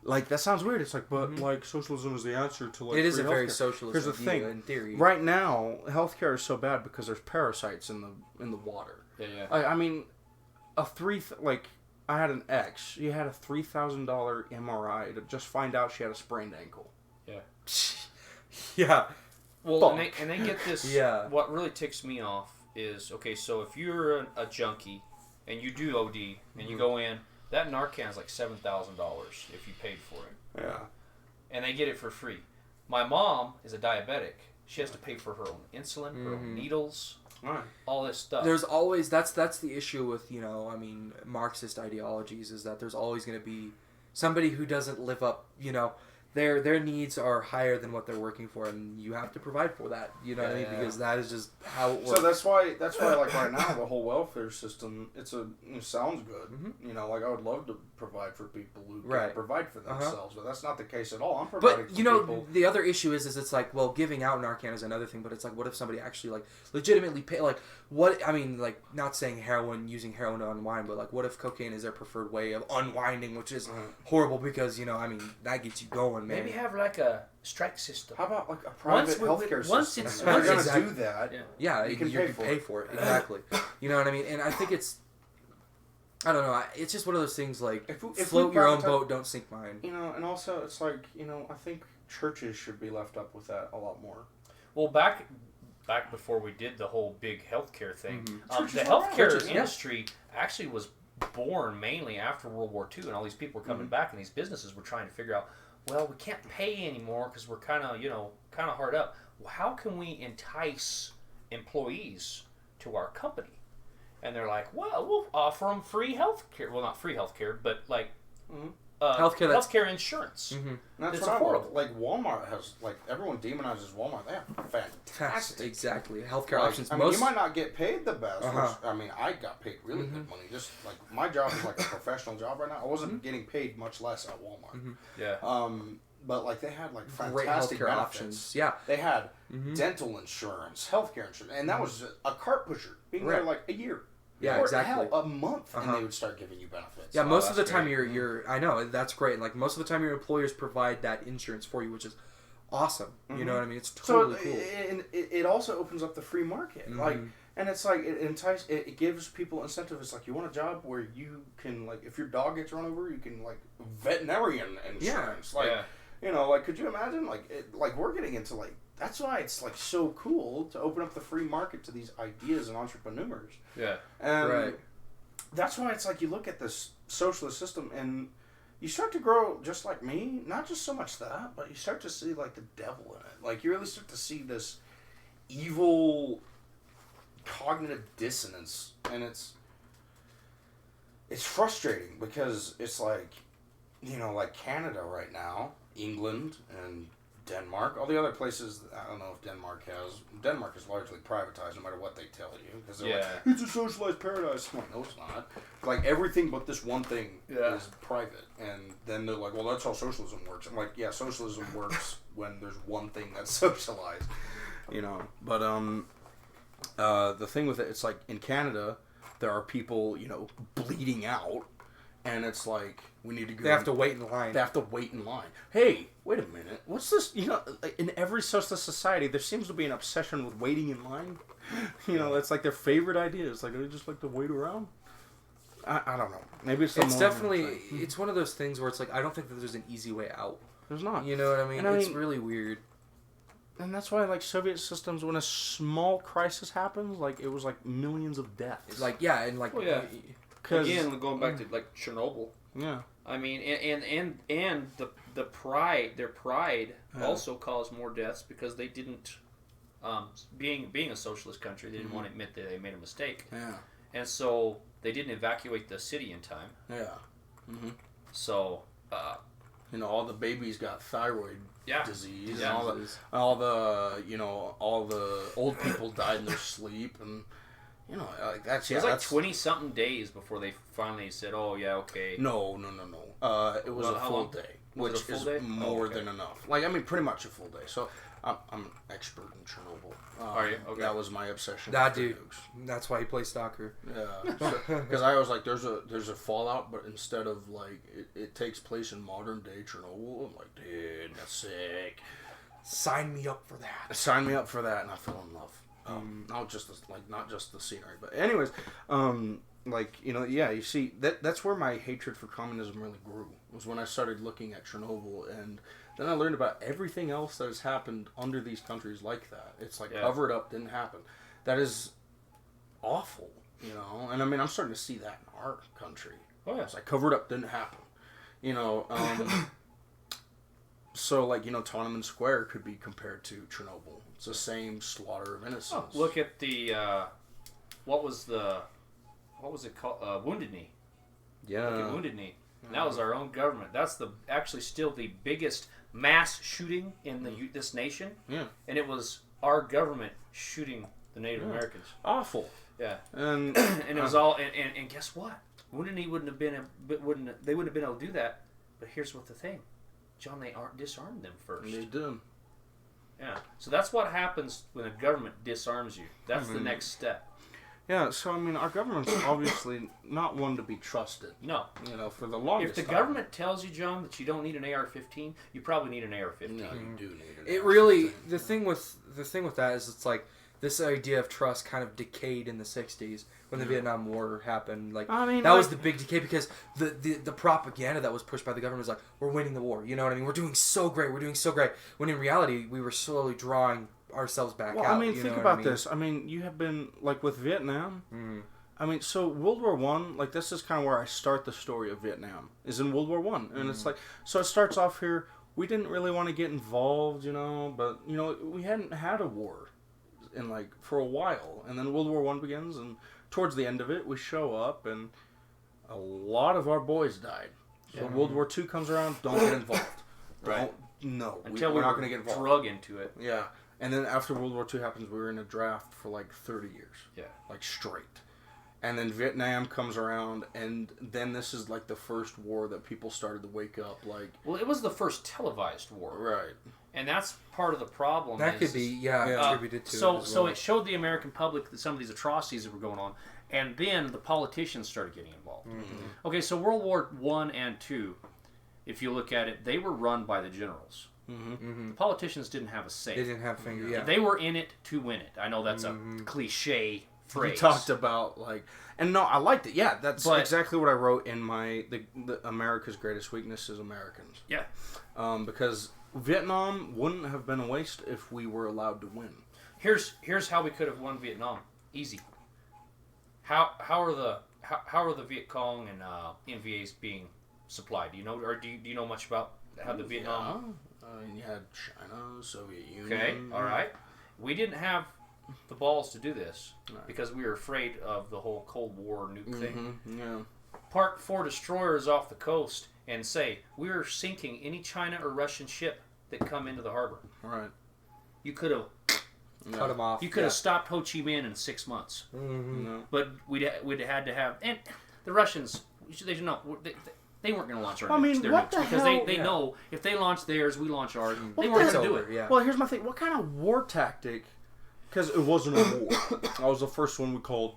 Like, that sounds weird. It's like, but, like, socialism is the answer to, like, it is free a very healthcare. socialist Here's the view thing. in theory. Right now, healthcare is so bad because there's parasites in the water. Yeah. I mean, I had an ex. She had a $3,000 MRI to just find out she had a sprained ankle. Yeah. Well, and they get this. Yeah. What really ticks me off is, okay, so if you're a junkie and you do OD and you go in, that Narcan is like $7,000 if you paid for it. Yeah. And they get it for free. My mom is a diabetic. She has to pay for her own insulin, her own needles, all this stuff. There's always... That's the issue with, you know, I mean, Marxist ideologies is that there's always going to be somebody who doesn't live up, you know... Their needs are higher than what they're working for, and you have to provide for that. You know what I mean? Because that is just how it works. So that's why like right now the whole welfare system it sounds good. You know, like I would love to provide for people who can't provide for themselves, but that's not the case at all. I'm providing But for you know, people. the other issue is it's like, well, giving out Narcan is another thing, but it's like, what if somebody actually like legitimately pay? Like, what I mean, like, not saying using heroin to unwind, but like, what if cocaine is their preferred way of unwinding, which is horrible because, you know, I mean, that gets you going, man. Maybe have like a strike system. How about like a private healthcare system? If you're gonna exactly. do that, Yeah, you can pay for it. Exactly. You know what I mean? And I think it's, I don't know. It's just one of those things like, if float we your own privatize- boat, don't sink mine. You know, and also it's like, you know, I think churches should be left up with that a lot more. Well, back before we did the whole big healthcare thing, Churches the were around. healthcare Churches, industry actually was born mainly after World War II, and all these people were coming back, and these businesses were trying to figure out, well, we can't pay anymore because we're kind of hard up. Well, how can we entice employees to our company? And they're like, well, we'll offer them free health care. Well, not free health care, but like healthcare insurance. And that's It's what affordable. I love. Like Walmart has, like everyone demonizes Walmart. They have fantastic. Exactly. Healthcare Like, options. I mean, you might not get paid the best. Uh-huh. Which, I mean, I got paid really good money. Just like my job is like a professional job right now. I wasn't getting paid much less at Walmart. Yeah. But like they had like Great fantastic healthcare benefits. options. Yeah. They had dental insurance, healthcare insurance, and that was a cart pusher being there like a year. Yeah, or exactly. hell, a month, and they would start giving you benefits. Yeah, most of the that's time great. you're I know, that's great. Like most of the time your employers provide that insurance for you, which is awesome. You know what I mean? It's totally cool. And it also opens up the free market. Like, and it's like it gives people incentive. It's like you want a job where you can, like, if your dog gets run over, you can, like, veterinarian insurance. Like, you know, like, could you imagine? Like we're getting into, like, that's why it's, like, so cool to open up the free market to these ideas and entrepreneurs. Yeah. And Right. that's why it's like you look at this socialist system, and you start to grow just like me. Not just so much that, but you start to see like the devil in it. Like you really start to see this evil cognitive dissonance, and it's frustrating because it's like, you know, like Canada right now, England and Denmark, all the other places. I don't know if Denmark is largely privatized, no matter what they tell you, because they're like, it's a socialized paradise. I'm like, no, it's not. Like everything but this one thing is private, and then they're like, well, that's how socialism works. I'm like, yeah, socialism works when there's one thing that's socialized, you know. But the thing with it, it's like in Canada, there are people, you know, bleeding out, and it's like, we need to go. They have to wait in line. They have to wait in line. Hey, wait a minute. What's this? You know, in every socialist society, there seems to be an obsession with waiting in line. You know, it's like their favorite idea. It's like, they just like to wait around. I don't know. Maybe it's definitely, it's one of those things where it's like, I don't think that there's an easy way out. There's not. You know what I mean? It's really weird. And that's why, like, Soviet systems, when a small crisis happens, like, it was, like, millions of deaths. Like, yeah, and, like... Well, yeah. Again, going back to, like, Chernobyl. Yeah. I mean, and the pride, their pride also caused more deaths because they didn't, being a socialist country, they didn't want to admit that they made a mistake. Yeah. And so they didn't evacuate the city in time. Yeah. Mm-hmm. So, you know, all the babies got thyroid disease. Yeah. And all the old people died in their sleep, and you know, like that's it was like 20-something days before they finally said, "Oh yeah, okay." No. It was a full day, which is more than enough. Like, I mean, pretty much a full day. So I'm an expert in Chernobyl. Are you? Okay. That was my obsession. That dude. That's why he plays soccer. Yeah. Because I was like, there's a fallout, but instead of like it takes place in modern day Chernobyl. I'm like, dude, that's sick. Sign me up for that. Sign me up for that, and I fell in love. Not just the scenery, but anyways, like, you know, yeah, you see that's where my hatred for communism really grew, was when I started looking at Chernobyl, and then I learned about everything else that has happened under these countries like that. It's like covered up, didn't happen. That is awful, you know. And I mean, I'm starting to see that in our country. Oh yeah, it's like covered up, didn't happen, you know. So, like, you know, Tiananmen Square could be compared to Chernobyl. It's the same slaughter of innocents. Oh, look at the what was it called? Wounded Knee. Yeah. Look at Wounded Knee. And that was our own government. That's actually still the biggest mass shooting in this nation. Yeah. And it was our government shooting the Native Americans. Awful. Yeah. And and it was all and guess what? Wounded Knee wouldn't have been able to do that. But here's what the thing. John, they disarmed them first. They did. Yeah. So that's what happens when a government disarms you. That's the next step. Yeah, so I mean, our government's obviously not one to be trusted. No. You know, for the longest time. If the government tells you, John, that you don't need an AR-15, you probably need an AR-15. No, you do need an AR-15. It really, the thing with that is, it's like, this idea of trust kind of decayed in the 60s when the Vietnam War happened. Like, I mean, that was the big decay, because the propaganda that was pushed by the government was like, we're winning the war, you know what I mean? We're doing so great, when in reality, we were slowly drawing ourselves back out. I mean, think about this. I mean, you have been, like, with Vietnam. I mean, so World War One, like, this is kind of where I start the story of Vietnam, is in World War One. And it's like, so it starts off here, we didn't really want to get involved, you know, but, you know, we hadn't had a war in, like, for a while. And then World War One begins, and towards the end of it, we show up, and a lot of our boys died. So World War II comes around, don't get involved. Right. Until we're not going to get involved. Drug into it. Yeah. And then after World War II happens, we were in a draft for like 30 years. Yeah. Like straight. And then Vietnam comes around, and then this is like the first war that people started to wake up. Like, well, it was the first televised war. Right. And that's part of the problem. That could be, attributed to it. So it showed the American public that some of these atrocities that were going on, and then the politicians started getting involved. Okay, so World War I and II, if you look at it, they were run by the generals. The politicians didn't have a say. They didn't have a finger, They were in it to win it. I know that's a cliche phrase. You talked about, like, and no, I liked it. Yeah, that's exactly what I wrote in my the America's Greatest Weakness is Americans. Yeah. Because Vietnam wouldn't have been a waste if we were allowed to win. Here's how we could have won Vietnam. Easy. How are the how are the Viet Cong and NVAs being supplied? Do you know, or do you know much about how the Vietnam? You had China, Soviet Union. Okay, all right. We didn't have the balls to do this because we were afraid of the whole Cold War nuke thing. Yeah. Park 4 destroyers off the coast and say, we're sinking any China or Russian ship that come into the harbor. Right. You could have Cut them off. You could have stopped Ho Chi Minh in 6 months. No. But we'd had to have... And the Russians, they should know... They weren't going to launch our I mean, their what nukes the because hell? they know if they launch theirs, we launch ours. They What weren't the going to do hell? it. Yeah. Well, here's my thing. What kind of war tactic? Because it wasn't a war. That was the first one we called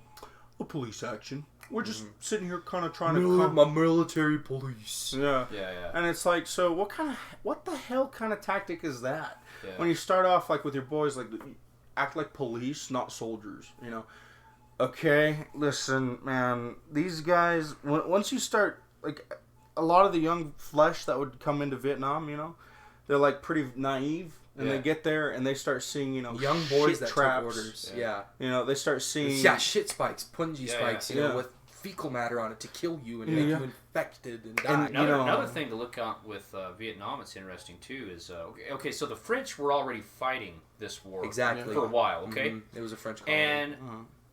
a police action. We're just sitting here kind of trying to... my military police. Yeah. Yeah, yeah. And it's like, so what the hell kind of tactic is that? Yeah. When you start off like with your boys, like act like police, not soldiers, you know? Okay, listen, man, these guys, once you start, like, a lot of the young flesh that would come into Vietnam, you know, they're like pretty naive, and they get there and they start seeing, you know, Young boys shit that traps. took orders. Yeah. You know, they start seeing... Yeah, shit spikes, punji Yeah, spikes, yeah. you know, Yeah. with fecal matter on it to kill you and Yeah, make yeah. you infected and die. And, you know- Another thing to look at with Vietnam, it's interesting too, is okay. So the French were already fighting this war Exactly. for a while. Okay, Mhm. It was a French colony. and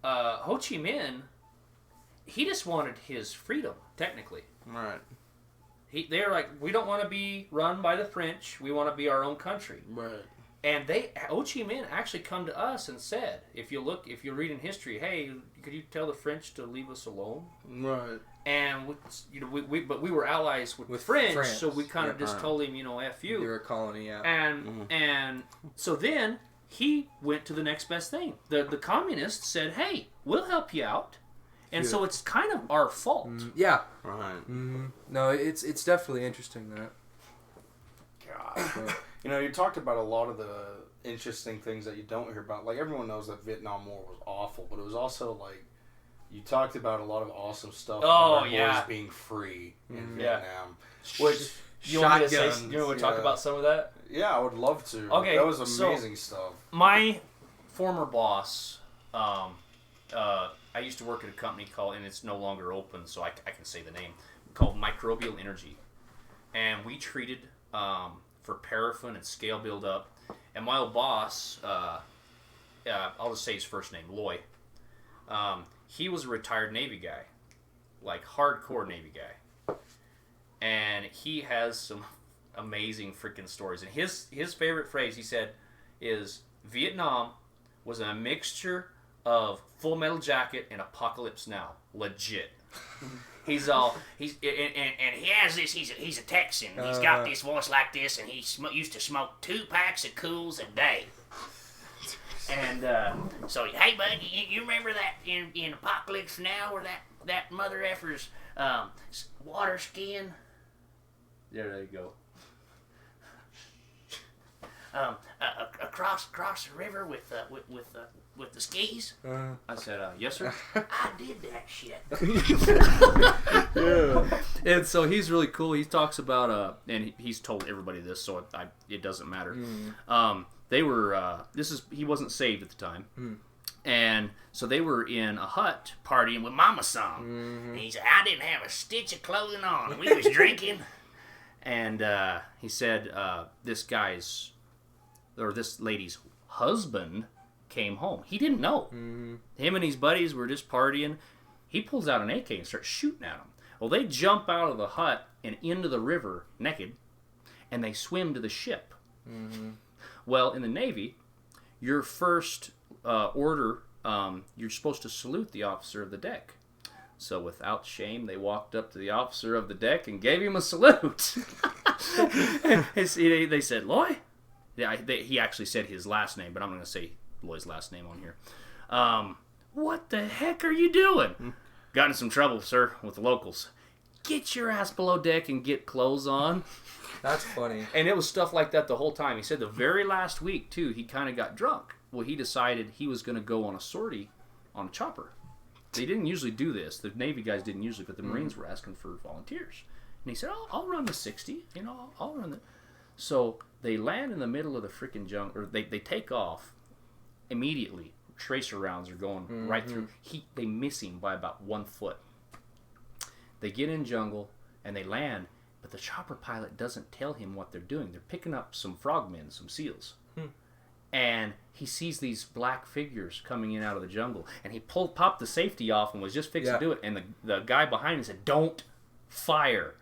Ho Chi Minh, he just wanted his freedom. Technically, Right. they're like, we don't want to be run by the French. We want to be our own country. Right. And Ho Chi Minh actually come to us and said, if you read in history, hey, could you tell the French to leave us alone? Right. And but we were allies with French, France. so we kind of Yeah. just told him, you know, F you. They were a colony, yeah. And so then he went to the next best thing. The communists said, hey, we'll help you out. And so it's kind of our fault. Yeah. Right. No, it's definitely interesting that. God. You know, you talked about a lot of the interesting things that you don't hear about. Like, everyone knows that Vietnam War was awful, but it was also, like, you talked about a lot of awesome stuff about our boys being free in Vietnam. Which, You want me to shotguns, you want to talk about some of that? Yeah, I would love to. Okay, That was so- amazing stuff. My former boss, I used to work at a company called, and it's no longer open, so I can say the name, called Microbial Energy. And we treated for paraffin and scale buildup. And my old boss, I'll just say his first name, Loy. He was a retired Navy guy, like hardcore Navy guy. And he has some amazing freaking stories. And his favorite phrase, he said, is Vietnam was a mixture of Full Metal Jacket and Apocalypse Now. Legit. And he has this. He's a Texan. He's got this voice like this, and he used to smoke 2 packs of Cools a day. And so, hey, bud, you remember that in Apocalypse Now, where that mother effer's water skiing? There you go. Across the river with the skis. I said, yes, sir. I did that shit. And so he's really cool. He talks about and he's told everybody this, so it doesn't matter. They were he wasn't saved at the time. And so they were in a hut partying with Mama Song. And he said, I didn't have a stitch of clothing on. And we was drinking. And he said this lady's husband came home. He didn't know. Him and his buddies were just partying. He pulls out an AK and starts shooting at them. Well, they jump out of the hut and into the river naked, and they swim to the ship. Well, in the Navy, your first order, you're supposed to salute the officer of the deck. So without shame, they walked up to the officer of the deck and gave him a salute. And they said, Loy? Yeah, he actually said his last name, but I'm going to say Loy's last name on here. What the heck are you doing? Got in some trouble, sir, with the locals. Get your ass below deck and get clothes on. That's funny. And it was stuff like that the whole time. He said the very last week, too, he kind of got drunk. Well, he decided he was going to go on a sortie on a chopper. They didn't usually do this. The Navy guys didn't usually, but the Marines were asking for volunteers. And he said, I'll run the 60. You know, I'll run the... So they land in the middle of the freaking jungle, or they take off immediately. Tracer rounds are going right through. They miss him by about 1 foot. They get in jungle and they land, but the chopper pilot doesn't tell him what they're doing. They're picking up some frogmen, some seals. And he sees these black figures coming in out of the jungle, and he popped the safety off and was just fixing to do it, and the guy behind him said, "Don't fire."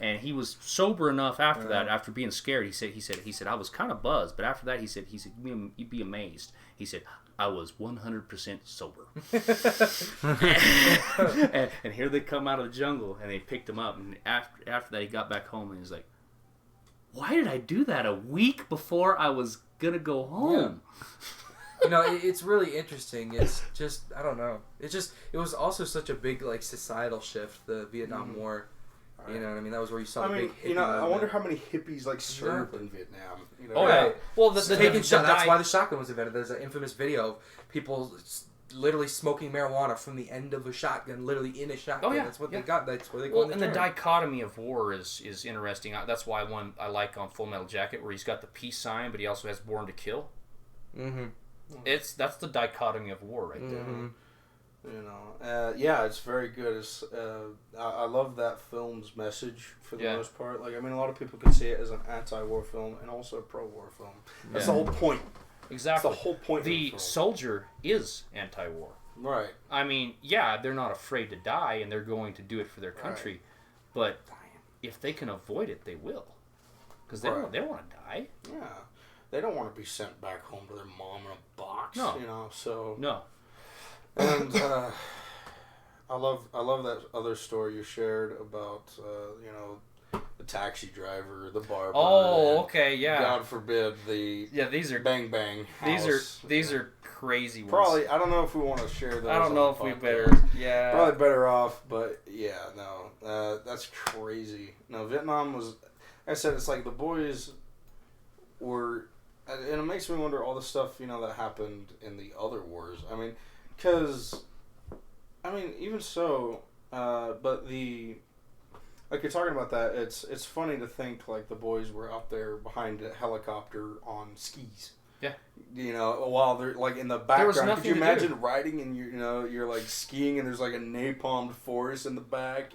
And he was sober enough after that, after being scared. He said, "I was kind of buzzed, but after that, he said, you'd be amazed." He said, "I was 100% sober." and here they come out of the jungle, and they picked him up. And after that, he got back home, and he was like, "Why did I do that a week before I was gonna go home?" It's really interesting. It's just, I don't know. It was also such a big like societal shift, the Vietnam War. You know what I mean? That was where you saw the big hippie I wonder movement. how many hippies like served in Vietnam. You know? Oh yeah. Well, That's why the shotgun was invented. There's an infamous video of people literally smoking marijuana from the end of a shotgun, literally in a shotgun. Oh yeah. That's what they got. That's where they Well, got and the the term. dichotomy of war is interesting. That's why one I like on Full Metal Jacket, where he's got the peace sign, but he also has Born to Kill. That's the dichotomy of war right there. You know, it's very good. I love that film's message for the most part. Like, I mean, a lot of people could see it as an anti-war film and also a pro-war film. That's the whole point. Exactly. That's the whole point. The soldier is anti-war. Right. I mean, they're not afraid to die, and they're going to do it for their country. But if they can avoid it, they will, because they don't want to die. Yeah. They don't want to be sent back home to their mom in a box. No. You know. So. No. And I love that other story you shared about the taxi driver, the barber. Oh, okay, yeah. God forbid these are bang bang. These are crazy ones. Probably, I don't know if we want to share those. I don't know if we better. Yeah. Probably better off, but that's crazy. No, Vietnam was. Like I said, it's like the boys were, and it makes me wonder all the stuff that happened in the other wars. I mean. Because, even so, but like you're talking about that, it's funny to think like the boys were out there behind a helicopter on skis. Yeah. While they're like in the background. Could you to imagine do. riding and you're like skiing and there's like a napalmed forest in the back?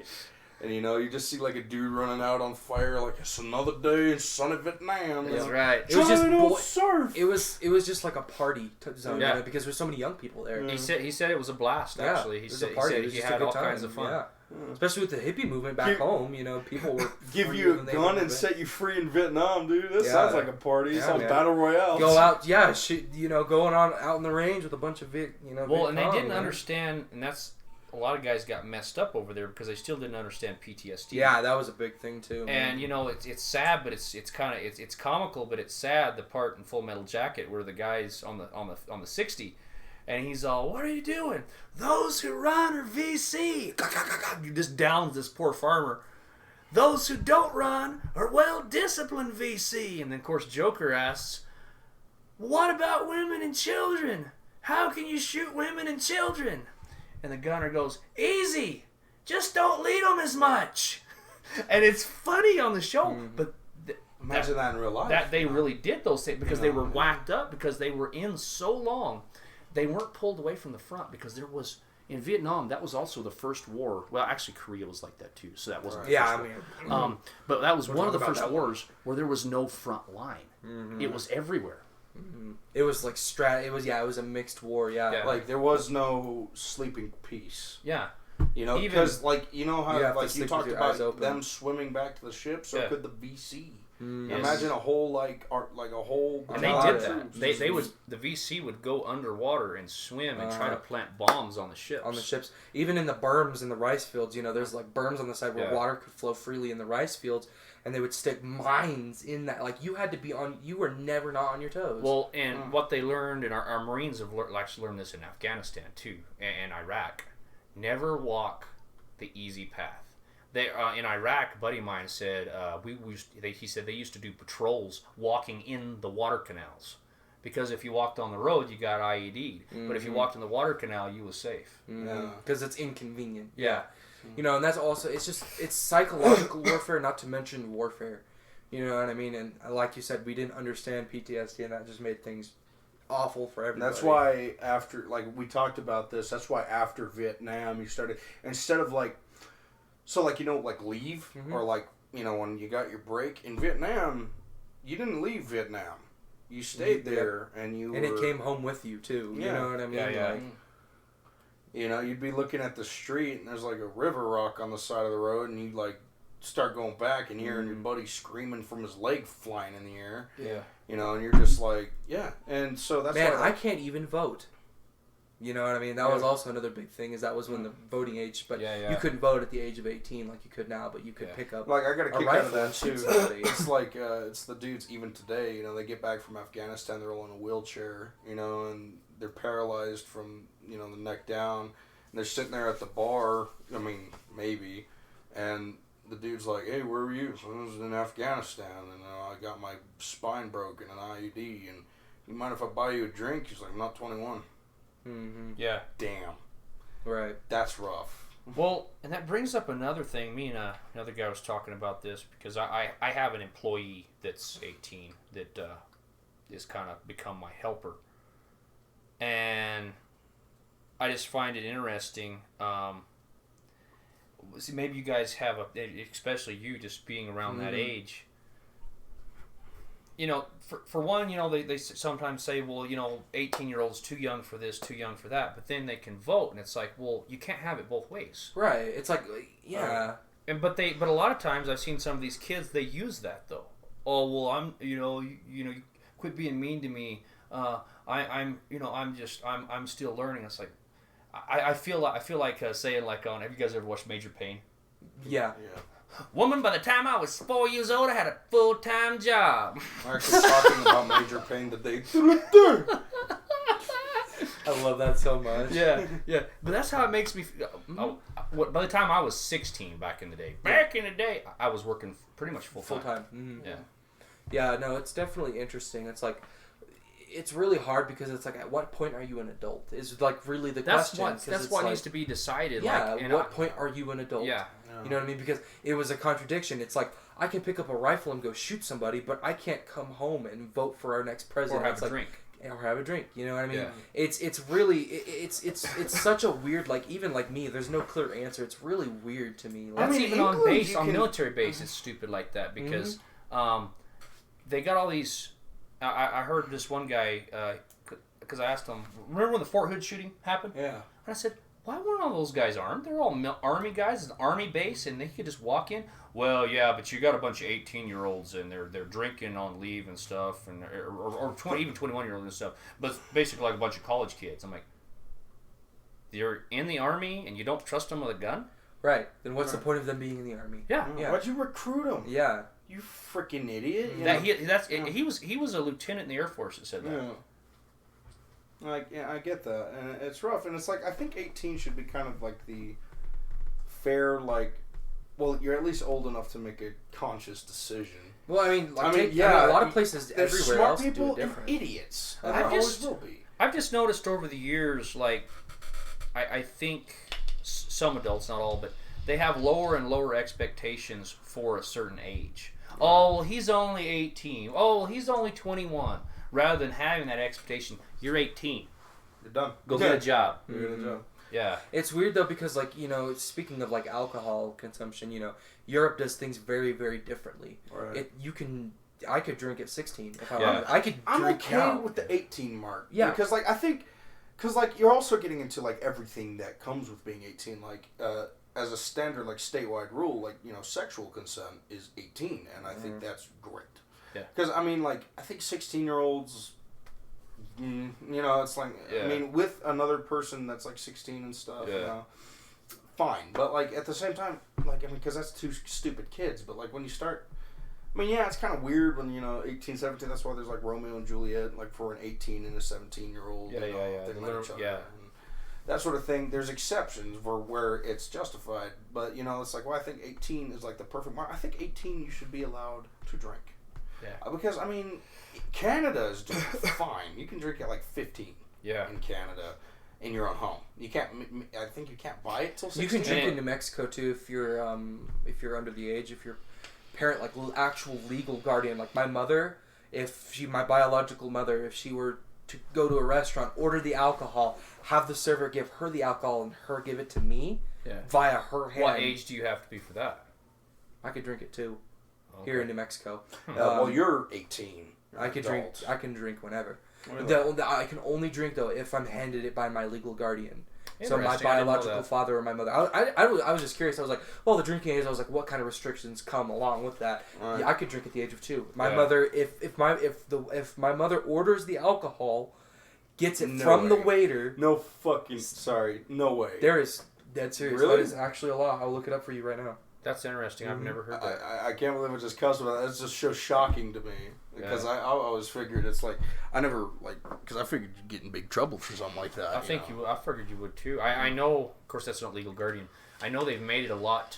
And you just see like a dude running out on fire, like it's another day in sunny Vietnam. That's right. It was just surf. It was just like a party zone, because there's so many young people there. He said it was a blast. Actually, he said he had all kinds of fun. Yeah. Especially with the hippie movement back home, people were give you a gun and set you free in Vietnam, dude. That sounds like a party. It sounds battle royale. Go out, going on out in the range with a bunch of Well, and they didn't understand, and that's. A lot of guys got messed up over there because they still didn't understand PTSD. Yeah, that was a big thing too. And it's sad, but it's kind of it's comical, but it's sad. The part in Full Metal Jacket where the guy's on the 60, and he's all, "What are you doing? Those who run are VC." He just downs this poor farmer. "Those who don't run are well disciplined VC." And then of course Joker asks, "What about women and children? How can you shoot women and children?" And the gunner goes, "Easy, just don't lead them as much." And it's funny on the show, but imagine that in real life. That they really did those things because they were whacked up because they were in so long. They weren't pulled away from the front because there was in Vietnam. That was also the first war. Well, actually, Korea was like that too, so that wasn't. The first war. But that was one of the first wars where there was no front line. It was everywhere. It was like it was a mixed war. Yeah. Like there was no sleeping peace. Yeah. Because how like you talked about them swimming back to the ship. So could the VC. Imagine a whole And they did that. The VC would go underwater and swim and try to plant bombs on the ships. Even in the berms in the rice fields, there's like berms on the side where water could flow freely in the rice fields, and they would stick mines in that. Like you were never not on your toes. Well, and what they learned, and our Marines have actually learned this in Afghanistan too, and Iraq. Never walk the easy path. They in Iraq, a buddy of mine said he said they used to do patrols walking in the water canals, because if you walked on the road, you got IED'd. But if you walked in the water canal, you was safe. Because it's inconvenient. Yeah. And that's also it's psychological warfare, not to mention warfare. You know what I mean? And like you said, we didn't understand PTSD, and that just made things awful for everybody. That's why after we talked about this. That's why after Vietnam, you started instead of So, like, like leave, or like, when you got your break in Vietnam, you didn't leave Vietnam. You stayed there, and it came home with you too. Yeah. You know what I mean? Yeah. Like, you'd be looking at the street, and there's like a river rock on the side of the road, and you'd like start going back and hearing your buddy screaming from his leg flying in the air. Yeah. And you're just like, yeah. And so that's man, why I can't even vote. You know what I mean? That was also another big thing, is that was when the voting age, but you couldn't vote at the age of 18 like you could now, but you could pick up like I got a kick out of that too. Somebody. It's like it's the dudes even today. They get back from Afghanistan, they're all in a wheelchair, and they're paralyzed from the neck down, and they're sitting there at the bar. I mean, maybe, and the dude's like, "Hey, where were you?" So I was in Afghanistan, and I got my spine broken, an IUD, and you mind if I buy you a drink? He's like, "I'm not 21." Yeah. Damn. Right. That's rough. Well, and that brings up another thing. Me and another guy was talking about this because I have an employee that's 18 that is kind of become my helper. And I just find it interesting. See, maybe you guys have, especially you just being around that age. For one, they sometimes say, well, 18-year-olds too young for this, too young for that. But then they can vote, and it's like, well, you can't have it both ways. Right. It's like, yeah. But a lot of times I've seen some of these kids, they use that though. Oh, well, I'm, you quit being mean to me. I'm still learning. It's like, I feel like saying like have you guys ever watched Major Payne? Yeah. Woman, by the time I was 4 years old, I had a full-time job. We're actually talking about Major Payne today. I love that so much. Yeah. But that's how it makes me feel. By the time I was 16 back in the day, I was working pretty much full-time. Mm-hmm. Yeah. Yeah, no, it's definitely interesting. It's like, it's really hard because it's like, at what point are you an adult? Is like really the question. That's what needs to be decided. Yeah, like, at what point are you an adult? Yeah. You know what I mean? Because it was a contradiction. It's like, I can pick up a rifle and go shoot somebody, but I can't come home and vote for our next president. Or have a drink. Or have a drink. You know what I mean? Yeah. It's really it's such a weird, like, even like me, there's no clear answer. It's really weird to me. Like, That's even on military base. It's stupid like that because they got all these. I heard this one guy because I asked him, remember when the Fort Hood shooting happened? Yeah. And I said, why weren't all those guys armed? They're all Army guys. It's an Army base, and they could just walk in. Well, yeah, but you got a bunch of 18-year-olds, and they're drinking on leave and stuff, and or 20, even 21-year-olds and stuff. But basically like a bunch of college kids. I'm like, you're in the Army, and you don't trust them with a gun? Right. Then what's the point of them being in the Army? Yeah. Why'd you recruit them? Yeah. You freaking idiot. He was a lieutenant in the Air Force that said that. Yeah. I get that, and it's rough, and it's like I think 18 should be kind of like the fair, like, well, you're at least old enough to make a conscious decision. Well, I mean, a lot of places there's everywhere smart else people do it different. and idiots. I've There always will be. I've just noticed over the years, like, I think some adults, not all, but they have lower and lower expectations for a certain age. Oh, well, he's only 18. Oh, well, he's only 21. Rather than having that expectation, you're 18. You're done. Go get a job. You're gonna job. Yeah. It's weird though because, like, speaking of like alcohol consumption, Europe does things very, very differently. Right. I could drink at 16 if I Yeah. wanted. I could I'm drink okay now. with the 18 mark. Yeah. Because like I think, you're also getting into like everything that comes with being 18. Like as a standard like statewide rule, like sexual consent is 18, and I think that's great. Yeah. Because I mean, like I think 16-year-olds. It's like I mean, with another person that's like 16 and stuff. Fine, but like at the same time, like because that's two stupid kids. But like when you start. I mean, yeah, it's kind of weird when, 18, 17, that's why there's, like, Romeo and Juliet, like, for an 18 and a 17-year-old. Yeah. They like each other. And that sort of thing. There's exceptions for where it's justified. But, it's like, well, I think 18 is, like, the perfect mark. I think 18 you should be allowed to drink. Yeah. Because, I mean, Canada is doing fine. You can drink at, like, 15 in Canada in your own home. You can't, I think you can't buy it till 16. You can drink in New Mexico, too, if you're under the age, if you're parent, like actual legal guardian. Like my mother, my biological mother, if she were to go to a restaurant, order the alcohol, have the server give her the alcohol and her give it to me, Yeah. via her hand. What age do you have to be for that? I could drink it too. Okay. Here in New Mexico. Well, you're 18. I can drink. Adult. I can drink whenever. Really? I can only drink though if I'm handed it by my legal guardian. So my Interesting, I didn't know biological that. father or my mother. I was just curious. I was like, well, the drinking age. I was like, what kind of restrictions come along with that? Right. Yeah, I could drink at the age of 2. My Yeah. mother, if my mother orders the alcohol, gets it No from the way. waiter. No fucking. Sorry. No way. There is dead serious. Really? That is actually a law. I'll look it up for you right now. That's interesting. I've never heard that. I can't believe it just cussed about that. It's just so shocking to me because I always figured it's like I never because I figured you'd get in big trouble for something like that. I think you. I figured you would too. I know. Of course, that's not legal guardian. I know they've made it a lot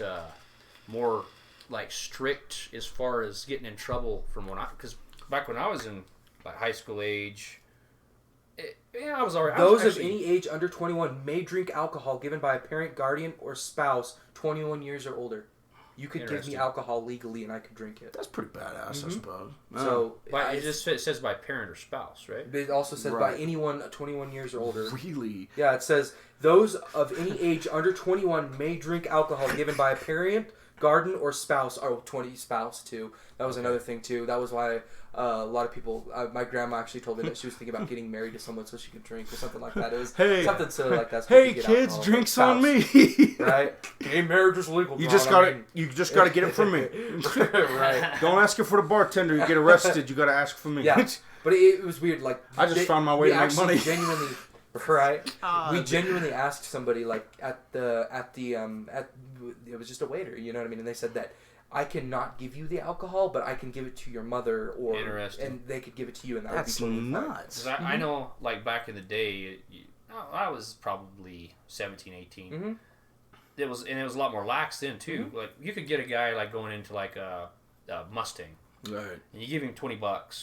more like strict as far as getting in trouble from because back when I was in like high school age. I was already. Those of any age under 21 may drink alcohol given by a parent, guardian, or spouse 21 years or older. You could give me Interesting. alcohol legally and I could drink it. That's pretty badass, I suppose. So But it says by parent or spouse, right? it also says by Right. anyone 21 years or older. Really? Yeah, it says those of any age under 21 may drink alcohol given by a parent, guardian, or spouse. Or 20 spouse too. That was another thing too. That was why a lot of people. My grandma actually told me that she was thinking about getting married to someone so she could drink or something like that. It was something silly like that. So Hey you could get kids, alcohol. drinks on Spouse, me. right? Gay marriage is legal. You John, just I gotta, mean. you just gotta get it from me. Right. Don't ask it for the bartender. You get arrested. You gotta ask for me. Yeah. But it was weird. Like I just found my way we to make actually money. Genuinely, right? We genuinely asked somebody like at it was just a waiter. You know what I mean? And they said that I cannot give you the alcohol, but I can give it to your mother, or Interesting. and they could give it to you, and that That's would be totally fine. nuts. 'Cause I know, like back in the day, I was probably 17, 18. Mm-hmm. It was a lot more lax then too. Like you could get a guy like going into like a Mustang, Right. and you give him $20, Walk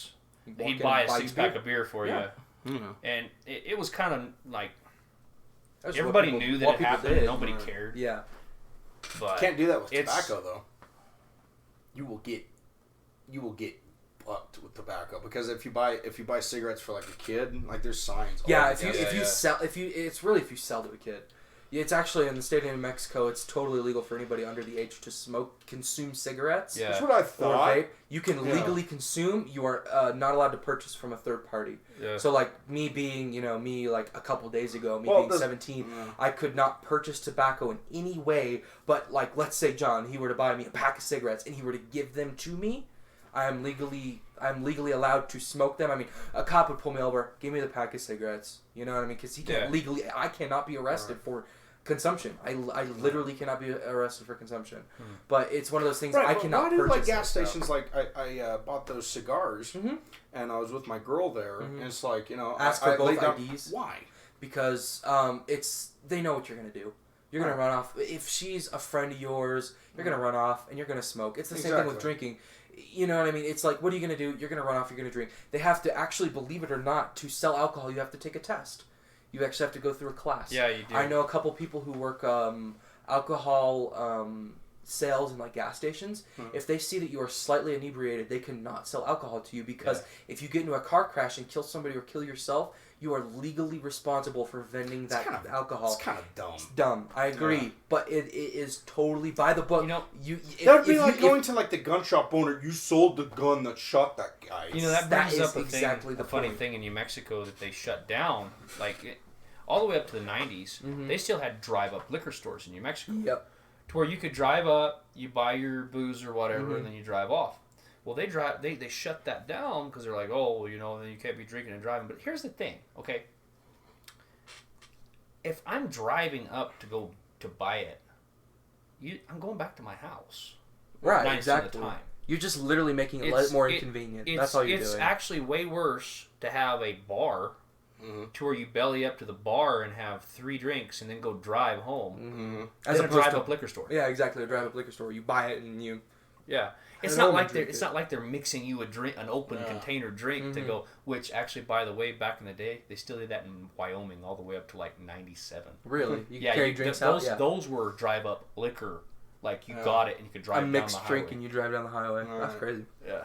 he'd in buy and a buy 6-pack you of beer for Yeah. you, Yeah. and it was kind of like That's everybody what people- knew that what it people happened. did. Nobody cared. Yeah. But Can't do that with it's- tobacco though. You will get bucked with tobacco because if you buy cigarettes for like a kid, like there's signs. Yeah, all if you over the- sell if you sell to a kid. It's actually in the state of New Mexico. It's totally legal for anybody under the age to consume cigarettes. Yeah. That's what I Or thought. vape. You can Yeah. legally consume. You are not allowed to purchase from a third party. Yeah. So like me being, me like a couple days ago, being 17, I could not purchase tobacco in any way. But like, let's say John, he were to buy me a pack of cigarettes and he were to give them to me, I'm legally allowed to smoke them. I mean, a cop would pull me over, give me the pack of cigarettes. You know what I mean? Because he can't I cannot be arrested for consumption. I literally cannot be arrested for consumption. But it's one of those things I cannot Why do purchase. like gas that stuff. stations? Like I bought those cigars, and I was with my girl there, and it's like Ask I for both laid down- IDs. Why? Because they know what you're gonna do. You're gonna run off. If she's a friend of yours, you're gonna run off and you're gonna smoke. It's the same thing with drinking. You know what I mean? It's like, what are you gonna do? You're gonna run off. You're gonna drink. They have to actually, believe it or not, to sell alcohol, you have to take a test. You actually have to go through a class. Yeah, you do. I know a couple people who work alcohol sales in like gas stations. If they see that you are slightly inebriated, they cannot sell alcohol to you because if you get into a car crash and kill somebody or kill yourself, you are legally responsible for vending that alcohol. It's kind of dumb. It's dumb. I agree, but it is totally by the book. That would be like going to like the gun shop owner. You sold the gun that shot that guy. That brings up exactly the funny thing in New Mexico that they shut down, all the way up to the 90s. They still had drive-up liquor stores in New Mexico. Yep. To where you could drive up, you buy your booze or whatever, and then you drive off. Well, they shut that down because they're like, then you can't be drinking and driving. But here's the thing, okay? If I'm driving up to go to buy it, I'm going back to my house. Right, 90% exactly. of the time. You're just literally making it more inconvenient. That's all you're doing. It's actually way worse to have a bar to where you belly up to the bar and have 3 drinks and then go drive home As than a opposed to drive-up liquor store. Yeah, exactly. A drive-up liquor store. You buy it and you... Yeah. It's not like they're mixing you an open container drink to go, which actually, by the way, back in the day, they still did that in Wyoming all the way up to like 97. Really? You carry drinks out? Yeah. Those were drive-up liquor. Like, you got it and you could drive down the highway. A mixed drink and you drive down the highway. That's crazy. Yeah.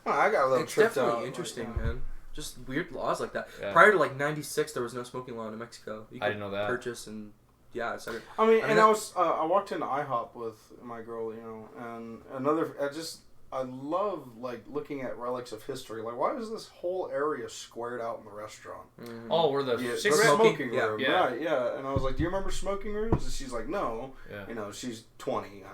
Oh, I got a little It's tripped definitely out. interesting, man. Just weird laws like that. Yeah. Prior to like 96, there was no smoking law in New Mexico. You I didn't know that. Purchase and yeah. So, I mean, and that- I walked into IHOP with my girl, you know, and I love like looking at relics of history. Like, why is this whole area squared out in the restaurant? Oh, where the The cigarette smoking Yeah. room, Yeah. right? Yeah, and I was like, "Do you remember smoking rooms?" And she's like, "No." Yeah. You know, she's 20.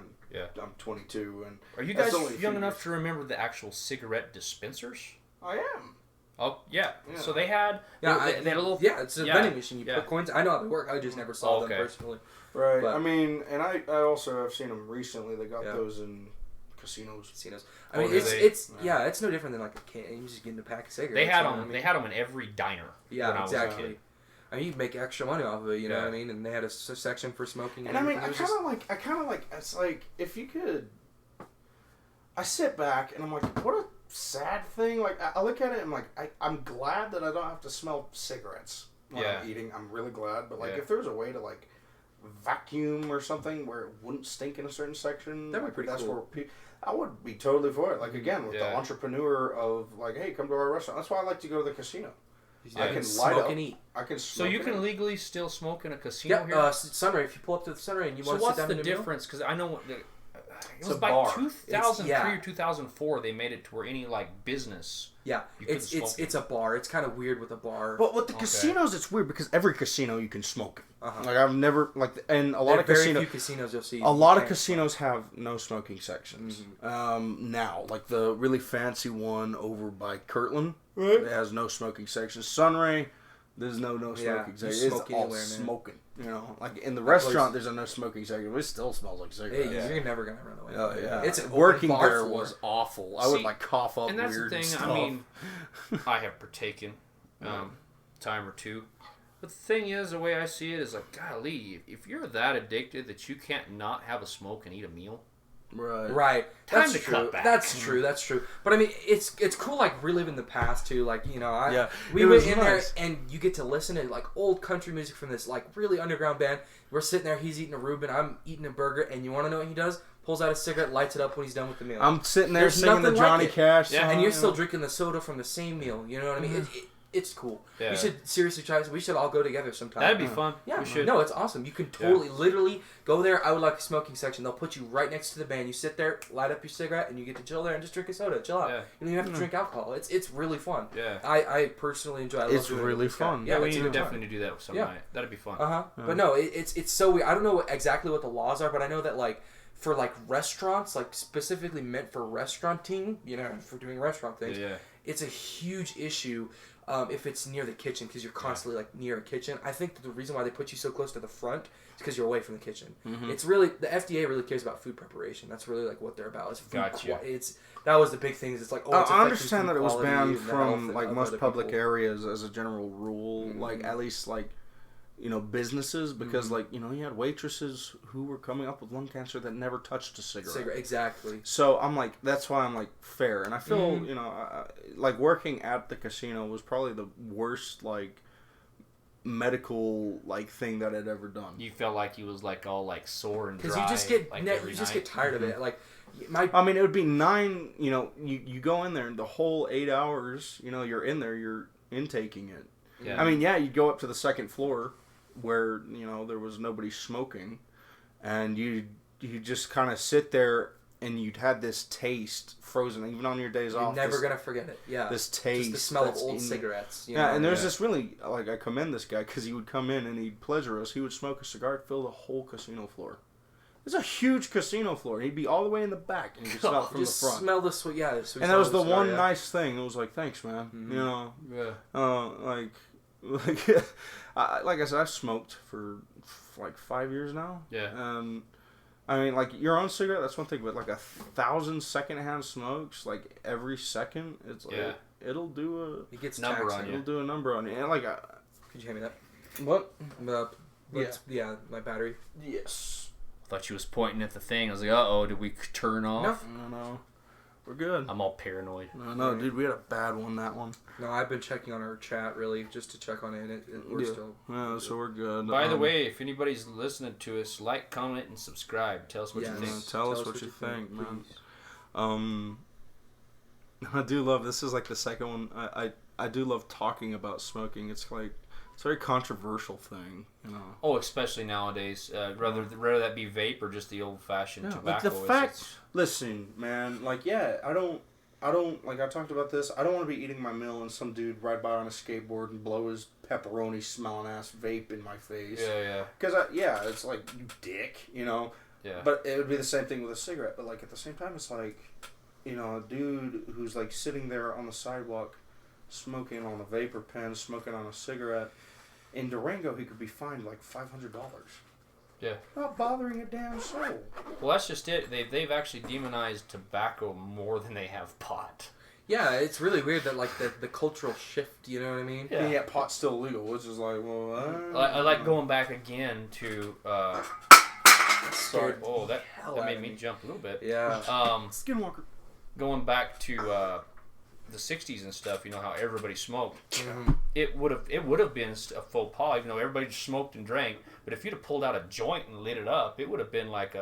I'm 22, and Are you that's guys only a few young enough years. to remember the actual cigarette dispensers? I am. Oh, yeah. Yeah. So they had... yeah, they had a little... yeah, it's a yeah, vending machine. You yeah. put coins. I know how they work. I just never saw Okay. them personally. Right. But- I mean, and I also have seen them recently. They got Yeah. those in casinos. Casinos. I Oh, mean, do it's they? it's yeah, it's no different than like a can. You just getting a pack of cigarettes. They had you know them. what I mean? They had them in every diner. Yeah, when I was a exactly. kid. I mean, you can make extra money off of it. You know Yeah. what I mean? And they had a section for smoking. And I mean, everything. I It was kind of like, it's like, if you could, I sit back and I'm like, what a sad thing. Like, I look at it and I'm like, I'm glad that I don't have to smell cigarettes when Yeah. I'm eating. I'm really glad. But like, Yeah. if there was a way to like vacuum or something where it wouldn't stink in a certain section, That'd be like, pretty that's cool. where I would be totally for it. Like, again, with the Yeah. entrepreneur of like, hey, come to our restaurant. That's why I like to go to the casino. Yeah. I You can smoke light up. and eat. I can So smoke you it. can legally still smoke in a casino Yeah, here? Sunray. If you pull up to the Sunray and you So want to sit what's down the and a meal, difference? Because I know what it It's was a by bar. 2003 yeah. or 2004 they made it to where any like business. yeah, You couldn't it's smoke it's a bar. It's kind of weird with a bar. But with the Okay. casinos, it's weird because every casino you can smoke. Uh-huh. Like I've never like, and a lot There are of very casinos. few casinos you'll see. A lot you of can't casinos have no smoking sections. Now, like the really fancy one over by Kirtland, it has no smoking section. Sunray, there's no smoking Yeah, you section. It's smoke all anywhere, man. smoking. You know, like in the That place- restaurant, there's a no smoking section, but it still smells like Hey, cigarettes. you're never gonna run away. Oh yeah, It's an working open bar there floor. was awful. I would See, like cough up And that's weird the thing. stuff. I mean, I have partaken time or two. But the thing is, the way I see it is like, golly, if you're that addicted that you can't not have a smoke and eat a meal, Right. Time That's to true. cut back. That's true. That's true. But I mean, it's cool like reliving the past too. Like, you know, Yeah, we it went was in nice. there and you get to listen to like old country music from this like really underground band. We're sitting there, he's eating a Reuben, I'm eating a burger, and you want to know what he does? Pulls out a cigarette, lights it up when he's done with the meal. I'm sitting there There's singing the nothing like Johnny it. Cash Yeah, song. and you're you still know? drinking the soda from the same meal. You know what I mean? It's cool. Yeah. We should seriously try this. We should all go together sometime. that'd be fun. Yeah, We should. no, it's awesome. You can totally, literally go there. I would like a smoking section. They'll put you right next to the band. You sit there, light up your cigarette, and you get to chill there and just drink a soda. Chill out. Yeah. You don't even have to drink alcohol. It's really fun. Yeah. I personally enjoy it. I love It's doing it really with this guy. fun. Yeah, we it's a need to good time. definitely do that with some Yeah. night. That'd be fun. But no, it's so weird. I don't know exactly what the laws are, but I know that like for like restaurants, like specifically meant for restauranting, you know, for doing restaurant things, Yeah. it's a huge issue if it's near the kitchen because you're constantly like near a kitchen. I think that the reason why they put you so close to the front is because you're away from the kitchen. It's really the FDA really cares about food preparation. That's really like what they're about. Is food Gotcha. that was the big thing. Is it's like it's I affecting understand food that it was quality banned and the health from of like most other public people. areas as a general rule, like at least like, you know, businesses, because like, you know, you had waitresses who were coming up with lung cancer that never touched a cigarette. Exactly. So I'm like, that's why I'm like fair, and I feel you know, like working at the casino was probably the worst like medical like thing that I'd ever done. You felt like he was like all like sore and dry. Because you just get like, you every just night. get tired of it. Like I mean, it would be 9. You know, you go in there and the whole 8 hours. You know, you're in there, you're intaking it. Yeah. I mean, yeah, you go up to the second floor where, you know, there was nobody smoking, and you just kind of sit there and you'd had this taste frozen even on your days you're off. never this, gonna forget it. Yeah. this taste, Just the smell of that's old in- cigarettes. You Yeah, know? and there's this really like I commend this guy because he would come in and he'd pleasure us. He would smoke a cigar, fill the whole casino floor. It's a huge casino floor. He'd be all the way in the back and you could smell it from the just front. smell the sweet. Yeah, the sweet And that smell was of the cigar, one yeah. nice thing. It was like, thanks, man. You know, Yeah. like I said, I've smoked for like 5 years now. Yeah. I mean, like your own cigarette, that's one thing, but like 1,000 secondhand smokes, like every second, it's like Yeah. it'll do It gets Number on taxing. you. it'll do a number on you. And like, Could you hand me that? what? Yeah, my battery. Yes. I thought she was pointing at the thing. I was like, uh-oh, did we turn off? No, we're good. I'm all paranoid. No, dude, we had a bad one, that one. No, I've been checking on our chat really just to check on it. And we're Yeah. still. No, so we're good. By the way, if anybody's listening to us, like, comment, and subscribe. Tell us what you Yes. think. Tell us what you think, man. I do love, this is like the second one, I do love talking about smoking. It's like It's a very controversial thing, you know. Oh, especially nowadays. Rather that be vape or just the old-fashioned tobacco. Like the fact, listen, man, like, yeah, I don't, like, I talked about this, I don't want to be eating my meal and some dude ride by on a skateboard and blow his pepperoni smelling ass vape in my face. Yeah. Because, it's like, you dick, you know. Yeah. But it would be the same thing with a cigarette. But, like, at the same time, it's like, you know, a dude who's, like, sitting there on the sidewalk smoking on a vapor pen, smoking on a cigarette. In Durango, he could be fined, like, $500. Yeah. Not bothering a damn soul. Well, that's just it. They've actually demonized tobacco more than they have pot. Yeah, it's really weird that, like, the cultural shift, you know what I mean? Yeah, yet pot's still legal, which is like, well, I like going back again to, sorry, that made me jump a little bit. Yeah. Skinwalker. Going back to, the 60s and stuff, you know, how everybody smoked. Mm-hmm. It would have been a faux pas, even though everybody just smoked and drank. But if you'd have pulled out a joint and lit it up, it would have been like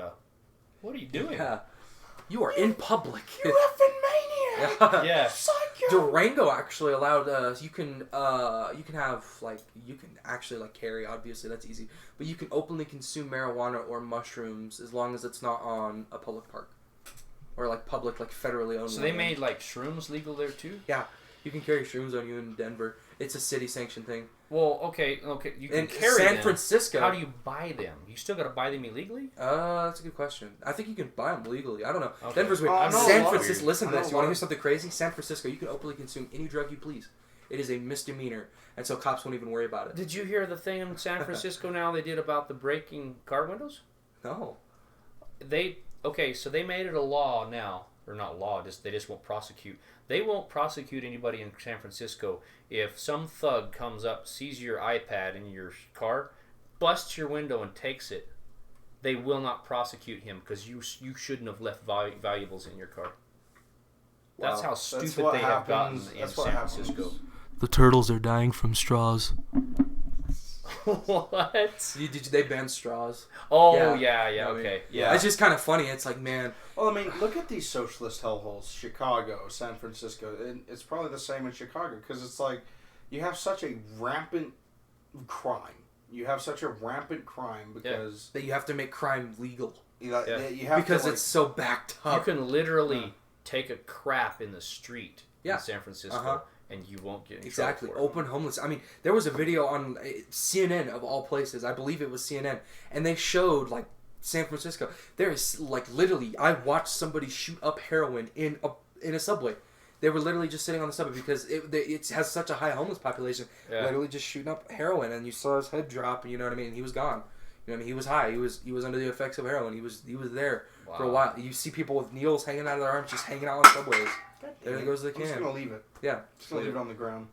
what are you doing? Yeah. You are in public. You effing maniac! Yeah. Psycho! Durango actually allowed you can actually like carry, obviously that's easy, but you can openly consume marijuana or mushrooms as long as it's not on a public park or like public, like federally owned. So they made like shrooms legal there too? Yeah, you can carry shrooms on you in Denver. It's a city sanctioned thing. Well, okay, you can in carry San them. Francisco. How do you buy them? You still got to buy them illegally? That's a good question. I think you can buy them legally. I don't know. Okay. Denver's weird. I know San a lot. Francisco. Listen to I this. know You want a to lot. hear something crazy? San Francisco, you can openly consume any drug you please. It is a misdemeanor, and so cops won't even worry about it. Did you hear the thing in San Francisco now they did about the breaking car windows? No. So they made it a law now, or not law, they just won't prosecute. They won't prosecute anybody in San Francisco if some thug comes up, sees your iPad in your car, busts your window and takes it. They will not prosecute him because you shouldn't have left valuables in your car. That's Wow. how stupid That's what they have gotten happens- in that's what San happens. Francisco. The turtles are dying from straws. What? Did they ban straws? Oh, Yeah. yeah, I mean, okay. Yeah. It's just kind of funny. It's like, man. Well, I mean, look at these socialist hellholes. Chicago, San Francisco. It's probably the same in Chicago because it's like you have such a rampant crime. You have such a rampant crime because That you have to make crime legal. you have Because to, it's so backed You up. can literally take a crap in the street Yeah. in San Francisco, Uh-huh. and you won't get in Exactly. trouble for it. Open homeless. I mean, there was a video on CNN of all places. I believe it was CNN. And they showed, like, San Francisco. There is, like, literally, I watched somebody shoot up heroin in a subway. They were literally just sitting on the subway because it has such a high homeless population. Yeah. Literally just shooting up heroin, and you saw his head drop, and you know what I mean? He was gone. You know what I mean? He was high. He was under the effects of heroin. He was there for a Wow. while. You see people with needles hanging out of their arms, just hanging out on subways. There goes the I'm just can. gonna leave it. Yeah. Just gonna leave it on the ground.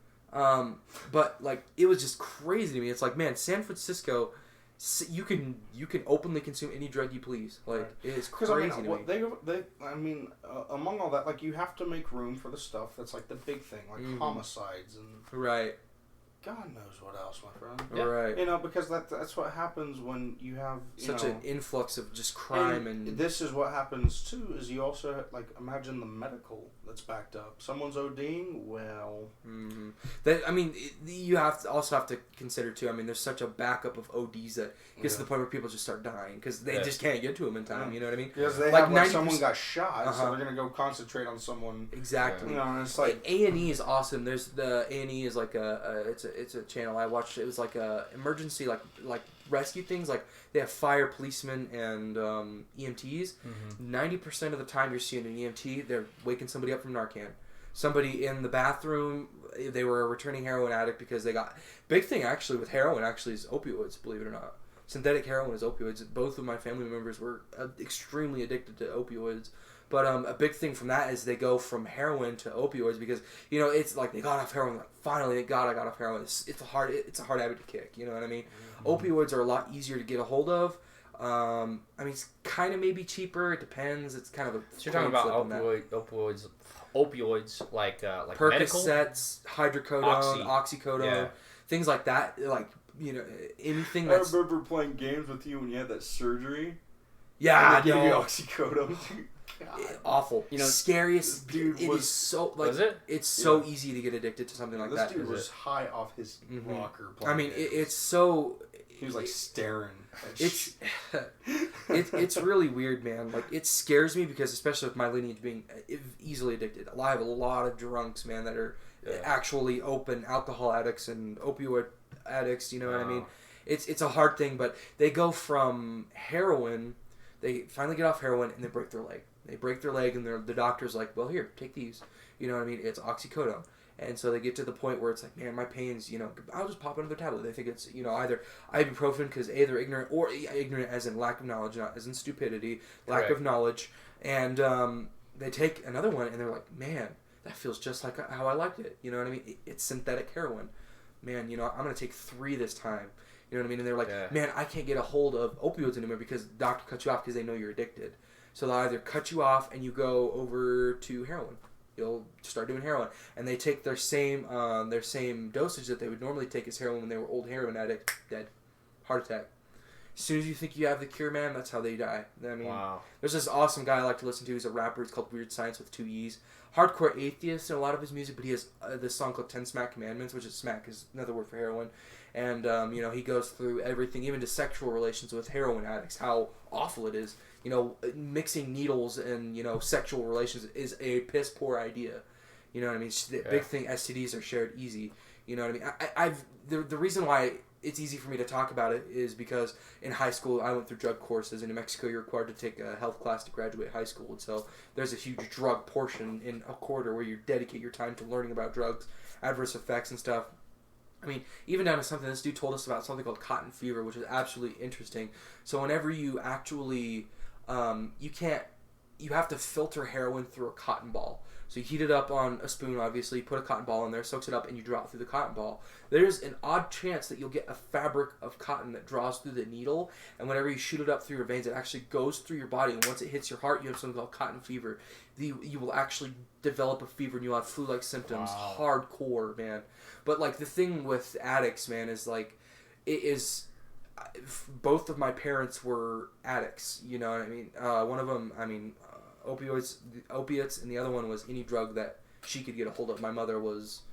But like it was just crazy to me. It's like, man, San Francisco, you can openly consume any drug you please. Like it is Because crazy to me. among all that, like you have to make room for the stuff that's like the big thing, like homicides and Right. God knows what else, my friend. Yeah. Right. You know, because that's what happens when you have Such an influx of just crime and this is what happens too. Is you also like imagine the medical that's backed up. Someone's ODing. Well, that. I mean, you also have to consider too. I mean, there's such a backup of ODs that gets to the point where people just start dying because they just can't get to them in time. You know what I mean? because they Like have like 90%. someone got shot, so they're gonna go concentrate on someone. Exactly. You know, and it's like A&E is awesome. There's the A&E is like it's a channel I watched. It was like a emergency like rescue things. Like they have fire, policemen, and EMTs. 90% of the time you're seeing an EMT, they're waking somebody up from Narcan. Somebody in the bathroom, they were a returning heroin addict because they got big thing actually with heroin actually is opioids. Believe it or not, synthetic heroin is opioids. Both of my family members were extremely addicted to opioids. But a big thing from that is they go from heroin to opioids because you know it's like they got off heroin. Like finally, thank God I got off heroin. It's a hard habit to kick. You know what I mean? Opioids are a lot easier to get a hold of. I mean, it's kind of maybe cheaper. It depends. It's kind of a. So you're talking about opioids like medical? Percocets, hydrocodone, oxycodone, things like that. Like you know anything I that's. remember playing games with you when you had that surgery. Yeah, and they gave you no. oxycodone. awful. You know, scariest. dude It was- is so like Was it? it's so easy to get addicted to something like This that. dude was high off his rocker. I mean, playing it's so. he was like staring. At It's it's really weird, man. Like it scares me because especially with my lineage being easily addicted. I have a lot of drunks, man, that are actually open alcohol addicts and opioid addicts. You know what I mean? It's a hard thing, but they go from heroin. They finally get off heroin and they break their leg. They break their leg and the doctor's like, well, here, take these. You know what I mean? It's oxycodone. And so they get to the point where it's like, man, my pain's, you know, I'll just pop another tablet. They think it's, you know, either ibuprofen because A, they're ignorant, or ignorant as in lack of knowledge, not as in stupidity, lack of knowledge. And they take another one and they're like, man, that feels just like how I liked it. You know what I mean? It's synthetic heroin. Man, you know, I'm going to take 3 this time. You know what I mean? And they're like, man, I can't get a hold of opioids anymore because the doctor cuts you off because they know you're addicted. So they'll either cut you off and you go over to heroin. You'll start doing heroin, and they take their same dosage that they would normally take as heroin when they were old heroin addicts, dead, heart attack. As soon as you think you have the cure, man, that's how they die. I mean, there's this awesome guy I like to listen to. He's a rapper. It's called Weird Science with 2 E's. Hardcore atheist in a lot of his music, but he has this song called 10 Smack Commandments, which is smack is another word for heroin. And, you know, he goes through everything, even to sexual relations with heroin addicts, how awful it is. You know, mixing needles and, you know, sexual relations is a piss poor idea. You know what I mean? The big thing, STDs are shared easy. You know what I mean? The reason why it's easy for me to talk about it is because in high school I went through drug courses. In New Mexico, you're required to take a health class to graduate high school. And so there's a huge drug portion in a quarter where you dedicate your time to learning about drugs, adverse effects and stuff. I mean, even down to something, this dude told us about something called cotton fever, which is absolutely interesting. So whenever you actually, you have to filter heroin through a cotton ball. So you heat it up on a spoon, obviously, you put a cotton ball in there, soaks it up, and you draw it through the cotton ball. There's an odd chance that you'll get a fabric of cotton that draws through the needle, and whenever you shoot it up through your veins, it actually goes through your body, and once it hits your heart, you have something called cotton fever. You will actually develop a fever, and you'll have flu-like symptoms. Wow. Hardcore, man. But, like, the thing with addicts, man, is, like, it is... Both of my parents were addicts, you know what I mean? One of them, opiates, and the other one was any drug that she could get a hold of. My mother was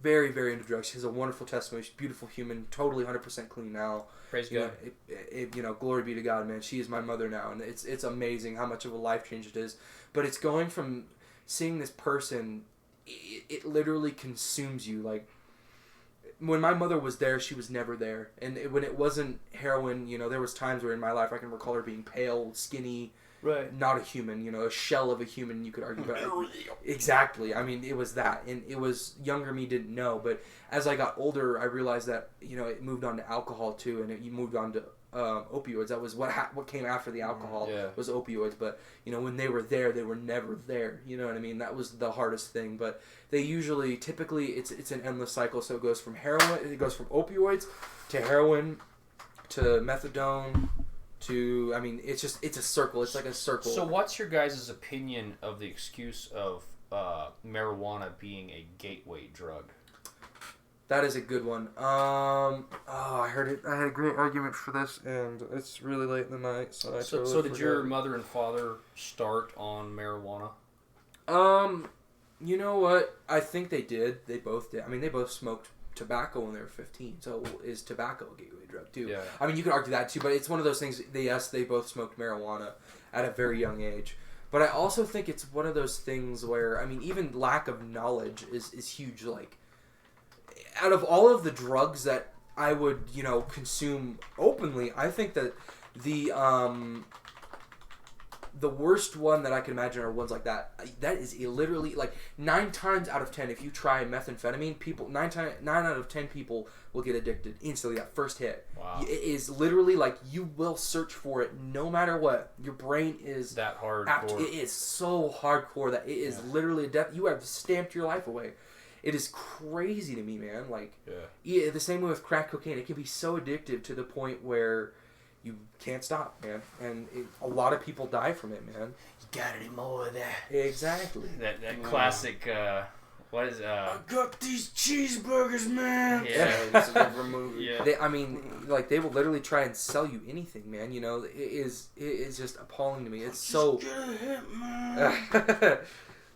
very, very into drugs. She has a wonderful testimony. She's a beautiful human, totally 100% clean now. Praise God. You know, glory be to God, man. She is my mother now, and it's amazing how much of a life change it is. But it's going from seeing this person, it literally consumes you. Like, when my mother was there, she was never there. And when it wasn't heroin, you know, there was times where in my life I can recall her being pale, skinny, not a human, you know, a shell of a human, you could argue about. Exactly. I mean, it was that. And it was younger me didn't know. But as I got older, I realized that, you know, it moved on to alcohol too, and you moved on to opioids. That was what came after the alcohol was opioids. But, you know, when they were there, they were never there. You know what I mean? That was the hardest thing. But they typically, it's an endless cycle. So it goes from opioids to heroin to methadone to, I mean, it's a circle. It's like a circle. So what's your guys' opinion of the excuse of marijuana being a gateway drug? That is a good one. I heard it. I had a great argument for this, and it's really late in the night, so So did your mother and father start on marijuana? You know what? I think they did. They both did. I mean, they both smoked tobacco when they were 15. So is tobacco a gateway drug too? Yeah. I mean, you could argue that too, but it's one of those things. They both smoked marijuana at a very young age. But I also think it's one of those things where, I mean, even lack of knowledge is huge. Like, out of all of the drugs that I would, you know, consume openly, I think that the worst one that I can imagine are ones like that. That is literally, like, 9 times out of 10, if you try methamphetamine, 9 out of 10 people will get addicted instantly, that first hit. Wow. It is literally, like, you will search for it no matter what. Your brain is... that hardcore. It is so hardcore that it is literally a death. You have stamped your life away. It is crazy to me, man. Like, the same way with crack cocaine. It can be so addictive to the point where you can't stop, man. And a lot of people die from it, man. You got any more of that? Exactly. That classic, What is I got these cheeseburgers, man. Yeah. It's a different movie. Yeah. They will literally try and sell you anything, man. You know, it is just appalling to me. It's so. Get a hit, man.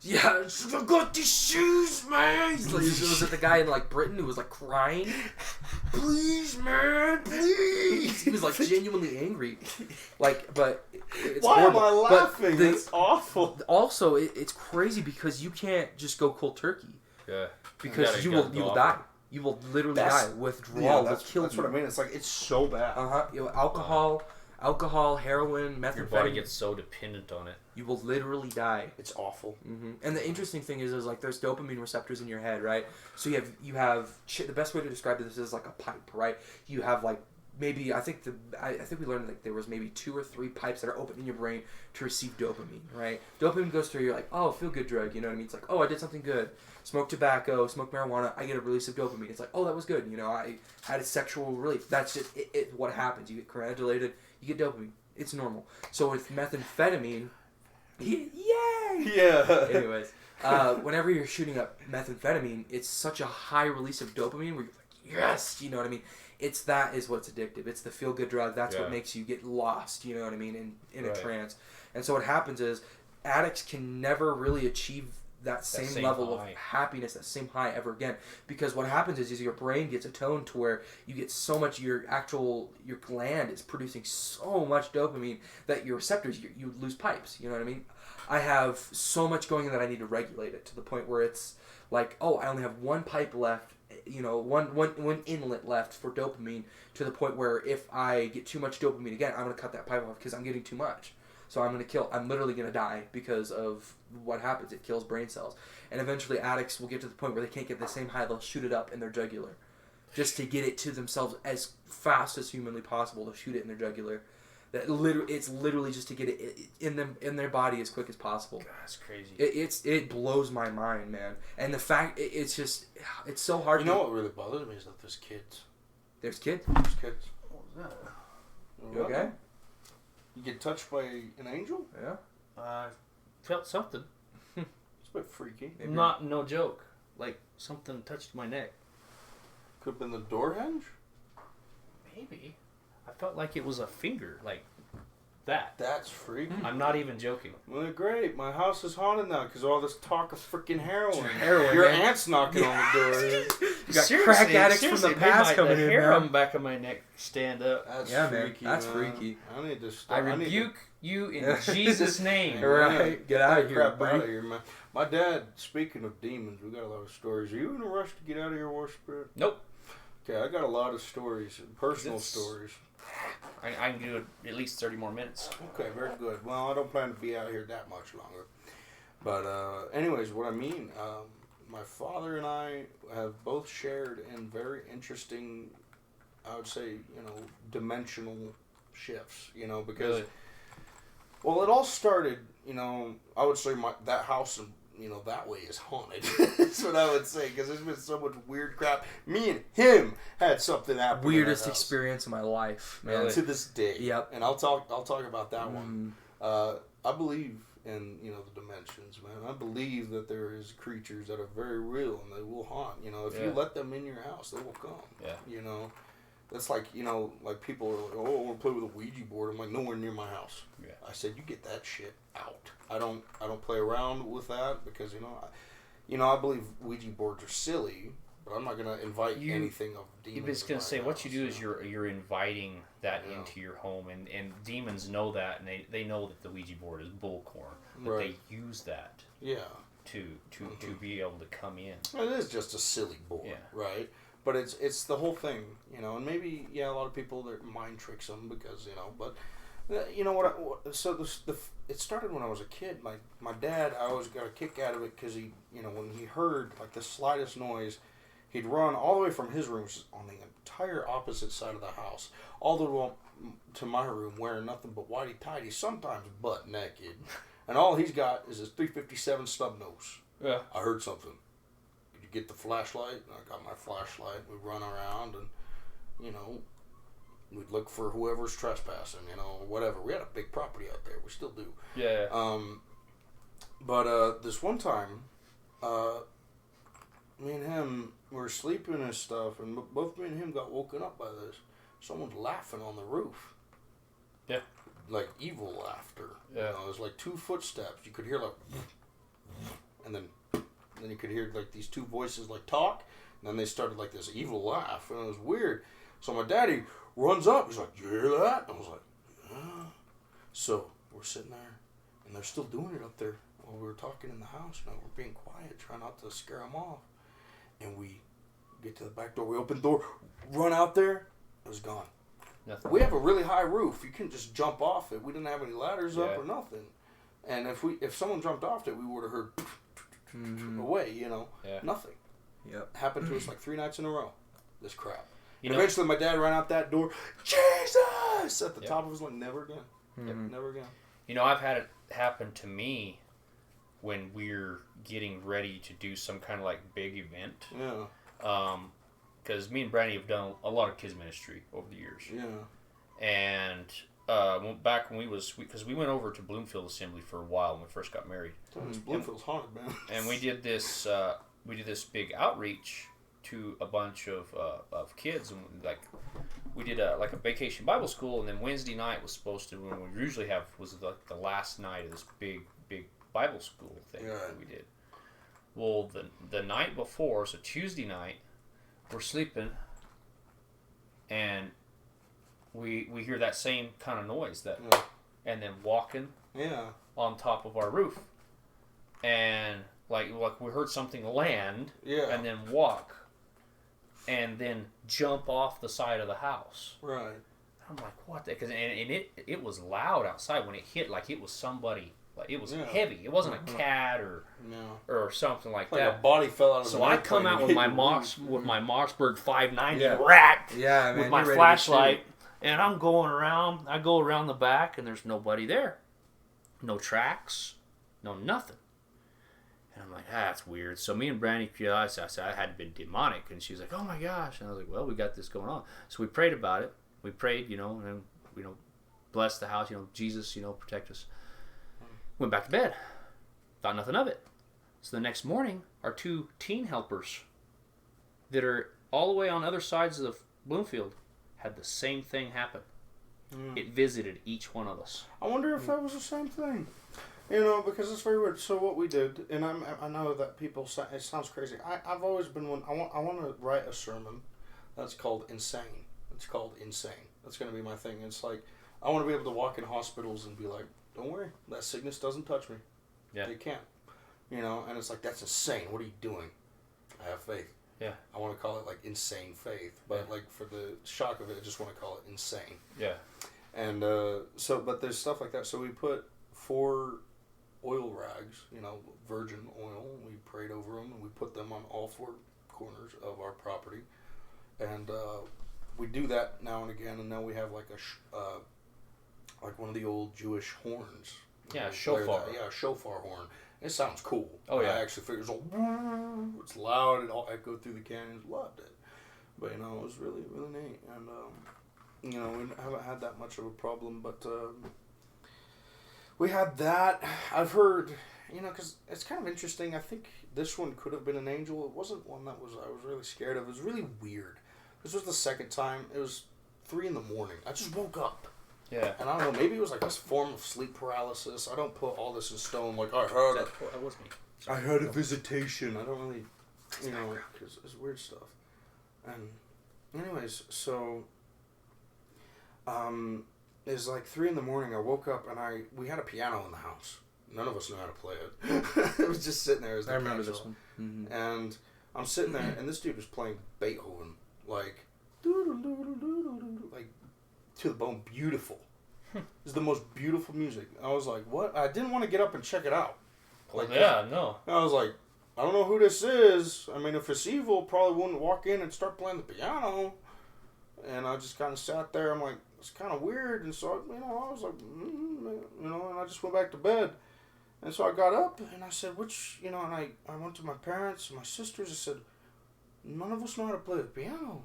Yeah, I got these shoes, man. Was it the guy in like Britain who was like crying? Please, man, please. He was like genuinely angry. Like, but it's Why horrible. am I But laughing? It's awful. Also, it's crazy because you can't just go cold turkey. Yeah. Because you will die. You will literally die. Withdrawal will kill you. That's what I mean. It's like, it's so bad. You know, alcohol, heroin, methamphetamine. Your body gets so dependent on it. You will literally die. It's awful. Mm-hmm. And the interesting thing is like there's dopamine receptors in your head, right? So you have the best way to describe this is like a pipe, right? You have like maybe I think we learned like there was maybe 2 or 3 pipes that are open in your brain to receive dopamine, right? Dopamine goes through, you're like, oh, feel good drug, you know what I mean? It's like, oh, I did something good. Smoke tobacco, smoke marijuana, I get a release of dopamine. It's like, oh, that was good, you know, I had a sexual relief. That's just what happens. You get congratulated, you get dopamine. It's normal. So with methamphetamine, yay! Yeah. Anyways, whenever you're shooting up methamphetamine, it's such a high release of dopamine where you're like, yes, you know what I mean? That is what's addictive. It's the feel-good drug. That's what makes you get lost, you know what I mean, in a trance. And so what happens is addicts can never really achieve that same level of happiness, that same high ever again. Because what happens is your brain gets attuned to where you get so much, your gland is producing so much dopamine that your receptors, you lose pipes, you know what I mean? I have so much going in that I need to regulate it to the point where it's like, oh, I only have 1 pipe left, you know, one inlet left for dopamine, to the point where if I get too much dopamine again, I'm going to cut that pipe off because I'm getting too much. So I'm literally going to die because of what happens. It kills brain cells. And eventually addicts will get to the point where they can't get the same high. They'll shoot it up in their jugular just to get it to themselves as fast as humanly possible. They'll shoot it in their jugular. It's literally just to get it in their body as quick as possible. God, that's crazy. It blows my mind, man. And the fact it's so hard. You know what really bothers me is that there's kids. There's kids. There's kids. What was that? You okay? You get touched by an angel? Yeah. I felt something. It's a bit freaky. Maybe. No joke. Like something touched my neck. Could have been the door hinge? Maybe. I felt like it was a finger, like that. That's freaky. I'm not even joking. Well, great. My house is haunted now because all this talk of freaking heroin. Heroin, Your man. aunt's knocking on the door. You got crack addicts from the past coming the in, hair on man. the back of my neck stand up. That's Yeah, man. freaky. That's man. freaky. I need to I stop. rebuke you in Jesus' name. Right. Get out of here, Crap buddy. out of here, man. My dad, speaking of demons, we got a lot of stories. Are you in a rush to get out of here, War Spirit? Nope. Okay, I got a lot of stories, personal stories. I can do it at least 30 more minutes. Okay, very good. Well, I don't plan to be out here that much longer. But anyways, what I mean, my father and I have both shared in very interesting, I would say, dimensional shifts, because, Really? well, it all started, I would say that house and that way is haunted. That's what I would say, because there's been so much weird crap. Me and him had something happen. Weirdest in that house. experience of my life, man. Really? To this day. Yep. And I'll talk about that one. I believe in the dimensions, man. I believe that there is creatures that are very real and they will haunt. If you let them in your house, they will come. Yeah. That's like like people are like, oh, I want to play with a Ouija board. I'm like, nowhere near my house. Yeah. I said, you get that shit out. I don't play around with that because I believe Ouija boards are silly, but I'm not gonna invite anything of demons. I was gonna say, what you do is house, you're inviting that into your home, and demons know that, and they know that the Ouija board is bullcorn, but Right. they use that to be able to come in. It is just a silly board, right? But it's the whole thing, and maybe a lot of people their mind tricks them because but it started when I was a kid. My dad, I always got a kick out of it because he when he heard like the slightest noise, he'd run all the way from his room on the entire opposite side of the house, all the way to my room wearing nothing but whitey tighty, sometimes butt naked, and all he's got is his 357 stub nose. Yeah. I heard something. Get the flashlight. I got my flashlight. We run around and, we'd look for whoever's trespassing, whatever. We had a big property out there. We still do. Yeah. But this one time, me and him were sleeping and stuff, and both me and him got woken up by this. Someone's laughing on the roof. Yeah. Like evil laughter. Yeah. You know, it was like 2 footsteps. You could hear like, and then you could hear like these 2 voices like talk, and then they started like this evil laugh, and it was weird. So my daddy runs up. He's like, "You hear that?" And I was like, "Yeah." So we're sitting there, and they're still doing it up there while we were talking in the house. You know, we're being quiet, trying not to scare them off. And we get to the back door. We open the door, run out there. It was gone. Nothing. We have a really high roof. You can just jump off it. We didn't have any ladders up Yeah. or nothing. And if someone jumped off it, we would have heard away. You know, Yeah. nothing. Yep. Happened to us like 3 nights in a row. This crap. You And know, eventually, my dad ran out that door. Jesus! At the Yep. top of his lungs. Never again. Mhm. Never again. you know, I've had it happen to me when we're getting ready to do some kind of like big event. Yeah. Because me and Brandy have done a lot of kids ministry over the years. Yeah. And back when because we went over to Bloomfield Assembly for a while when we first got married. Bloomfield's haunted, man. And we did this big outreach to a bunch of kids, and like we did a vacation Bible school, and then Wednesday night was supposed to, when we usually have, was the last night of this big Bible school thing that we did. Well, the night before, so Tuesday night, we're sleeping, and we hear that same kind of noise and then walking on top of our roof, and like we heard something land and then walk and then jump off the side of the house. Right. I'm like, what? Because it was loud outside when it hit. Like it was somebody. Like it was heavy. It wasn't a cat or something like that. A body fell out of. So I come out with my Mossberg 590 rack with my flashlight, and I'm going around. I go around the back, and there's nobody there. No tracks, no nothing. And I'm like, that's weird. So me and Brandy, I said I had been demonic, and she's like, oh my gosh. And I was like, well, we got this going on. So we prayed about it. We prayed, and bless the house, Jesus, protect us. Went back to bed. Thought nothing of it. So the next morning, our 2 teen helpers that are all the way on other sides of Bloomfield had the same thing happen. It visited each one of us. I wonder if that was the same thing. Because it's very weird. So what we did, and I know that people say, it sounds crazy. I've always been one. I want to write a sermon that's called Insane. It's called Insane. That's going to be my thing. It's like I want to be able to walk in hospitals and be like, don't worry, that sickness doesn't touch me. Yeah. It can't. And it's like, that's insane. What are you doing? I have faith. Yeah. I want to call it like insane faith, but like for the shock of it, I just want to call it insane. Yeah. And but there's stuff like that. So we put 4 oil rags, virgin oil. We prayed over them, and we put them on all 4 corners of our property. And we do that now and again. And now we have like like one of the old Jewish horns. Yeah, shofar. A shofar horn. It sounds cool. Oh, yeah. I actually figured it's loud. It all echoed through the canyons. Loved it. But, it was really, really neat. And, we haven't had that much of a problem. But we had that. I've heard, because it's kind of interesting. I think this one could have been an angel. It wasn't one I was really scared of. It was really weird. This was the second time. It was 3 a.m. I just woke up. Yeah. And I don't know, maybe it was like this form of sleep paralysis. I don't put all this in stone like, That was me. I had a visitation. I don't really, because it's weird stuff. And anyways, so it's like 3 a.m. I woke up and we had a piano in the house. None of us knew how to play it. It was just sitting there. I remember this one. Mm-hmm. And I'm sitting there, and this dude was playing Beethoven, like to the bone, beautiful. It's the most beautiful music. I was like, what? I didn't want to get up and check it out. Like, yeah, no. I was like, I don't know who this is. I mean, if it's evil, probably wouldn't walk in and start playing the piano. And I just kind of sat there. I'm like, it's kind of weird. And so, I was like, and I just went back to bed. And so I got up and I said, and I went to my parents and my sisters. I said, none of us know how to play the piano.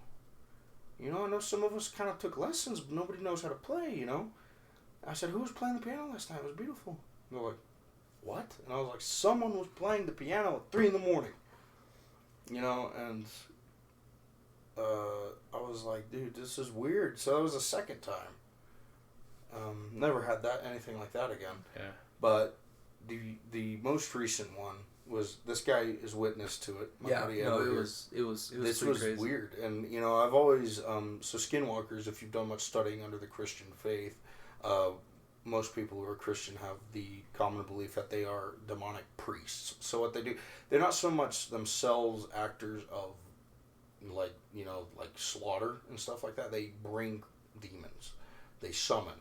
I know some of us kind of took lessons, but nobody knows how to play, I said, who was playing the piano last night? It was beautiful. And they're like, what? And I was like, someone was playing the piano at 3 a.m. you know, and I was like, dude, this is weird. So that was the second time. Never had anything like that again. Yeah. But the most recent one was, this guy is witness to it. My buddy no, Edward it here. was This pretty was crazy. weird, and you know, I've always so skinwalkers. If you've done much studying under the Christian faith, most people who are Christian have the common belief that they are demonic priests. So what they do, they're not so much themselves actors of like slaughter and stuff like that. They bring demons. They summon.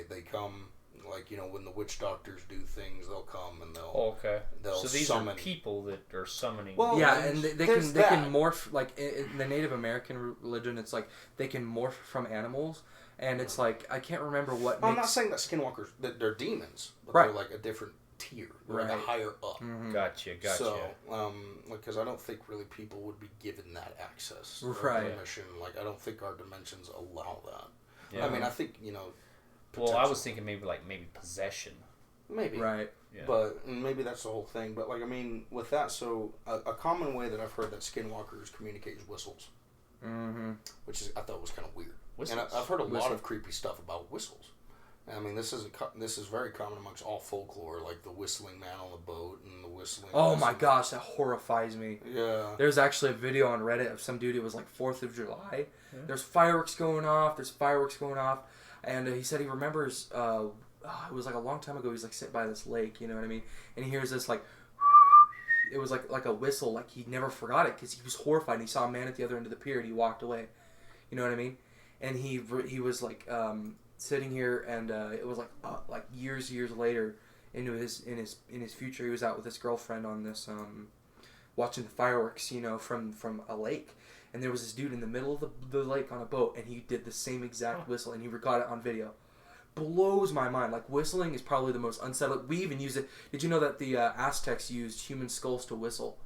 They come, like, you know, when the witch doctors do things, they'll come and they'll they'll So these summon. are people that are summoning. Well, Yeah, and they can that. morph, like in the Native American religion. It's like they can morph from animals, and it's like I can't remember what. I'm not saying that skinwalkers that they're demons, but Right. they're like a different tier, they're like a higher up. Mm-hmm. Gotcha. So, because I don't think really people would be given that access, or Right. permission. Like, I don't think our dimensions allow that. Yeah. I mean, I think, you know. Well, I was thinking maybe possession. Maybe. Right. Yeah. But maybe that's the whole thing. But, like, I mean, with that, so a common way that I've heard that skinwalkers communicate is whistles. Mm-hmm. Which I thought was kind of weird. Whistles? And I've heard a lot of creepy stuff about whistles. And I mean, this is very common amongst all folklore, like the whistling man on the boat and the whistling. Oh my gosh, that horrifies me. Yeah. There's actually a video on Reddit of some dude. It was like 4th of July. Yeah. There's fireworks going off. And he said he remembers, it was like a long time ago, he's like sitting by this lake, you know what I mean? And he hears this like, it was like a whistle, like he never forgot it because he was horrified. And he saw a man at the other end of the pier and he walked away. You know what I mean? And he was like sitting here, and it was like years later into his future, he was out with his girlfriend on this watching the fireworks, you know, from a lake. And there was this dude in the middle of the lake on a boat, and he did the same exact whistle, and he got it on video. Blows my mind. Like, whistling is probably the most unsettling. We even use it. Did you know that the Aztecs used human skulls to whistle?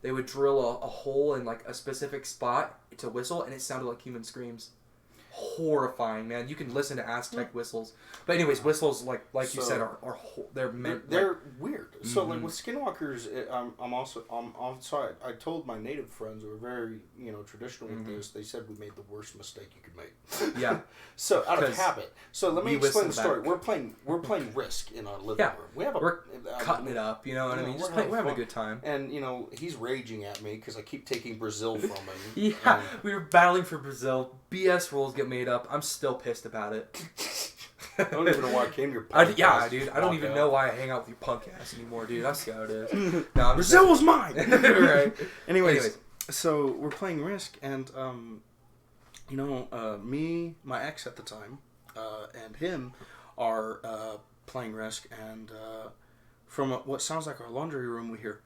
They would drill a hole in like a specific spot to whistle, and it sounded like human screams. Horrifying, man. You can listen to Aztec whistles. But anyways, whistles, like you said, are they're meant. They're weird. So like with skinwalkers, I'm sorry. I told my native friends who were very, you know, traditional with this. They said we made the worst mistake you could make. Yeah. So out of habit. So let me explain the story. back. We're playing Risk in our living room. We're cutting it up. You know what I mean? We're having a good time. And you know, he's raging at me because I keep taking Brazil from him. Yeah, we were battling for Brazil. BS rules get made up. I'm still pissed about it. I don't even know why I came to your podcast. Dude. I don't even know why I hang out with your punk ass anymore, dude. That's how it is. No, Brazil was mine! Right. Anyways, so we're playing Risk, and, you know, me, my ex at the time, and him are playing Risk, and from what sounds like our laundry room, we hear...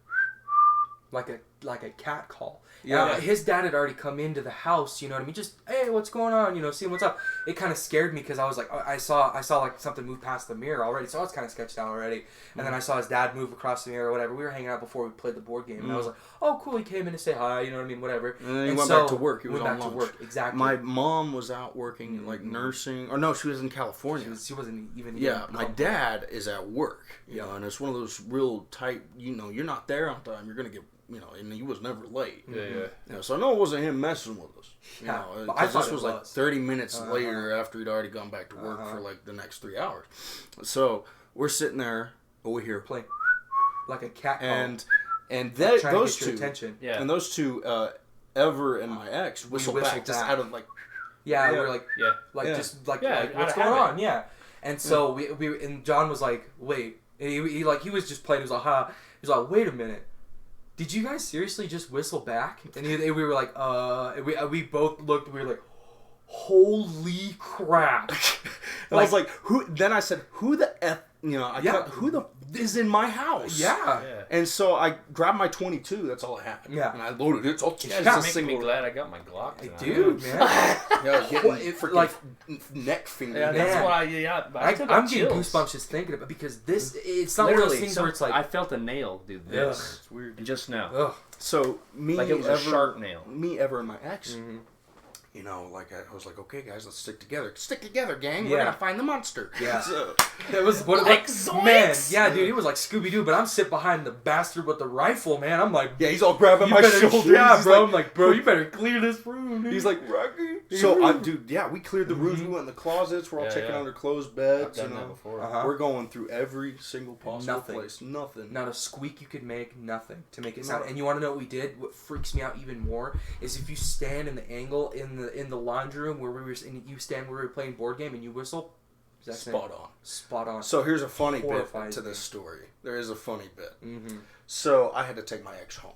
Like a cat call. Yeah. His dad had already come into the house, you know what I mean? Just, hey, what's going on? You know, seeing what's up. It kind of scared me because I was like, I saw like something move past the mirror already, so I was kind of sketched out already. And then I saw his dad move across the mirror or whatever. We were hanging out before we played the board game, and I was like, oh, cool, he came in to say hi, you know what I mean? Whatever. And then he went back to work. He was went on back lunch. to work, exactly. My mom was out working, like nursing, or no, she was in California. She wasn't even. Yeah, my dad is at work, you know, and it's one of those real tight, you know, you're not there on time, you're gonna get, you know, and he was never late. Yeah. You know, so I know it wasn't him messing with us. You know, I because thought this was like 30 minutes later after he'd already gone back to work for like the next 3 hours. So we're sitting there over here playing like a cat call. And those two, attention. Yeah. And those two, Ever and my ex, whistle back just out of like. Yeah, we're like, Yeah. just like, Yeah, like what's going on? Yeah. And so we and John was like, wait, and he was just playing. He was like, ha. He was like, wait a minute. Did you guys seriously just whistle back? And we were like, we both looked. We were like, holy crap! I was like, who? Then I said, who the f? You know, who the is in my house? Yeah. And so I grabbed my 22. That's all I had. Yeah. And I loaded it. It's all That makes me glad I got my Glock tonight. Dude, man. Yeah, getting freaking like neck finger. Yeah, that's why I'm getting goosebumps just thinking about it because this. It's not one of those things where it's like I felt a nail do this. Ugh, it's weird. Just now. Ugh. So me, like it was a sharp nail. Me, Ever, and my ex, you know, like I was like, okay, guys, let's stick together. Stick together, gang. Yeah. We're gonna find the monster. Yeah. So, It was what Like man, zoinks! yeah, dude, it was like Scooby Doo, but I'm sitting behind the bastard with the rifle, man. I'm like, yeah, he's all grabbing you my better, shoulders. yeah, He's bro. like, I'm like, bro, you better clear this room. Dude. he's like, Rocky. So, dude, yeah, we cleared the rooms. We went in the closets. We're all Yeah, checking yeah. under closed I've beds. done You that know, before. Uh-huh. we're going through every single possible Nothing. place. Nothing. Not a squeak you could make, nothing to make it sound. No. And you want to know what we did? What freaks me out even more is if you stand in the angle in the laundry room where we were, and you stand where we were playing board game and you whistle. Spot on. Spot on. So here's a funny bit Horrifies to me. this story. There is a funny bit. Mm-hmm. So I had to take my ex home.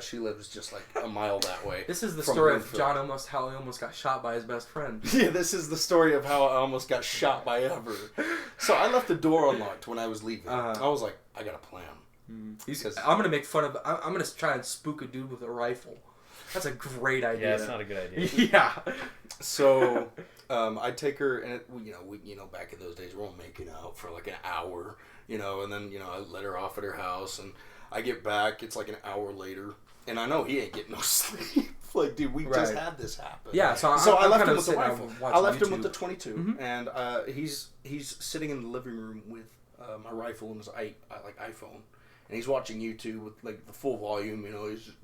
She lives just like a mile that way. This is the from story of Bloomfield. how he almost got shot by his best friend. Yeah, this is the story of how I almost got shot by Ever. So I left the door unlocked when I was leaving. Uh-huh. I was like, I got a plan. I'm gonna make fun of. I'm gonna try and spook a dude with a rifle. That's a great idea. Yeah, it's not a good idea. Yeah. So I take her, and we back in those days, we're all making out for like an hour, and then I let her off at her house, and I get back. It's like an hour later, and I know he ain't getting no sleep. Like, dude, we just Right. had this happen. Yeah, so I I'm left kinda him with the sitting there rifle. watching I left him YouTube. with the 22, Mhm. and he's sitting in the living room with my rifle and his iPhone, and he's watching YouTube with like the full volume.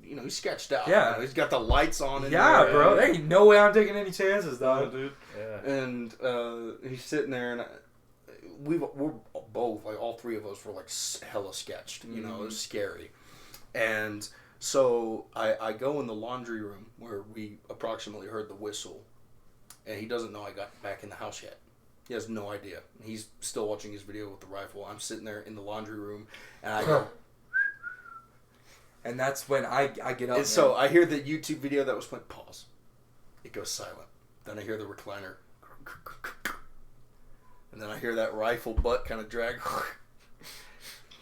He's sketched out. Yeah. He's got the lights on. Yeah, there. bro. There ain't no way I'm taking any chances, dog. dude. Yeah. And he's sitting there, and we're both, like, all three of us were like hella sketched. It was scary. And so I go in the laundry room where we approximately heard the whistle, and he doesn't know I got back in the house yet. He has no idea. He's still watching his video with the rifle. I'm sitting there in the laundry room, and I go. And that's when I get up. And so I hear the YouTube video that was playing. Pause. It goes silent. Then I hear the recliner. And then I hear that rifle butt kind of drag.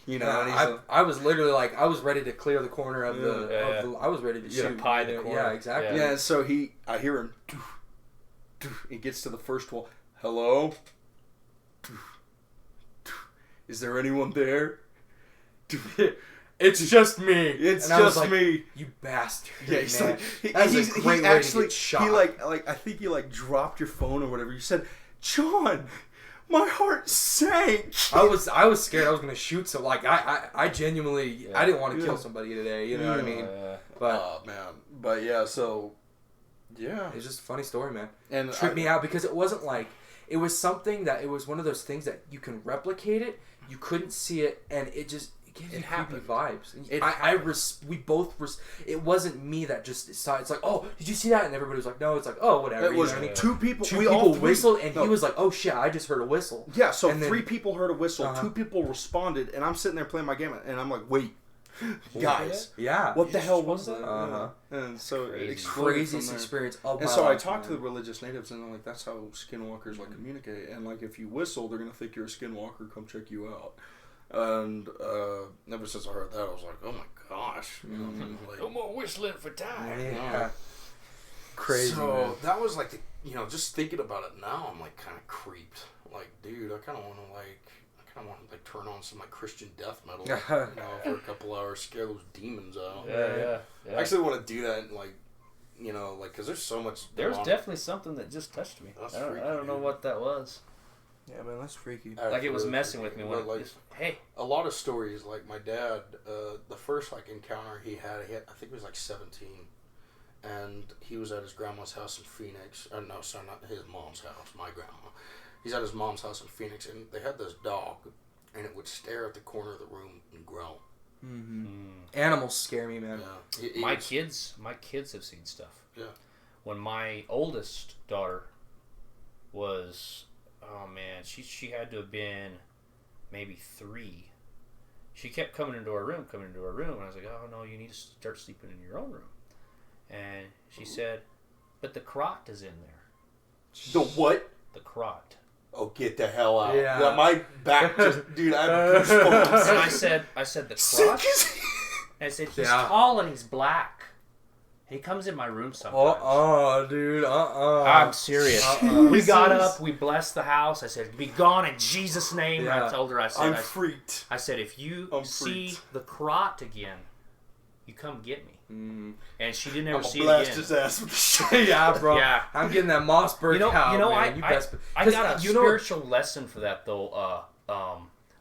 And he's I was literally like, I was ready to clear the corner of the. Yeah. Of the I was ready to You're shoot. gonna pie the corner. Yeah, exactly. yeah, and so I hear him. He gets to the first wall. Hello? Is there anyone there? It's just me. It's And I was just like, me. You bastard. Yeah, he's man. like, That's he's a great way actually, to get shot. he like, I think you dropped your phone or whatever. You said, John, my heart sank. I was scared I was gonna shoot. So like I genuinely I didn't want to kill somebody today. You know what I mean? But Oh man, but yeah, so yeah, it's just a funny story, man. and Tripped me out because it wasn't like it was something that it was one of those things that you can replicate it, you couldn't see it, and it just gives you creepy happened. vibes. And It we both it wasn't me that just saw. It's like, oh, did you see that? And everybody was like, no. It's like, oh, whatever. It you was know what I mean? two people. Two we people all three, whistled, and no, he was like, oh shit, I just heard a whistle. yeah. So and then- 3 people heard a whistle. Uh-huh. 2 people responded, and I'm sitting there playing my game, and I'm like, wait, guys, Yeah. what the hell was that? Uh-huh. And so it Crazy. exploded Craziest from there. experience of And my so I life, talked to the man. religious natives, and they're like, that's how skinwalkers communicate. And if you whistle, they're gonna think you're a skinwalker, come check you out. And ever since I heard that, I was like, oh my gosh, No more whistling for time. Yeah. Crazy. So man. that was just thinking about it now, I'm kind of creeped. Like, dude, I kind of want to turn on some Christian death metal, for a couple hours, scare those demons out. Yeah. I actually want to do that, because there's so much. There was going on. definitely something that just touched me. That's I don't freaky, know dude. what that was. Yeah, man, that's freaky. Like it was messing with me when But, it just, hey. a lot of stories, like my dad, the first encounter he had, I think he was 17, and he was at his grandma's house in Phoenix. No, sorry, not his mom's house, my grandma. He's at his mom's house in Phoenix, and they had this dog, and it would stare at the corner of the room and growl. Animals scare me, man. Yeah, My kids have seen stuff. Yeah. When my oldest daughter was, oh man, she had to have been maybe 3. She kept coming into our room, and I was like, oh no, you need to start sleeping in your own room. And she said, but the crot is in there. The what? The crot. Oh, get the hell out! Yeah. My back just, dude, I have goosebumps. And I said the crot. And I said he's tall and he's black. He comes in my room sometimes. Dude, I'm serious. We got up, we blessed the house. I said, be gone in Jesus' name. And Yeah. I told her, I'm freaked. I said, if you I'm see freaked. the crot again, you come get me. Mm. And she didn't ever I'm see it blast again. his ass with the shit. Yeah, bro. Yeah. I'm getting that Mossberg cow, man. I got a spiritual lesson for that though.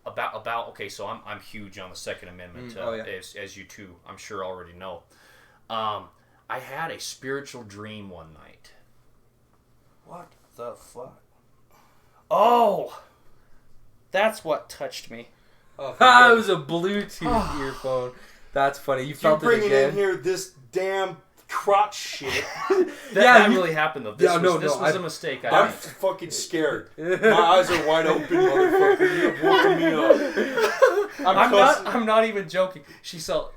About okay, so I'm huge on the Second Amendment, as you two I'm sure already know. I had a spiritual dream one night. What the fuck? Oh, that's what touched me. Oh, it was a Bluetooth earphone. That's funny. You felt it again. You're bringing in here this damn crotch shit. That really happened though. This was a mistake. I'm fucking scared. My eyes are wide open, motherfucker. You're woken me up. I'm not even joking. So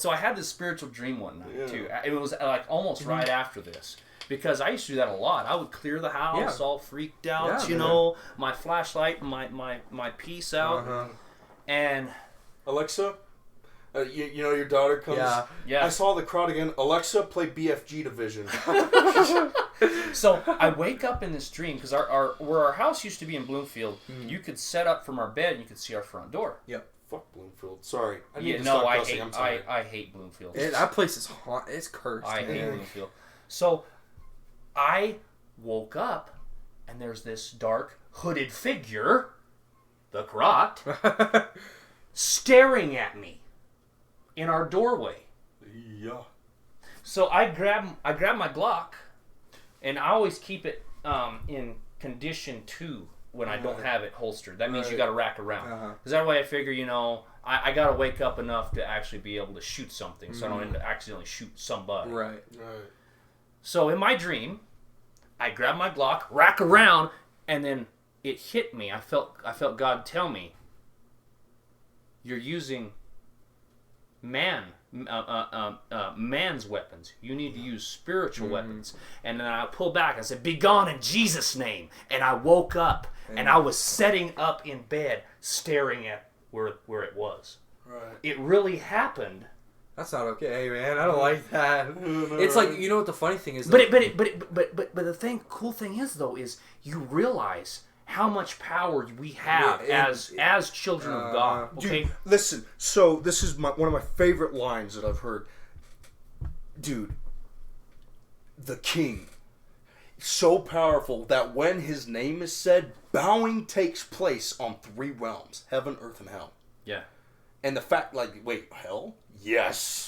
I had this spiritual dream one night too. It was like almost right after this. Because I used to do that a lot. I would clear the house, all freaked out, my flashlight, my piece out, and Alexa, you know your daughter comes. Yeah. I saw the crowd again. Alexa, play BFG Division. So I wake up in this dream because where our house used to be in Bloomfield, you could set up from our bed and you could see our front door. Yep. Fuck Bloomfield. Sorry. I hate Bloomfield. That place is hot. It's cursed. I hate Bloomfield. So I woke up and there's this dark hooded figure, the Grot, staring at me in our doorway. Yeah. So I grab my Glock, and I always keep it in condition 2 when I don't have it holstered. That means you got to rack around. Because that way I figure, I got to wake up enough to actually be able to shoot something, so I don't end up accidentally shoot somebody. Right. So in my dream, I grab my Glock, rack around, and then it hit me. I felt God tell me, "You're using man's weapons. You need to use spiritual weapons." And then I pulled back. I said, "Be gone in Jesus' name." And I woke up, and I was sitting up in bed, staring at where it was. Right. It really happened. That's not okay, man. I don't like that. It's like, you know what the funny thing is? But the cool thing is though, is you realize how much power we have as children of God. Okay, dude, listen. So this is one of my favorite lines that I've heard. Dude, the King, so powerful that when his name is said, bowing takes place on 3 realms: heaven, earth, and hell. Yeah. And the fact, wait, hell? Yes.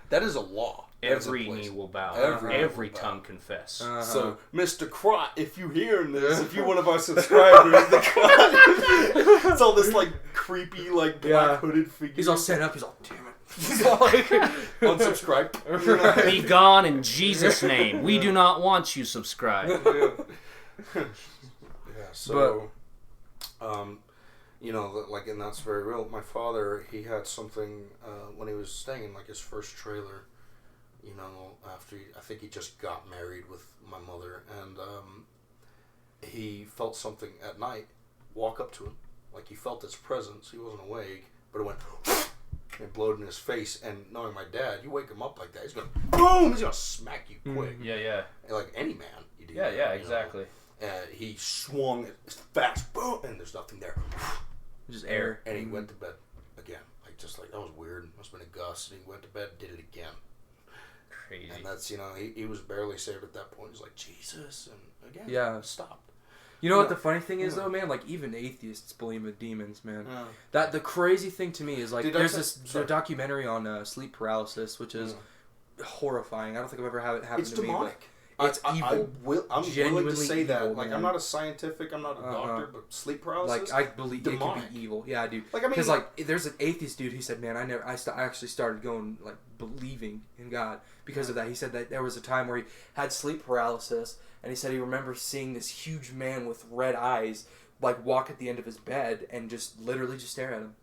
That is a law. Every knee will bow. Every tongue confess. So, Mr. Crot, if you hearing this, if you're one of our subscribers, the Crot, it's all this creepy black hooded figure. He's all set up. He's all, damn it. He's all unsubscribe. Be gone in Jesus' name. We do not want you subscribed. So, and that's very real. My father, he had something when he was staying in his first trailer. After I think he just got married with my mother, and he felt something at night walk up to him, he felt its presence. He wasn't awake, but it went and blowed in his face. And knowing my dad, you wake him up like that, he's gonna boom, he's gonna smack you quick. Yeah. Like any man, you do. Yeah, exactly. He swung fast, boom, and there's nothing there. Just air. And he went to bed again. That was weird. Must have been a gust. And he went to bed, did it again. Crazy. And that's, he was barely saved at that point. He's like, Jesus. And again, stopped. You know what the funny thing is, though, man? Even atheists believe in demons, man. That the crazy thing to me is, there's this documentary on sleep paralysis, which is horrifying. I don't think I've ever had it happen to me. It's demonic. It's evil. I'm willing to say evil, that. I'm not a scientific, I'm not a doctor, but sleep paralysis, I believe demonic. It can be evil. Yeah, dude. Because there's an atheist dude. He said, "Man, I actually started going believing in God because of that." He said that there was a time where he had sleep paralysis, and he said he remembers seeing this huge man with red eyes walk at the end of his bed and just literally just stare at him.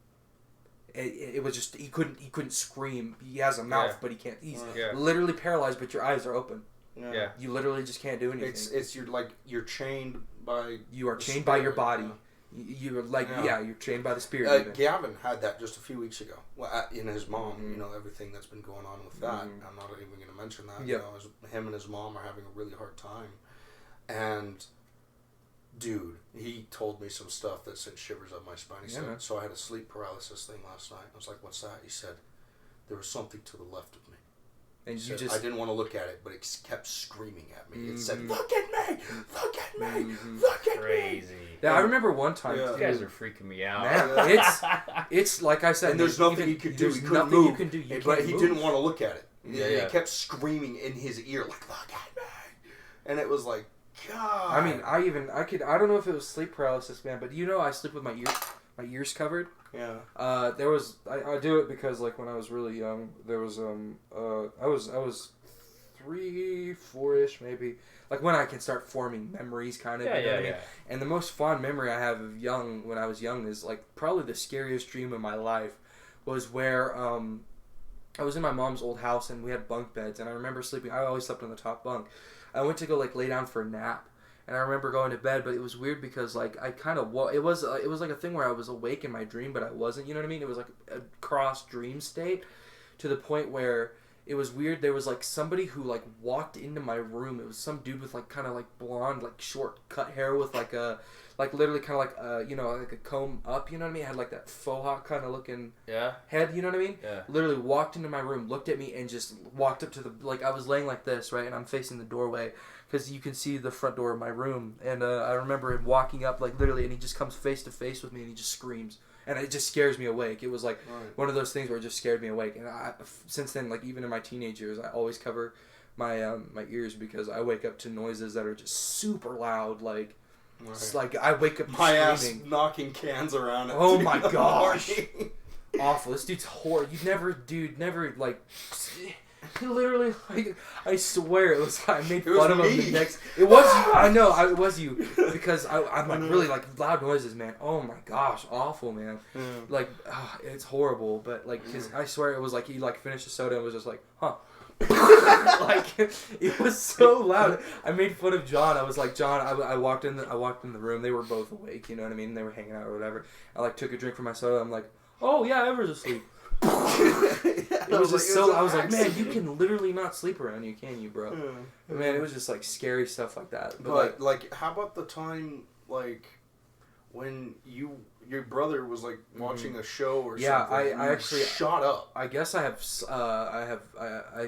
It was just he couldn't scream. He has a mouth, but he can't. He's literally paralyzed, but your eyes are open. Yeah. You literally just can't do anything. It's you're chained by. You are chained by your body. You're you're chained by the spirit. Gavin had that just a few weeks ago. Well, in his mom, everything that's been going on with that. I'm not even going to mention that. Yep. Him and his mom are having a really hard time, and dude, he told me some stuff that sent shivers up my spine. He said, "So I had a sleep paralysis thing last night." I was like, "What's that?" He said, there was something to the left of me. And you Said, just... I didn't want to look at it, but it kept screaming at me. It said, "Look at me! Look at me! Look at me!" Crazy. Yeah, I remember one time. Yeah. You guys are freaking me out. Man, it's like I said. And there's nothing he could do. There's He couldn't nothing move. you can do. You But can't he move. didn't want to look at it. Yeah, It yeah. kept screaming in his ear, like, "Look at me!" And it was like, God. I mean, I don't know if it was sleep paralysis, man, but I sleep with my ears covered. Yeah. I do it because like when I was really young, there was I was 3, 4-ish maybe, like when I can start forming memories, kind of. Yeah, you know yeah, what I mean? yeah. And the most fond memory I have of when I was young, is like probably the scariest dream of my life, was where I was in my mom's old house and we had bunk beds, and I remember sleeping. I always slept on the top bunk. I went to go like lay down for a nap. And I remember going to bed, but it was weird because like I kind of it was like a thing where I was awake in my dream, but I wasn't. You know what I mean? It was like a cross dream state, to the point where it was weird. There was like somebody who like walked into my room. It was some dude with like kind of like blonde, like short cut hair with like a literally kind of like like a comb up. You know what I mean? It had like that faux hawk kind of looking head. You know what I mean? Yeah. Literally walked into my room, looked at me, and just walked up to the I was laying like this, right, and I'm facing the doorway, because you can see the front door of my room. And I remember him walking up, like, literally, and he just comes face to face with me, and he just screams. And it just scares me awake. It was, like, one of those things where it just scared me awake. And since then, like, even in my teenage years, I always cover my my ears, because I wake up to noises that are just super loud, like... Right. It's like, I wake up My ass screaming. knocking cans around. Oh my gosh. Awful. This dude's horrible. Never, like... He literally, like, I swear it was. I made fun of him the next. It was you. I know. It was you, because I'm like really like loud noises, man. Oh my gosh, awful, man. Like it's horrible, but like, cause I swear it was like he like finished the soda and was just like, huh. Like it was so loud. I made fun of John. I was like, John. I walked in the room. They were both awake. You know what I mean? They were hanging out or whatever. I like took a drink from my soda. I'm like, oh yeah, Ever's asleep. It was just so. I was like, man, you can literally not sleep around you, can you, bro? Yeah. Man, it was just like scary stuff like that. But like, how about the time like when your brother was like watching a show or something? Yeah, I actually shot up. I guess I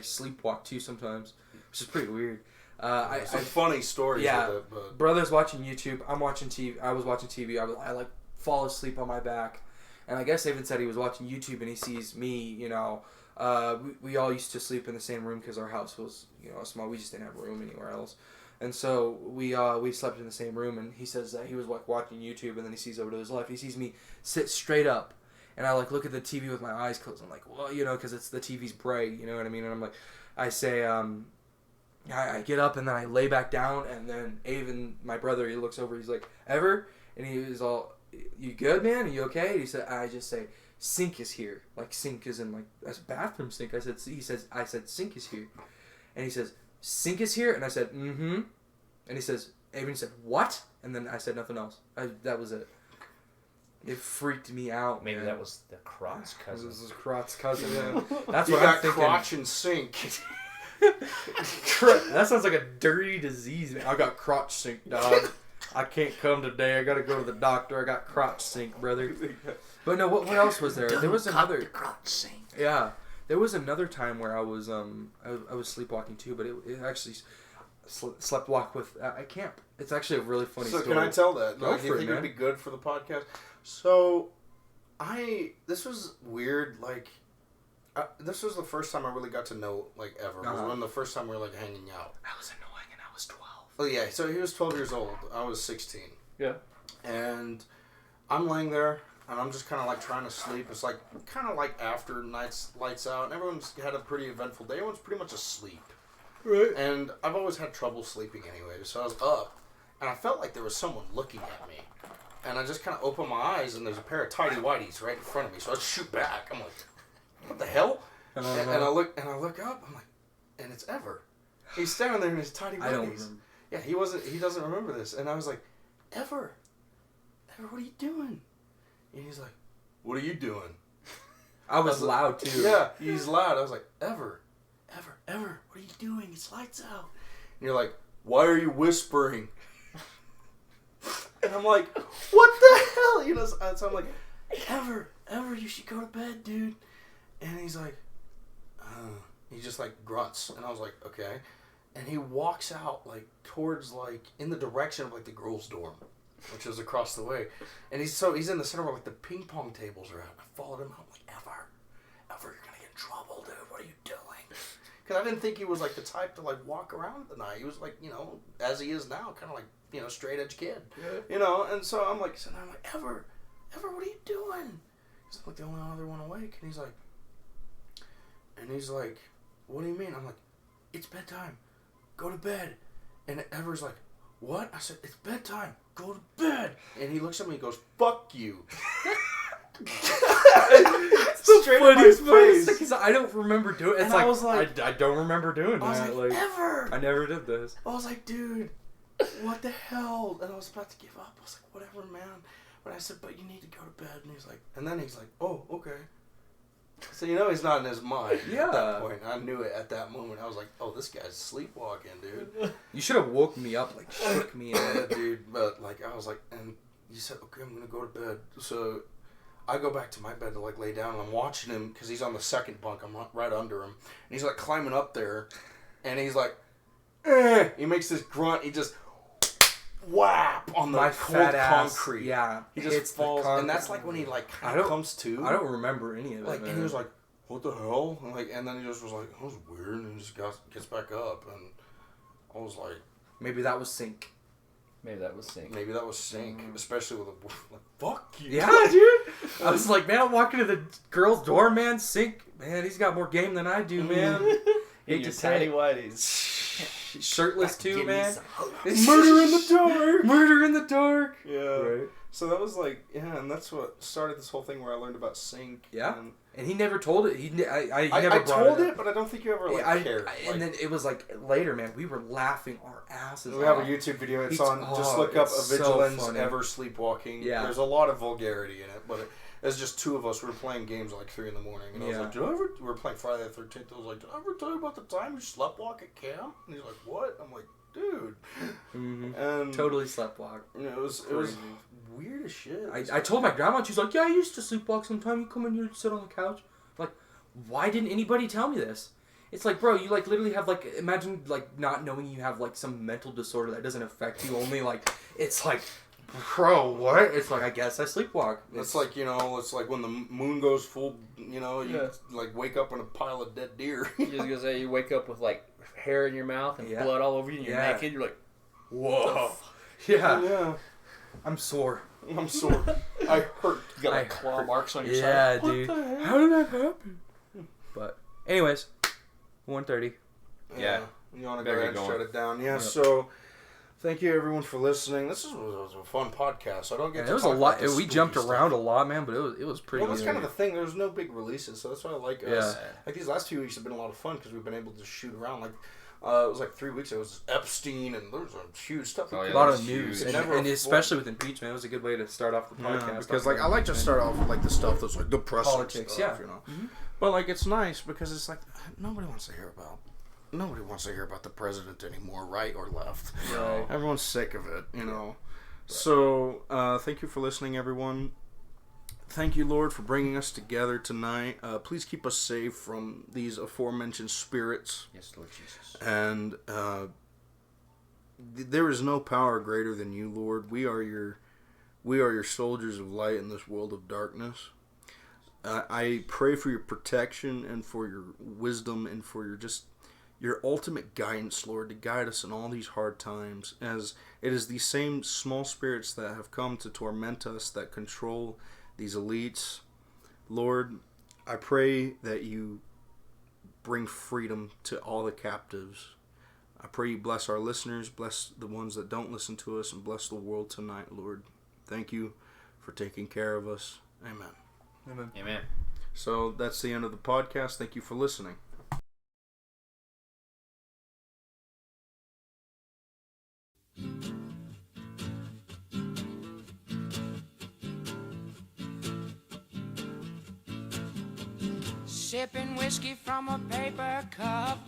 sleepwalk too sometimes, which is pretty weird. Some funny stories. Yeah, with it, but... brother's watching YouTube. I'm watching TV. I was watching TV. I like fall asleep on my back. And I guess Evan said he was watching YouTube and he sees me, we all used to sleep in the same room because our house was, small. We just didn't have room anywhere else. And so we slept in the same room, and he says that he was like watching YouTube, and then he sees over to his left. He sees me sit straight up, and I like look at the TV with my eyes closed. I'm like, well, because it's the TV's bright, you know what I mean? And I'm like, I say, I get up and then I lay back down, and then Avon, my brother, he looks over, he's like, Ever? And he was all... You good, man? Are you okay? He said, I just say, sink is here. Like, sink is in, like, that's a bathroom sink. I said, sink is here. And he says, sink is here? And I said, mm-hmm. And he says, Avon said, what? And then I said nothing else. That was it. It freaked me out. Maybe man. that was the Crot's cousin. This is Crot's cousin, man. That's you what got I'm thinking. crotch and sink. That sounds like a dirty disease, man. I got crotch sink, dog. I can't come today. I gotta go to the doctor. I got crotch sink, brother. But no, what else was there? There was another crotch sink. Yeah, there was another time where I was sleepwalking too, but it actually slept walk with at camp. It's actually a really funny story. So can I tell that? Go Like, for you it, think man. it'd be good for the podcast? So, this was weird. Like, this was the first time I really got to know like Ever. It was when the first time we were like hanging out. I was annoying and I was 12. Oh yeah, so he was 12 years old. I was 16. Yeah. And I'm laying there, and I'm just kind of like trying to sleep. It's like kind of like after lights out, and everyone's had a pretty eventful day. Everyone's pretty much asleep. Right. And I've always had trouble sleeping anyway, so I was up, and I felt like there was someone looking at me. And I just kind of opened my eyes, and there's a pair of tighty whities right in front of me. So I shoot back. I'm like, what the hell? And I look up. I'm like, and it's Ever. He's standing there in his tighty whities. I don't remember. Yeah, he doesn't remember this. And I was like, Ever, what are you doing? And he's like, what are you doing? I was loud too. Yeah, he's loud. I was like, Ever, what are you doing? It's lights out. And you're like, why are you whispering? And I'm like, what the hell? So I'm like, Ever, you should go to bed, dude. And he's like, just like grunts, and I was like, okay. And he walks out like towards like in the direction of like the girls' dorm, which is across the way. And he's in the center where like the ping pong tables are at. I followed him out. I'm like, ever you're gonna get in trouble, dude. What are you doing? Because I didn't think he was like the type to like walk around at the night. He was like, you know, as he is now, kind of like, you know, straight edge kid. Yeah. You know, and so I'm like, Ever, what are you doing? He's like the only other one awake. And he's like, what do you mean? I'm like, it's bedtime. Go to bed. And Ever's like, what? I said, it's bedtime. Go to bed. And he looks at me and goes, fuck you. Straight in my face. Because I don't remember doing it. It's I was like, I don't remember doing that. I was like, Ever. I never did this. I was like, dude, what the hell? And I was about to give up. I was like, whatever, man. But I said, but you need to go to bed. And then he's like, oh, okay. So, you know, he's not in his mind at that point. I knew it at that moment. I was like, oh, this guy's sleepwalking, dude. You should have woke me up, like, shook me in. Yeah, dude. But, like, I was like, and he said, okay, I'm going to go to bed. So I go back to my bed to, like, lay down. And I'm watching him because he's on the second bunk. I'm right under him. And he's, like, climbing up there. And he's like, eh. He makes this grunt. He just whap on the cold concrete. Yeah. He just falls. And that's, like, when he, like, kind of comes to. I don't remember any of it, like, man. and he was like, what the hell? And then he just was like, that was weird. And he just gets back up. And I was like, maybe that was sync. Maybe that was sync. Especially with like, fuck you. Yeah, dude. I was like, man, I'm walking to the girls' dorm, man. Sync. Man, he's got more game than I do, man. Hate to say whities. Shirtless too, man. Murder in the dark. Murder in the dark. Yeah. Right. So that was like, yeah, and that's what started this whole thing where I learned about sync. Yeah. And he never told it. I never I brought told it it, but I don't think you ever cared. And then it was like later, man. We were laughing our asses off. We have a YouTube video. It's on. Just look up Evigilans Ever Sleepwalking. Yeah. There's a lot of vulgarity in it, but it's just two of us. We were playing games at like 3 a.m. And I was like, we were playing Friday the 13th. I was like, did I ever tell you about the time you sleptwalk at camp? And he's like, what? I'm like, dude. Mm-hmm. And totally sleptwalk. You know, it was weird as shit. I told my grandma, and she's like, yeah, I used to sleepwalk sometime. You come in here and sit on the couch. I'm like, why didn't anybody tell me this? It's like, bro, you like literally have like, imagine like not knowing you have like some mental disorder that doesn't affect you. Only like, it's like, bro, what? It's like, I guess I sleepwalk. It's like, you know, it's like when the moon goes full, you know, you like wake up in a pile of dead deer. I was gonna say, you wake up with like hair in your mouth and blood all over you and you're naked. You're like, whoa. Yeah. I'm sore. I hurt. You got like claw marks on your side. Yeah, dude. How did that happen? But, anyways, 1:30. Yeah. You want to go ahead and shut it down? Yeah. So, thank you everyone for listening. This was a fun podcast. I don't get. It was a lot. We jumped around a lot, man, but it was pretty. Well, that's kind of the thing. There's no big releases, so that's why I like us. Like these last few weeks have been a lot of fun because we've been able to shoot around. Like it was like 3 weeks. It was Epstein, and there was huge stuff. A lot of news, and especially with impeachment, it was a good way to start off the podcast. Because like I like to start off with like the stuff that's like the pressing politics, stuff, you know. Mm-hmm. But like it's nice because it's like nobody wants to hear about the president anymore, right or left. Right. Everyone's sick of it, you know. Right. So thank you for listening, everyone. Thank you, Lord, for bringing us together tonight. Please keep us safe from these aforementioned spirits. Yes, Lord Jesus. And there is no power greater than you, Lord. We are your soldiers of light in this world of darkness. I pray for your protection and for your wisdom and for your ultimate guidance, Lord, to guide us in all these hard times, as it is these same small spirits that have come to torment us that control these elites. Lord, I pray that you bring freedom to all the captives. I pray you bless our listeners, bless the ones that don't listen to us, and bless the world tonight, Lord. Thank you for taking care of us. Amen. Amen. So that's the end of the podcast. Thank you for listening. Sipping whiskey from a paper cup,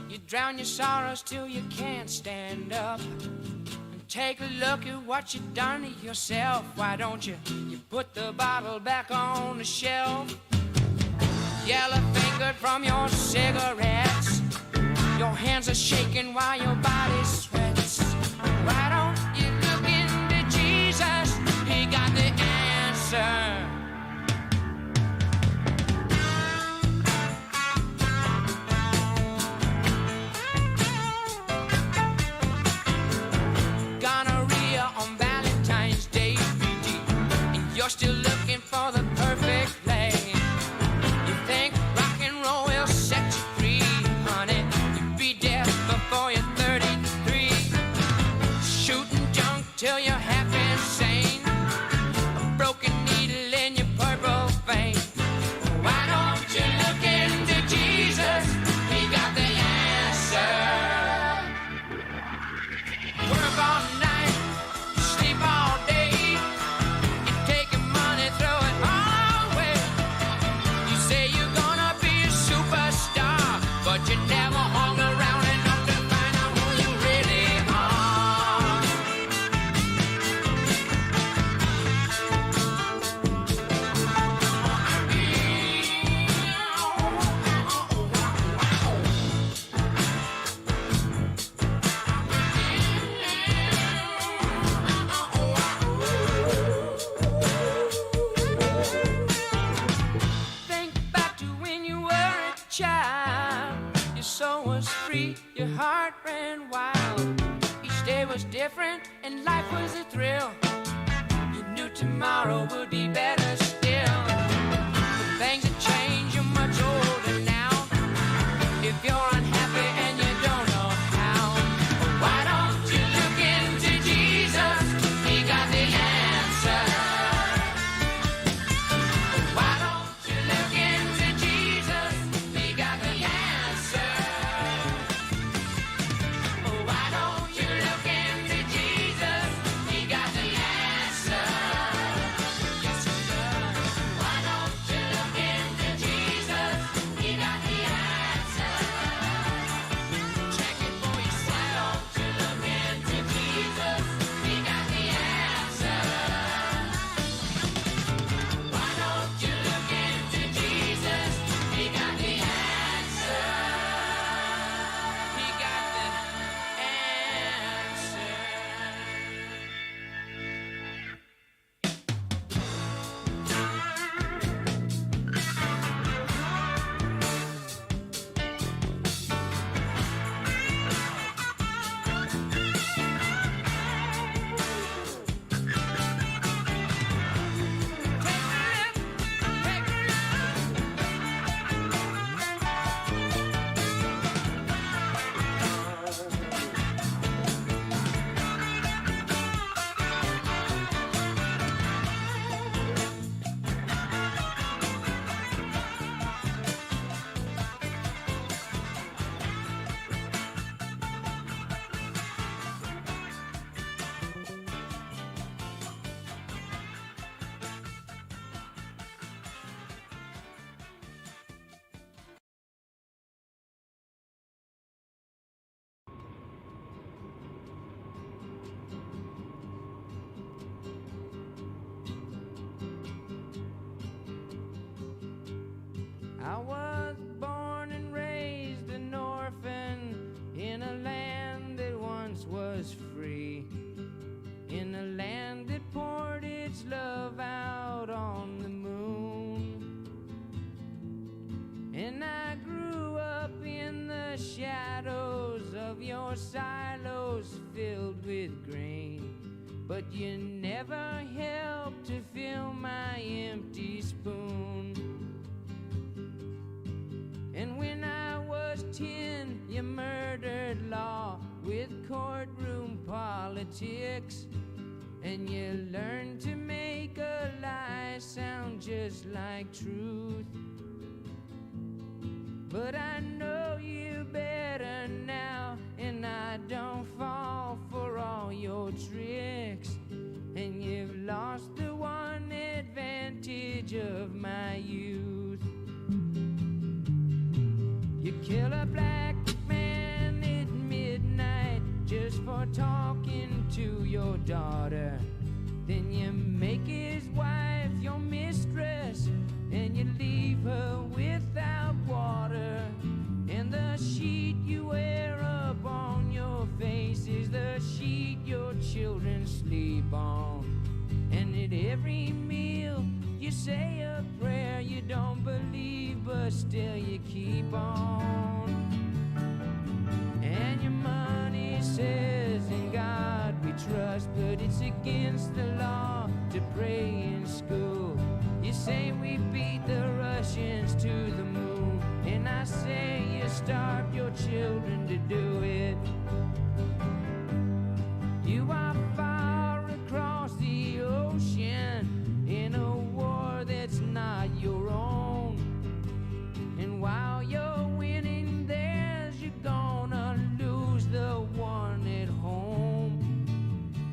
you drown your sorrows till you can't stand up. And take a look at what you've done to yourself. Why don't you put the bottle back on the shelf? yellow fingered from your cigarettes. Your hands are shaking while your body sweats. Why don't you look into Jesus? He got the answer. Gonorrhea on Valentine's Day, and you're still looking for the perfect play. You think rock and roll will set you free, honey. You'll be dead before you're 33. Shooting junk till you're half insane. A broken needle in your purple vein. Why don't you look into Jesus? He got the answer. Work all night, sleep all day. You take your money, throw it all away. You say you're gonna be a superstar, but you never hung around enough to find out who you really are. Think back to when you were a child. Your soul was free, your heart ran wild. Each day was different and life was a thrill. You knew tomorrow would be better still. But things have changed, you're much older now. If you're unhappy and you don't know how, why don't you look into Jesus? He got the answer. Why don't you look into Jesus? He got the answer. Why don't you look into Jesus? He got the answer. Yes, he does. Why don't you look into Jesus? He got the answer. Check it for yourself. Why don't you look into Jesus? He got the answer. Why don't you look into Jesus? He got the answer. He got the answer. I was born and raised an orphan in a land that once was free, in a land that poured its love out on the moon. And I grew up in the shadows of your silos filled with grain, but you never helped to fill my empty spoon. And when I was 10, you murdered law with courtroom politics, and you learned to make a lie sound just like truth. But I know you better now, and I don't fall for all your tricks. And you've lost the one advantage of my youth. You kill a black man at midnight just for talking to your daughter. Then you make his wife your mistress, and you leave her with water, and the sheet you wear upon your face is the sheet your children sleep on. And at every meal you say a prayer you don't believe, but still you keep on. And your money says in God we trust, but it's against the law to pray in school. You say we beat the Russians to the moon, and I say you starved your children to do it. You are far across the ocean in a war that's not your own. And while you're winning theirs, you're gonna lose the one at home.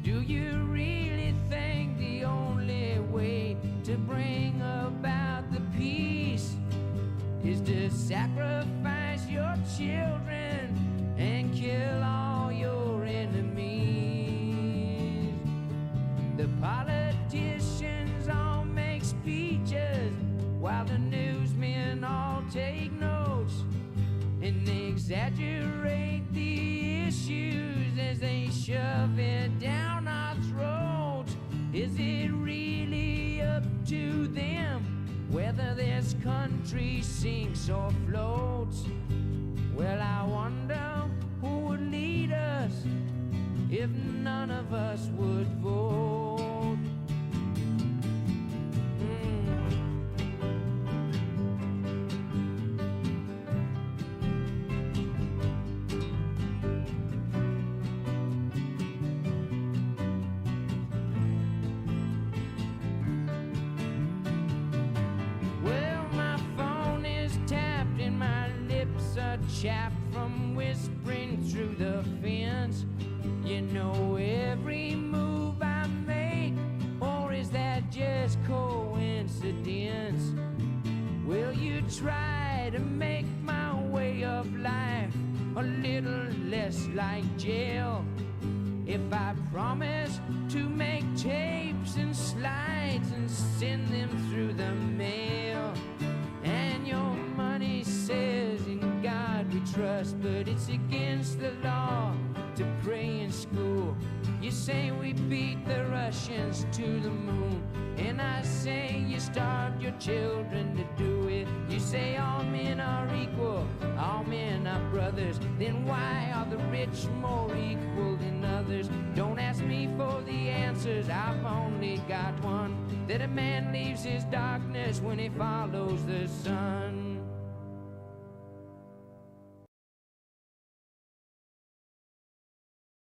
Do you really think the only way to bring about the peace is to sacrifice your children and kill all your enemies? The politicians all make speeches while the newsmen all take notes, and they exaggerate the issues as they shove it down our throats. Is it really up to them whether this country sinks or floats? Well, I wonder who would lead us if none of us would vote. Chapped from whispering through the fence. You know every move I make, or is that just coincidence? Will you try to make my way of life a little less like jail? If I promise to make tapes and slides and send them through the mail, and your money says in God we trust, but it's against the law to pray in school. You say we beat the Russians to the moon, and I say you starved your children to do it. You say all men are equal, all men are brothers. Then why are the rich more equal than others? Don't ask me for the answers, I've only got one: that a man leaves his darkness when he follows the sun.